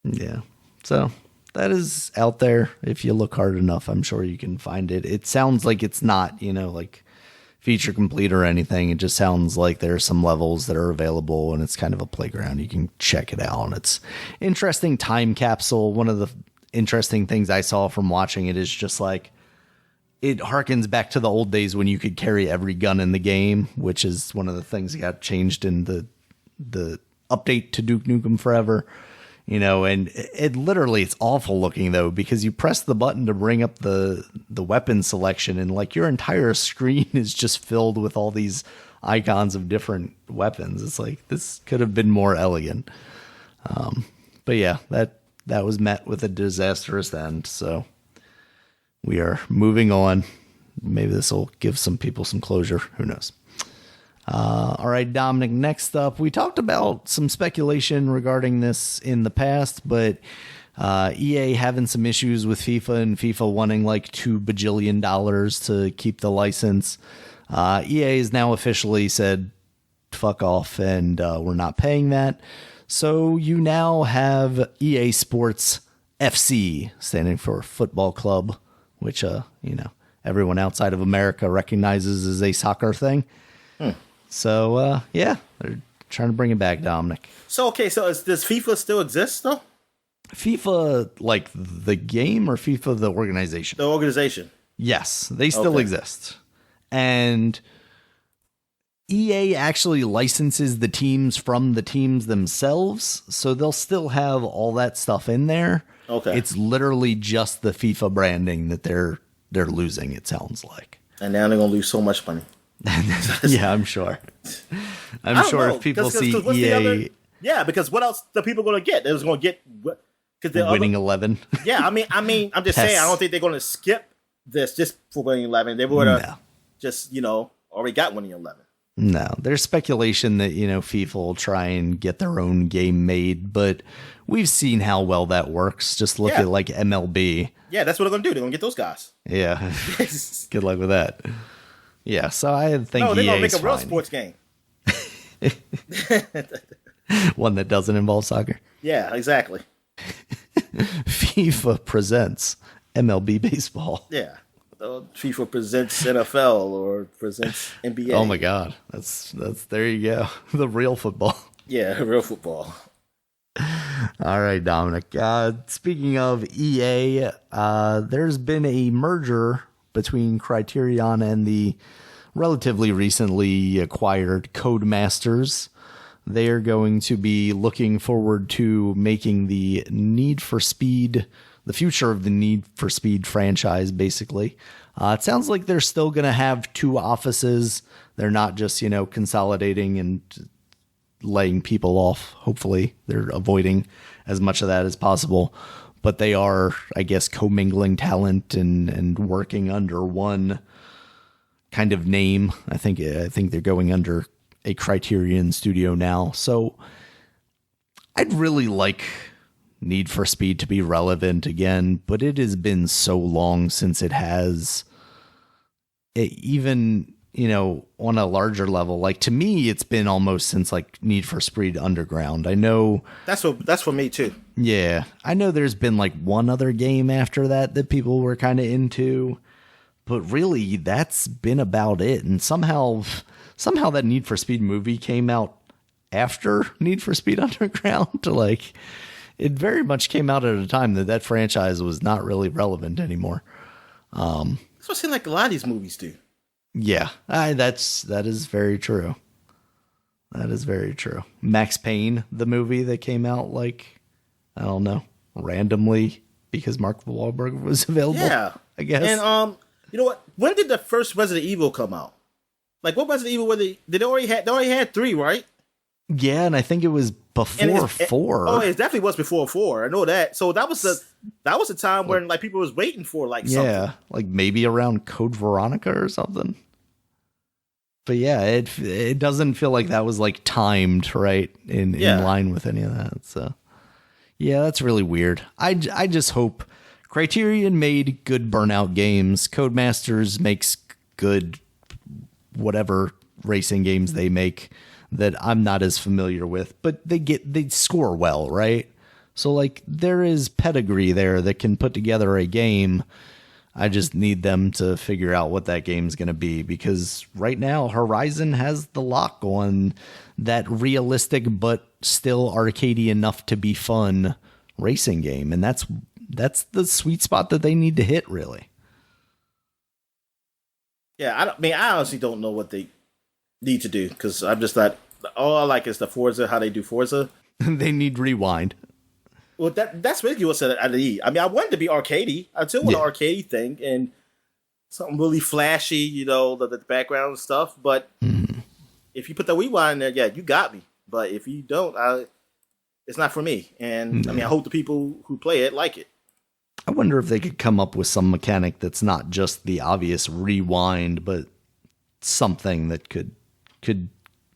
Yeah. So that is out there. If you look hard enough, I'm sure you can find it. It sounds like it's not, like feature complete or anything. It just sounds like there are some levels that are available and it's kind of a playground. You can check it out. It's interesting time capsule. One of the interesting things I saw from watching it is just like it harkens back to the old days when you could carry every gun in the game, which is one of the things that got changed in the update to Duke Nukem Forever. And it literally, it's awful looking though, because you press the button to bring up the weapon selection and like your entire screen is just filled with all these icons of different weapons. It's like, this could have been more elegant. But yeah, that was met with a disastrous end. So we are moving on. Maybe this will give some people some closure. Who knows? All right, Dominic, next up, we talked about some speculation regarding this in the past, but EA having some issues with FIFA and FIFA wanting like $2 bajillion to keep the license. EA has now officially said, fuck off, and we're not paying that. So you now have EA Sports FC, standing for Football Club, which, everyone outside of America recognizes as a soccer thing. So, yeah, they're trying to bring it back, Dominic. So, okay, does FIFA still exist, though? FIFA, like the game, or FIFA, the organization? The organization. Yes, they still exist. And EA actually licenses the teams from the teams themselves, so they'll still have all that stuff in there. Okay. It's literally just the FIFA branding that they're losing, it sounds like. And now they're going to lose so much money. Yeah, I'm sure. I'm sure if people see EA... Yeah, because what else are people going to get? They're just going to get... Winning 11. Yeah, I mean, I'm just saying, I don't think they're going to skip this just for winning 11. They would have just, already got winning 11. No, there's speculation that, FIFA will try and get their own game made, but we've seen how well that works. Just look at like MLB. Yeah, that's what they're going to do. They're going to get those guys. Yeah. Good luck with that. Yeah, so I think they're going to make a real fine. sports game. One that doesn't involve soccer. Yeah, exactly. FIFA presents MLB baseball. Yeah. FIFA presents NFL or presents NBA. Oh my God. That's there you go. The real football. Yeah, real football. All right, Dominic. Speaking of EA, there's been a merger between Criterion and the relatively recently acquired Codemasters. They are going to be looking forward to making the future of the Need for Speed franchise, basically. It sounds like they're still going to have 2 offices. They're not just, consolidating and laying people off. Hopefully they're avoiding as much of that as possible. But they are, I guess, commingling talent and working under one kind of name. I think they're going under a Criterion studio now. So I'd really like Need for Speed to be relevant again, but it has been so long since it has, even, on a larger level. Like, to me, it's been almost since like Need for Speed Underground. I know that's for me too. Yeah, I know there's been like one other game after that people were kind of into, but really that's been about it. And somehow that Need for Speed movie came out after Need for Speed Underground. Like, it very much came out at a time that franchise was not really relevant anymore. That's what it seems like a lot of these movies do. Yeah, that is very true. That is very true. Max Payne, the movie that came out like, I don't know, randomly because Mark Wahlberg was available. Yeah, I guess. And you know what? When did the first Resident Evil come out? Like, what Resident Evil were they? They already had 3, right? Yeah, and I think it was before 4. Oh, it definitely was before 4. I know that. So that was the time when like people was waiting for like something. Yeah, like maybe around Code Veronica or something. But yeah, it doesn't feel like that was like timed right in line with any of that. So yeah, that's really weird. I just hope Criterion made good Burnout games. Codemasters makes good whatever racing games they make that I'm not as familiar with, but they score well, right? So like there is pedigree there that can put together a game. I just need them to figure out what that game's going to be, because right now Horizon has the lock on that realistic but still arcadey enough to be fun racing game, and that's the sweet spot that they need to hit, really. Yeah, I honestly don't know what they need to do, because I'm just not. All I like is the Forza, how they do Forza. They need Rewind. Well, that's basically what's at the. I mean, I wanted to be arcadey. I still want an arcadey thing and something really flashy, you know, the background and stuff. But if you put the Rewind in there, yeah, you got me. But if you don't, it's not for me. And I mean, I hope the people who play it like it. I wonder if they could come up with some mechanic that's not just the obvious rewind, but something that could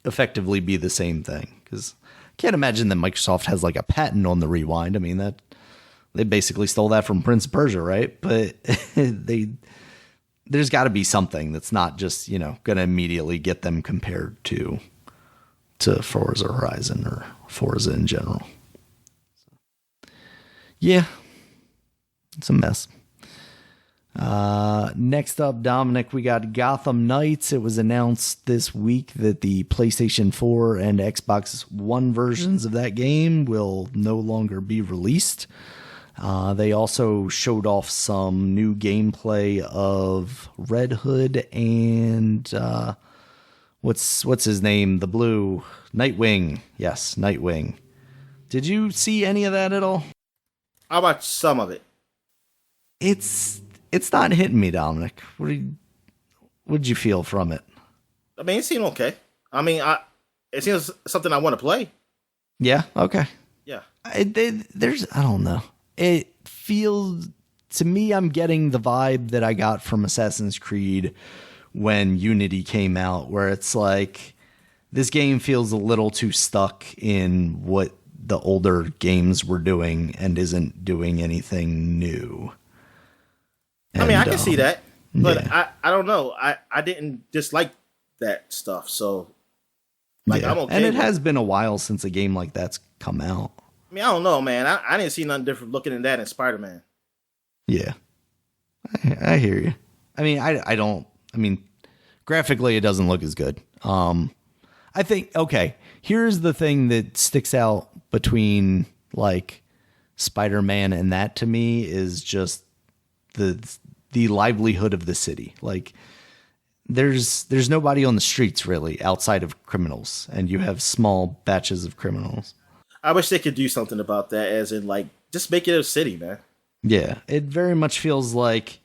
effectively be the same thing. Because I can't imagine that Microsoft has like a patent on the rewind. I mean, that they basically stole that from Prince of Persia, right? But there's got to be something that's not just, you know, going to immediately get them compared to Forza Horizon or Forza in general. So, yeah. It's a mess. Next up, Dominic, we got Gotham Knights. It was announced this week that the PlayStation 4 and Xbox One versions of that game will no longer be released. They also showed off some new gameplay of Red Hood and what's his name? The blue Nightwing. Yes, Nightwing. Did you see any of that at all? I watched some of it. It's not hitting me, Dominic. What did you feel from it? I mean, it seemed okay. I mean, it seems something I want to play. Yeah. Okay. Yeah. I don't know. It feels to me, I'm getting the vibe that I got from Assassin's Creed when Unity came out, where it's like this game feels a little too stuck in what the older games were doing and isn't doing anything new. I mean, I can see that, but yeah. I don't know. I didn't dislike that stuff, so like I'm okay. And it has been a while since a game like that's come out. I mean, I don't know, man. I didn't see nothing different looking at that in Spider-Man. Yeah, I hear you. I mean, I don't. I mean, graphically, it doesn't look as good. I think here's the thing that sticks out between like Spider-Man and that to me is just the livelihood of the city. Like there's nobody on the streets really outside of criminals, and you have small batches of criminals. I wish they could do something about that, as in like just make it a city, man. Yeah, it very much feels like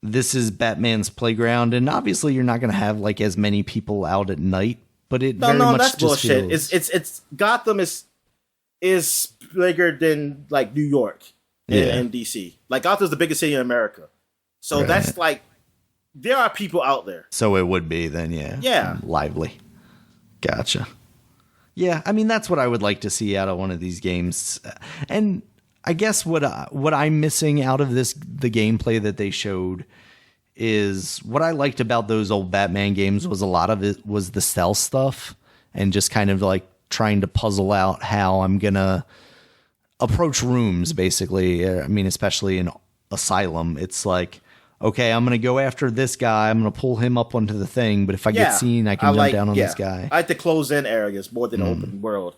this is Batman's playground, and obviously you're not going to have like as many people out at night, but it very much that's just bullshit. feels... It's Gotham is bigger than like New York and DC. Like Gotham's the biggest city in America. So that's like, there are people out there. So it would be then, yeah. Yeah. Lively. Gotcha. Yeah, I mean, that's what I would like to see out of one of these games. And I guess what I'm missing out of the gameplay that they showed is what I liked about those old Batman games was a lot of it was the stealth stuff and just kind of like trying to puzzle out how I'm going to approach rooms, basically. I mean, especially in Asylum, it's like, okay, I'm going to go after this guy. I'm going to pull him up onto the thing. But if I get seen, I can jump down on this guy. I like the closed-in areas more than open world.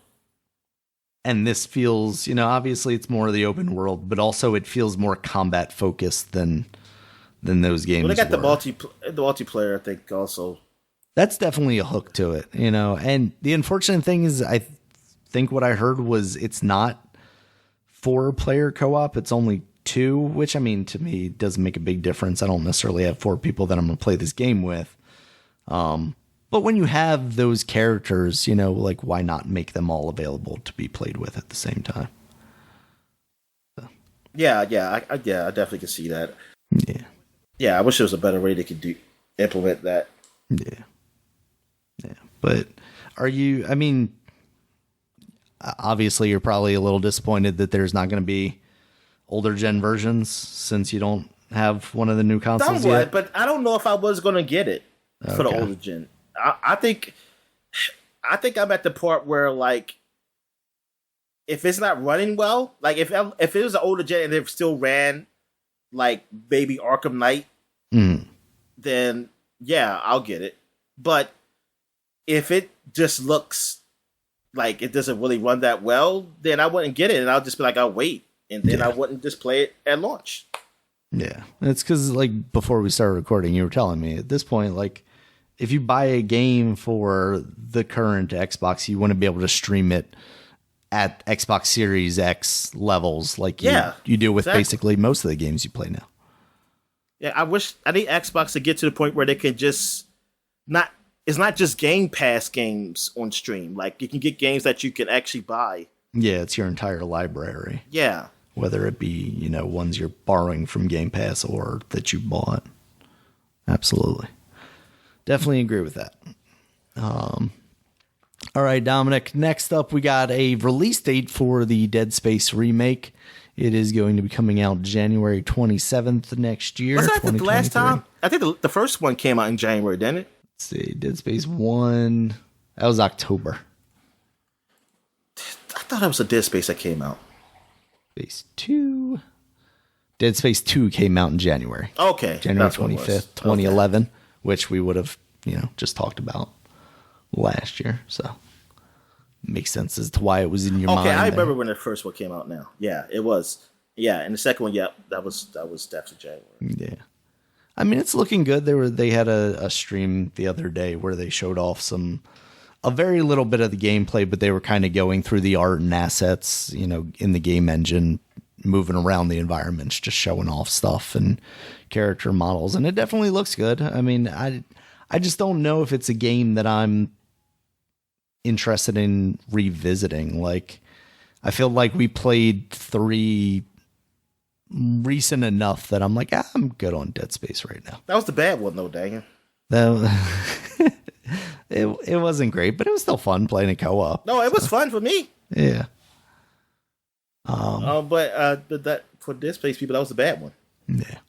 And this feels, obviously it's more of the open world, but also it feels more combat focused than than those games. Well, they got were. the multiplayer, I think, also. That's definitely a hook to it, you know. And the unfortunate thing is, I think what I heard was it's not 4-player co-op. It's only 2, which, I mean, to me doesn't make a big difference. I don't necessarily have 4 people that I'm going to play this game with. But when you have those characters, you know, like, why not make them all available to be played with at the same time? So. Yeah, I definitely can see that. Yeah, I wish there was a better way they could implement that. Yeah. But are you? I mean, obviously, you're probably a little disappointed that there's not going to be older gen versions since you don't have one of the new consoles yet. But I don't know if I was going to get it for the older gen. I think I'm at the part where, like, if it's not running well, like if it was an older gen and it still ran like baby Arkham Knight, then yeah, I'll get it. But if it just looks like it doesn't really run that well, then I wouldn't get it, and I'll just be like, I'll wait, and then I wouldn't just play it at launch. Yeah, it's because, like, before we started recording, you were telling me at this point, like, if you buy a game for the current Xbox, you want to be able to stream it at Xbox Series X levels, like you do with basically most of the games you play now. Yeah, I need Xbox to get to the point where they can just it's not just Game Pass games on stream. Like, you can get games that you can actually buy. Yeah, it's your entire library. Yeah. Whether it be, you know, ones you're borrowing from Game Pass or that you bought. Absolutely. Definitely agree with that. All right, Dominic, next up we got a release date for the Dead Space remake. It is going to be coming out January 27th next year. Was that the last time? I think the first one came out in January, didn't it? Let's see, Dead Space 1, that was October. I thought it was a Dead Space that came out. Space 2. Dead Space 2 came out in January. Okay. January 25th, 2011, which we would have, you know, just talked about last year. So makes sense as to why it was in your mind. Okay, I remember when the first one came out now. Yeah, it was. Yeah, and the second one, that was definitely January. Yeah. I mean, it's looking good. They had a stream the other day where they showed off a very little bit of the gameplay, but they were kind of going through the art and assets, you know, in the game engine, moving around the environments, just showing off stuff and character models. And it definitely looks good. I mean, I just don't know if it's a game that I'm interested in revisiting. Like, I feel like we played 3 recent enough that I'm like, I'm good on Dead Space right now. That was the bad one, though, dang it. It wasn't great, but it was still fun playing a co-op. No, it was fun for me. Yeah. But that for Dead Space people, that was the bad one. Yeah.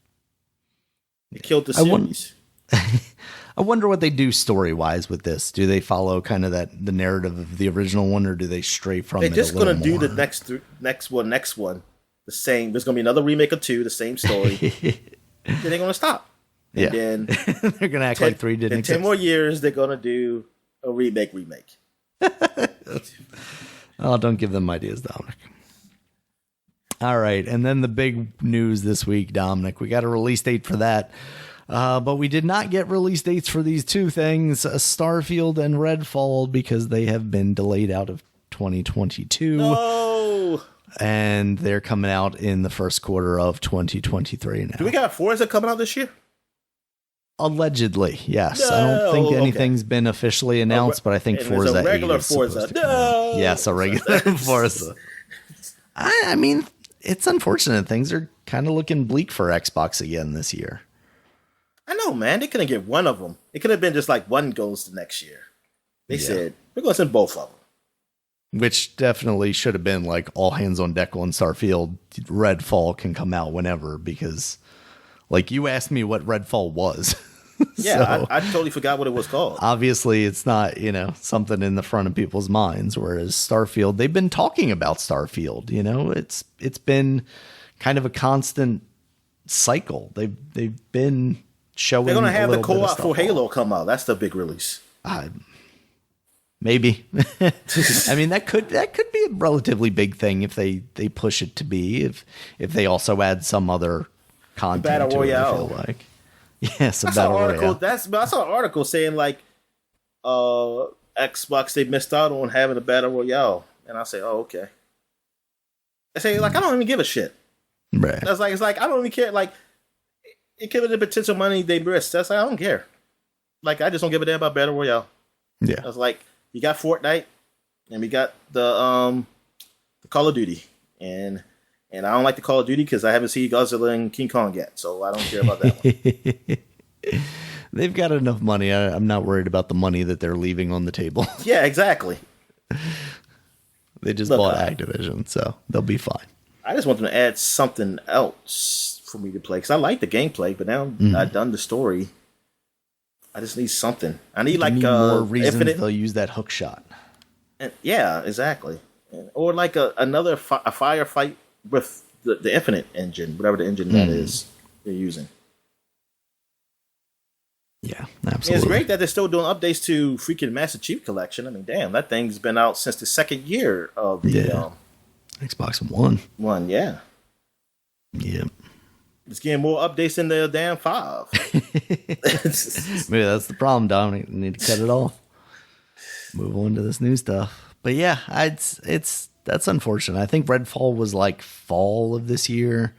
It killed the series. I wonder what they do story-wise with this. Do they follow kind of the narrative of the original one, or do they stray from it? They're just going to do the next one. The same. There's going to be another remake of 2, the same story. Then they're going to stop. And then they're going to act like 3 didn't exist. 10 more years, they're going to do a remake. Oh, don't give them ideas, Dominic. All right. And then the big news this week, Dominic, we got a release date for that. But we did not get release dates for these 2 things, Starfield and Redfall, because they have been delayed out of 2022. No! And they're coming out in the first quarter of 2023 now. Do we got Forza coming out this year? Allegedly, yes. No, I don't think anything's been officially announced, but I think Forza 8 regular is Forza. No! Yes, a regular Forza. I mean, it's unfortunate. Things are kind of looking bleak for Xbox again this year. I know, man. They couldn't get one of them. It could have been just like one goes to next year. They said, we're going to send both of them. Which definitely should have been like all hands on deck on Starfield. Redfall can come out whenever, because like you asked me what Redfall was. Yeah, so, I totally forgot what it was called. Obviously, it's not, you know, something in the front of people's minds, whereas Starfield, they've been talking about Starfield, you know, it's been kind of a constant cycle. They've been showing. They're going to have the co-op for Halo come out. That's the big release. Maybe. I mean, that could be a relatively big thing if they push it to be, if they also add some other content Battle to Royale. it, I feel like. Yes, a I saw battle an article. royale. I saw an article saying like, Xbox they missed out on having a battle royale, and I say, oh okay. I say like I don't even give a shit. Right. That's like it's like I don't even care. Like it could be the potential money they risk. That's like I don't care. Like I just don't give a damn about battle royale. Yeah. I was like, you got Fortnite, and we got the Call of Duty, and I don't like the Call of Duty because I haven't seen Godzilla and King Kong yet, so I don't care about that one. They've got enough money. I'm not worried about the money that they're leaving on the table. Yeah, exactly. They just bought Activision, so they'll be fine. I just want them to add something else for me to play because I like the gameplay, but now I've done the story. I just need something. I need like more reasons Infinite. they'll use that hook shot. And, yeah, exactly. Or like another firefight with the Infinite engine, whatever the engine that is they're using. Yeah, absolutely. It's great that they're still doing updates to freaking Master Chief Collection. I mean, damn, that thing's been out since the second year of the Xbox One. Yeah. Yep. It's getting more updates than the damn 5. Maybe that's the problem, Dominic. You need to cut it off. Move on to this new stuff. But yeah, that's unfortunate. I think Redfall was like fall of this year,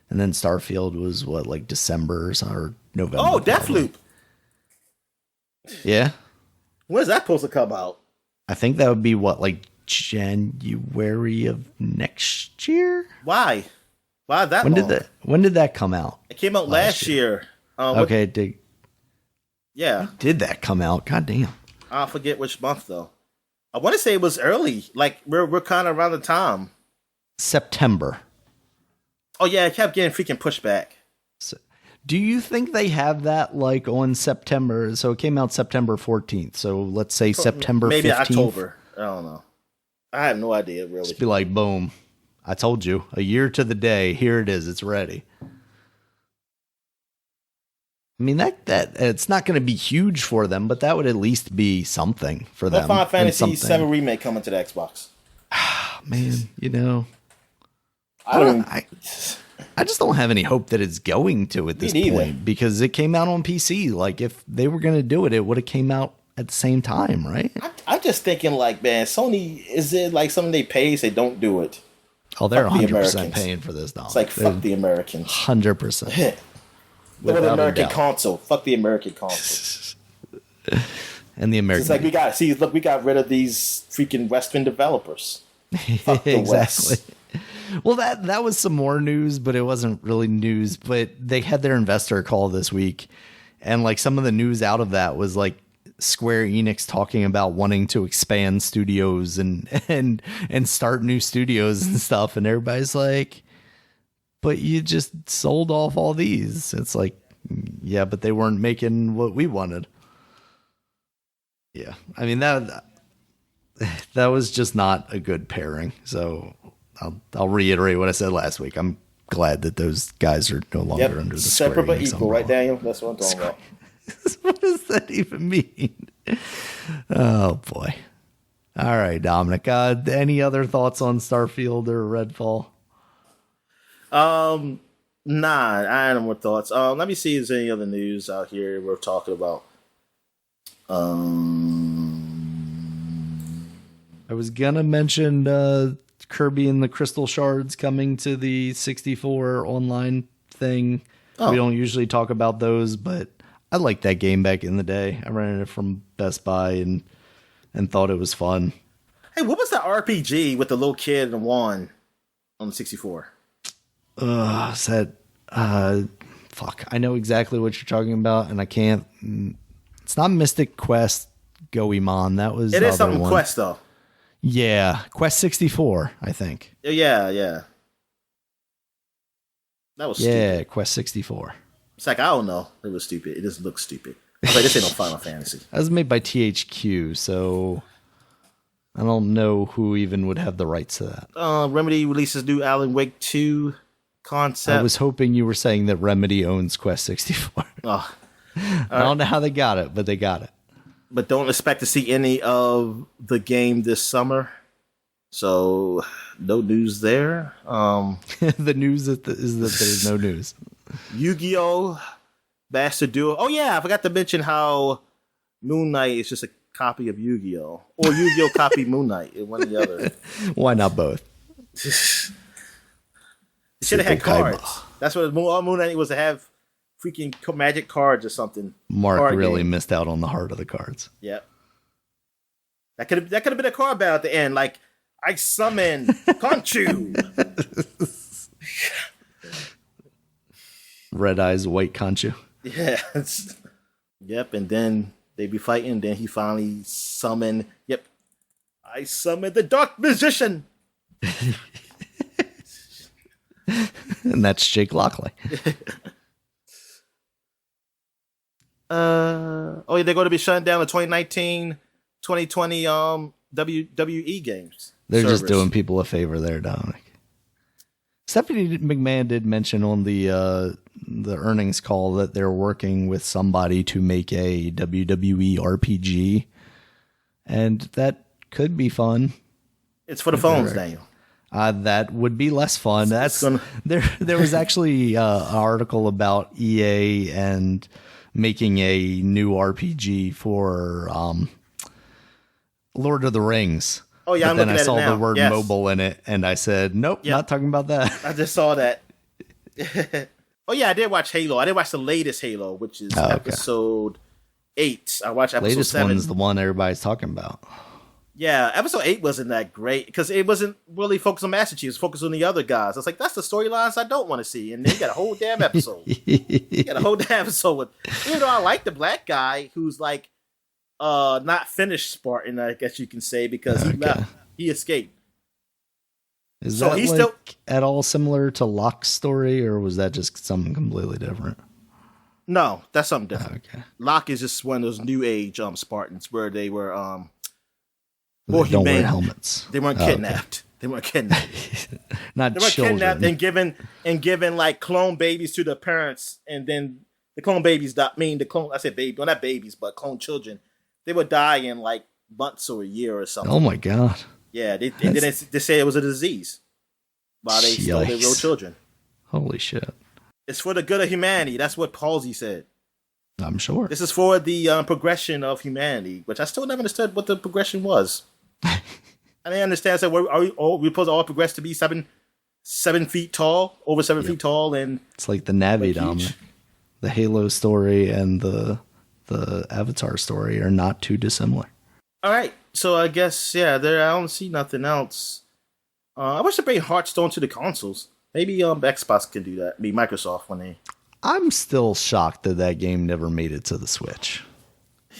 and then Starfield was what, like December or November. Oh, Deathloop. Yeah. When's that supposed to come out? I think that would be what, like January of next year? Why? Why that long? When did that come out? It came out last year. Okay, yeah. when did that come out? God damn. I forget which month though. I want to say it was early. Like we're kind of around the time. September. Oh yeah, it kept getting freaking pushed back. So, do you think they have that like on September? So it came out September 14th. So let's say September 15th. Maybe October. I don't know. I have no idea really. Just be like, boom. I told you, a year to the day. Here it is. It's ready. I mean, that it's not going to be huge for them, but that would at least be something for them. Final Fantasy VII Remake coming to the Xbox. Man, you know, I just don't have any hope that it's going to at this point because it came out on PC. Like, if they were going to do it, it would have came out at the same time, right? I'm just thinking, like, man, Sony, is it like something they pay so they don't do it? Oh, they're 100% paying for this now. It's like, fuck the Americans. 100%. With the American console. Fuck the American console. And the American. It's like we got rid of these freaking Western developers. Fuck the exactly. West. Well, that was some more news, but it wasn't really news. But they had their investor call this week, and like some of the news out of that was like Square Enix talking about wanting to expand studios and start new studios and stuff, and everybody's like, but you just sold off all these. It's like, yeah, but they weren't making what we wanted. Yeah, I mean that was just not a good pairing. So I'll reiterate what I said last week. I'm glad that those guys are no longer under the separate Square but Enix equal, umbrella. right, Daniel? That's what I'm talking about. What does that even mean? Oh boy! All right, Dominic. Any other thoughts on Starfield or Redfall? Nah, I had no more thoughts. Let me see if there's any other news out here we're talking about. I was gonna mention Kirby and the Crystal Shards coming to the 64 online thing. Oh. We don't usually talk about those, but I liked that game back in the day. I rented it from Best Buy and thought it was fun. Hey, what was that RPG with the little kid and the wand on the 64? Fuck. I know exactly what you're talking about, and I can't. It's not Mystic Quest Goemon. That was. It is something one. Quest though. Yeah, Quest 64, I think. Yeah. That was stupid. Quest 64. It's like, I don't know. It was stupid. It just looks stupid. I was like, this ain't no Final Fantasy. That was made by THQ, so I don't know who even would have the rights to that. Remedy releases new Alan Wake 2 concept. I was hoping you were saying that Remedy owns Quest 64. I don't know how they got it, but they got it. But don't expect to see any of the game this summer. So, no news there. The news is that there's no news. Yu-Gi-Oh! Master Duel. Oh yeah, I forgot to mention how Moon Knight is just a copy of Yu-Gi-Oh! Or Yu-Gi-Oh! Copy Moon Knight, one or the other. Why not both? Should have had cards. That's what all Moon Knight was, to have freaking magic cards or something. Mark card really game. missed out on the heart of the cards. Yep. That could have been a card battle at the end. Like, I summon Conchu. Red eyes, white conchu. Yeah. Yep. And then they'd be fighting. And then he finally summoned. Yep. I summoned the Dark Magician. And that's Jake Lockley. Oh yeah, they're going to be shutting down the 2019, 2020 WWE games. They're servers. just doing people a favor there, Dominic. Stephanie McMahon did mention on the earnings call that they're working with somebody to make a WWE RPG, and that could be fun. It's for the phones, Daniel. That would be less fun. There was actually an article about EA and making a new RPG for Lord of the Rings. Oh yeah, but then I saw the word mobile in it, and I said, "Nope, not talking about that." I just saw that. Oh yeah, I did watch Halo. I did watch the latest Halo, which is episode 8. I watched episode latest 7. One's the one everybody's talking about. Yeah, episode 8 wasn't that great because it wasn't really focused on Master Chief. It was focused on the other guys. I was like, that's the storylines I don't want to see. And then you got a whole damn episode. Even though I like the black guy who's like not finished Spartan, I guess you can say, because he escaped. Is that at all similar to Locke's story, or was that just something completely different? No, that's something different. Okay. Locke is just one of those new age Spartans where they were they don't wear helmets. They weren't kidnapped. Okay. They weren't kidnapped. They were kidnapped and given like clone babies to the parents, and then the clone babies I said baby, well, not babies, but clone children. They would die in like months or a year or something. Oh my god. Yeah, they say it was a disease while they stole their real children. Holy shit. It's for the good of humanity. That's what Palsy said. I'm sure. This is for the progression of humanity, which I still never understood what the progression was. I didn't understand. So we're supposed to all progress to be 7 feet tall, over 7 feet tall, and it's like the Navi, Dominic. The Halo story and the Avatar story are not too dissimilar. All right, so I guess I don't see nothing else. I wish they bring Hearthstone to the consoles. Maybe Xbox can do that. Maybe Microsoft when they. I'm still shocked that game never made it to the Switch.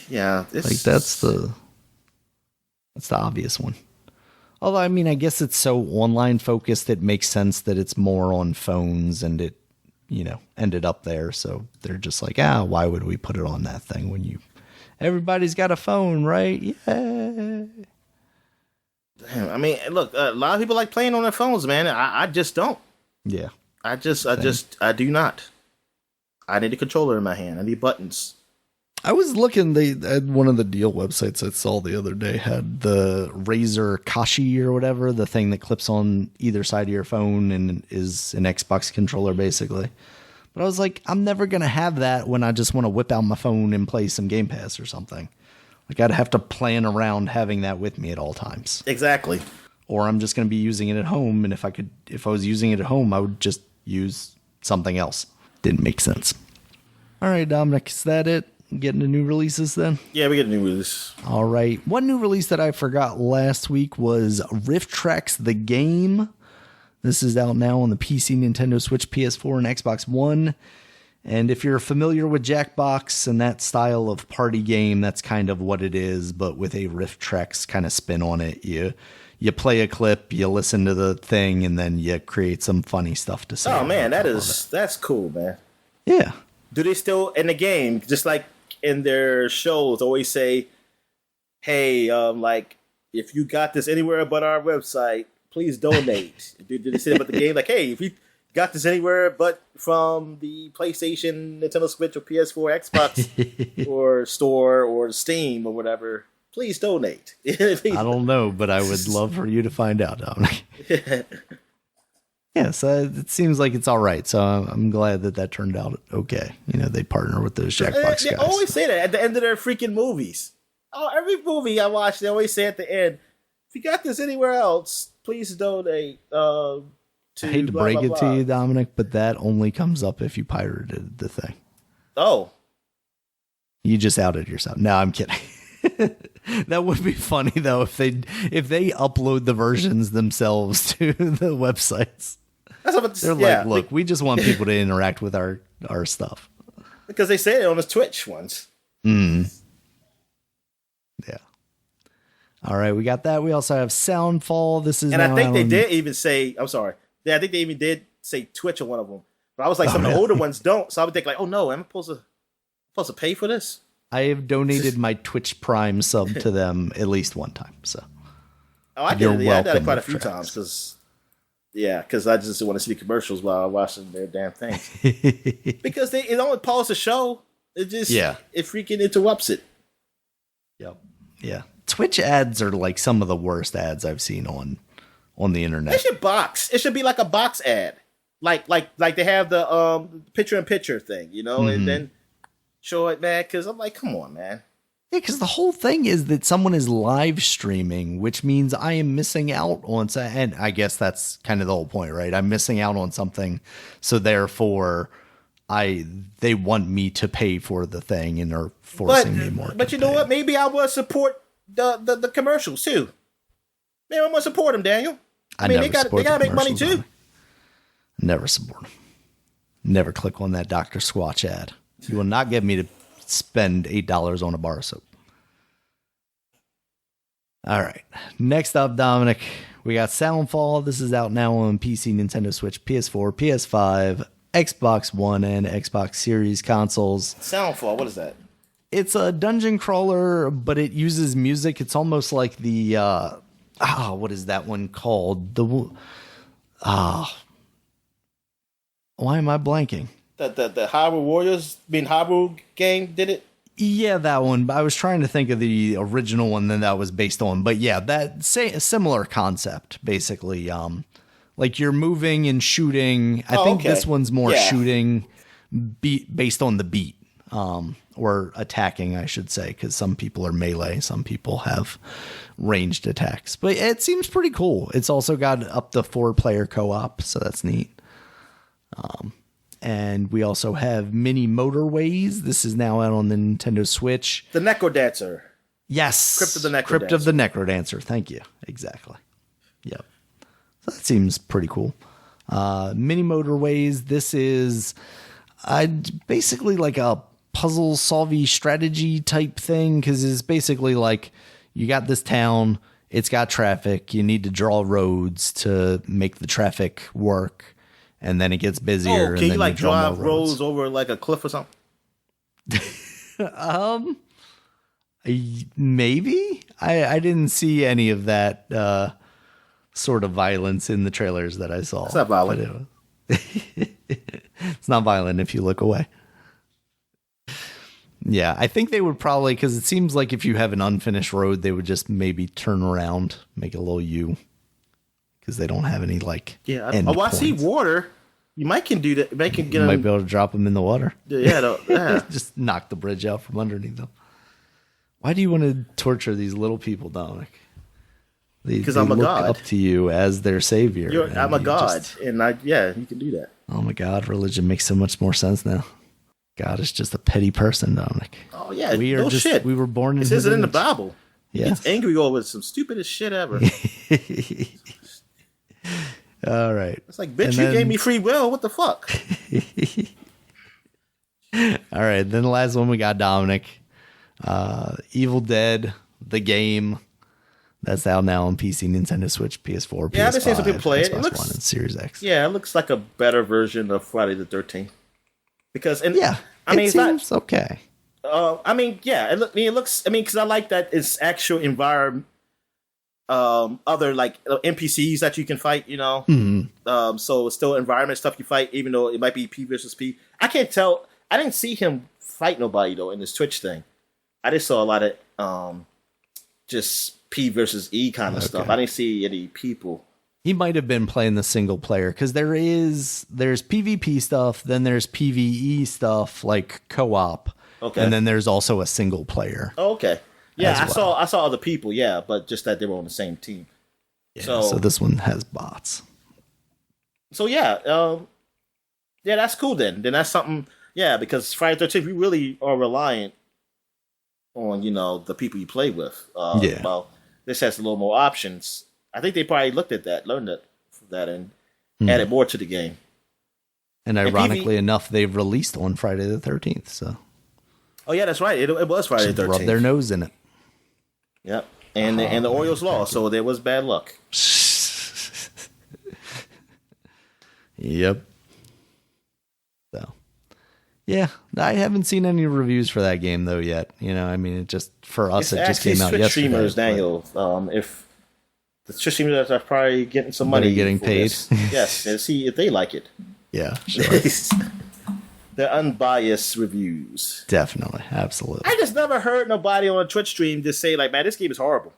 Yeah, that's the obvious one. Although, I mean, I guess it's so online focused, it makes sense that it's more on phones, and it, ended up there. So they're just like, why would we put it on that thing when everybody's got a phone, right? Yeah. Damn, I mean, look, a lot of people like playing on their phones, man. I just don't. Yeah. I do not. I need a controller in my hand. I need buttons. I was looking, they had one of the deal websites I saw the other day had the Razer Kashi or whatever, the thing that clips on either side of your phone and is an Xbox controller basically. But I was like, I'm never going to have that when I just want to whip out my phone and play some Game Pass or something. Like I'd have to plan around having that with me at all times. Exactly. Or I'm just going to be using it at home, and if I was using it at home, I would just use something else. Didn't make sense. All right, Dominic, is that it? Getting the new releases then? Yeah, we get a new release. All right. One new release that I forgot last week was Rift Tracks the Game. This is out now on the PC, Nintendo Switch, PS4, and Xbox One. And if you're familiar with Jackbox and that style of party game, that's kind of what it is, but with a Rift Tracks kind of spin on it. You play a clip, you listen to the thing, and then you create some funny stuff to say. Oh man, that's cool, man. Yeah. Do they still in the game, just like in their shows, always say, "Hey, like if you got this anywhere but our website, please donate." Do they say about the game, like, "Hey, if you got this anywhere but from the PlayStation, Nintendo Switch, or PS4, Xbox, or store, or Steam, or whatever, please donate." I don't know, but I would love for you to find out, Dominic. Yeah, so it seems like it's all right. So I'm glad that turned out okay. You know, they partner with those Jackbox guys. They always say that at the end of their freaking movies. Oh, every movie I watch, they always say at the end, if you got this anywhere else, please donate. I hate to break it to you, Dominic, but that only comes up if you pirated the thing. Oh. You just outed yourself. No, I'm kidding. That would be funny though if they upload the versions themselves to the websites. They're like, look, we just want people to interact with our stuff. Because they say it on the Twitch ones. Yeah. All right, we got that. We also have Soundfall. This is, and I think they did even say, I'm sorry. I think they even did say Twitch on one of them. But I was like, some of the older ones don't. So I would think like, oh no, am I supposed to pay for this? I have donated my Twitch Prime sub to them at least one time. So, I did. Yeah, I did it quite a few times because I just want to see the commercials while I'm watching their damn things. Because it only pauses the show. It just it freaking interrupts it. Yep. Yeah. Twitch ads are like some of the worst ads I've seen on the internet. It should box. It should be like a box ad, like they have the picture-in-picture thing, you know, and then show it, man. Because I'm like, come on, man. Yeah, because the whole thing is that someone is live streaming, which means I am missing out on, and I guess that's kind of the whole point, right? I'm missing out on something, so therefore, they want me to pay for the thing and are forcing me more. But you know what? Maybe I will support the commercials too. Maybe I'm gonna support them, Daniel. I mean, they gotta make money too. Never support them. Never click on that Dr. Squatch ad. You will not get me to spend $8 on a bar of soap. All right. Next up, Dominic, we got Soundfall. This is out now on PC, Nintendo Switch, PS4, PS5, Xbox One, and Xbox Series consoles. Soundfall, what is that? It's a dungeon crawler, but it uses music. It's almost like the what is that one called? Why am I blanking? The Hyrule Warriors, Hyrule game did it? Yeah, that one. I was trying to think of the original one that was based on. But yeah, that a similar concept, basically. Like you're moving and shooting. I think this one's more shooting based on the beat. Or attacking, I should say, because some people are melee, some people have ranged attacks. But it seems pretty cool. It's also got up to 4-player co-op, so that's neat. And we also have Mini Motorways. This is now out on the Nintendo Switch. The Necrodancer. Yes. Crypt of the Necrodancer. Crypt of the Necrodancer. Thank you. Exactly. Yep. So that seems pretty cool. Mini Motorways. This is basically like a puzzle solving strategy type thing, because it's basically like you got this town, it's got traffic, you need to draw roads to make the traffic work, and then it gets busier. Can you like drive roads over like a cliff or something? Maybe. I didn't see any of that sort of violence in the trailers that I saw. It's not violent. It's not violent if you look away. Yeah, I think they would probably, because it seems like if you have an unfinished road, they would just maybe turn around, make a little U, because they don't have any like. Yeah, I see water. You might can do that. You might be able to drop them in the water. Yeah. Just knock the bridge out from underneath them. Why do you want to torture these little people, Dominic? Because I'm a god. Up to you as their savior. I'm a god, and you can do that. Oh my God, religion makes so much more sense now. God is just a petty person, Dominic. Oh yeah, we were born in. It says it in the Bible. Yeah, he's angry over some stupidest shit ever. All right, it's like, bitch, you gave me free will. What the fuck? All right, then the last one we got, Dominic. Evil Dead, the game. That's out now on PC, Nintendo Switch, PS4, PS5. Yeah, I've been seeing some people play it. Xbox It looks One and Series X. Yeah, it looks like a better version of Friday the 13th. Because it seems okay. It looks. Because I like that it's actual environment. Other like NPCs that you can fight. You know. Mm-hmm. So it's still environment stuff you fight, even though it might be P versus P. I can't tell. I didn't see him fight nobody though in this Twitch thing. I just saw a lot of just P versus E kind of stuff. I didn't see any people. He might have been playing the single player because there's PvP stuff, then there's PvE stuff like co-op, Okay. and then there's also a single player. Oh, okay. Yeah, as well. I saw other people. Yeah, but just that they were on the same team. Yeah, so this one has bots. So yeah, that's cool. Then that's something. Yeah, because Friday the 13th, we really are reliant on the people you play with. Well, this has a little more options. I think they probably looked at that, learned that, and added more to the game. And ironically enough, they've released on Friday the 13th. So. Oh yeah, that's right. It was Friday the 13th. Rub their nose in it. Yep. And the Orioles lost, so there was bad luck. Yep. So, yeah, I haven't seen any reviews for that game though yet. I mean, it just for us, it just came out yesterday. Streamers, Daniel. If the Twitch streamers are probably getting some money, getting paid. Yes, and see if they like it. Yeah, sure. They're unbiased reviews. Definitely, absolutely. I just never heard nobody on a Twitch stream just say like, "Man, this game is horrible."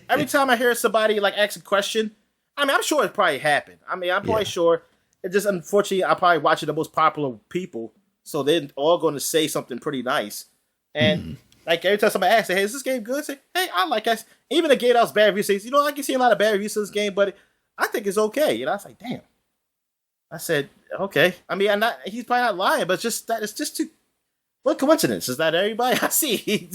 Every time I hear somebody like ask a question, I mean, I'm sure it probably happened. I mean, I'm probably sure. It just unfortunately, I'm probably watching the most popular people, so they're all going to say something pretty nice. And like every time somebody asks, "Hey, is this game good?" I say, "Hey, I like it." Even a game that was bad reviews says, "I can see a lot of bad reviews of this game, but I think it's okay." I was like, "Damn." I said, "Okay." I mean, he's probably not lying, but it's just too. What coincidence is that? Everybody I see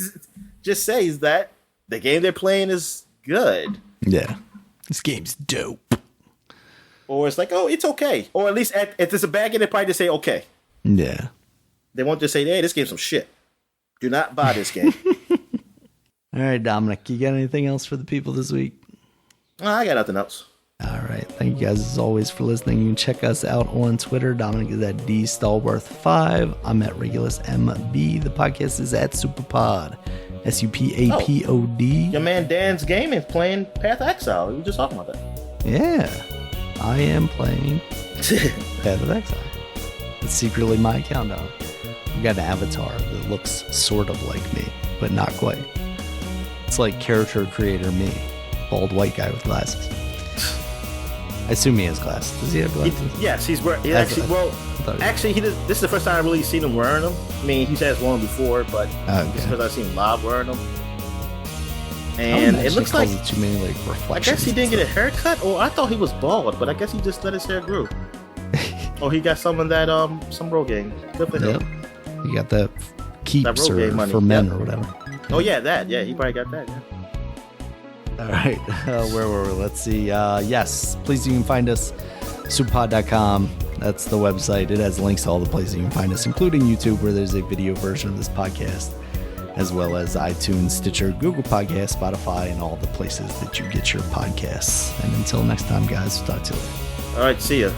just says that the game they're playing is good. Yeah, this game's dope. Or it's like, oh, it's okay. Or at least if it's a bad game, they probably just say okay. Yeah. They won't just say, "Hey, this game's some shit. Do not buy this game." All right, Dominic, you got anything else for the people this week? I got nothing else. All right. Thank you guys as always for listening. You can check us out on Twitter. Dominic is at DStallworth5. I'm at RegulusMB. The podcast is at Superpod. SUPAPOD. Your man Dan's Gaming playing Path of Exile. We were just talking about that. Yeah. I am playing Path of Exile. It's secretly my account on. I've got an avatar that looks sort of like me, but not quite. It's like character creator me. Bald white guy with glasses. I assume he has glasses. Does he have glasses? Yes, he's wearing. Actually, he does. This is the first time I've really seen him wearing them. I mean, he's had one before, but this is the first time I've seen him live wearing them. And it looks like too many like reflections. I guess he didn't get a haircut, or I thought he was bald, but I guess he just let his hair grow. Oh, he got some of that some Rogaine. Good for him. He got that keeps or money for men or whatever. Oh yeah, that. Yeah, he probably got that. Yeah. All right, where were we? Let's see. Yes, please, you can find us superpod.com. That's the website. It has links to all the places you can find us, including YouTube, where there's a video version of this podcast, as well as iTunes, Stitcher, Google Podcasts, Spotify, and all the places that you get your podcasts. And until next time, guys, we'll talk to you later. All right, see ya.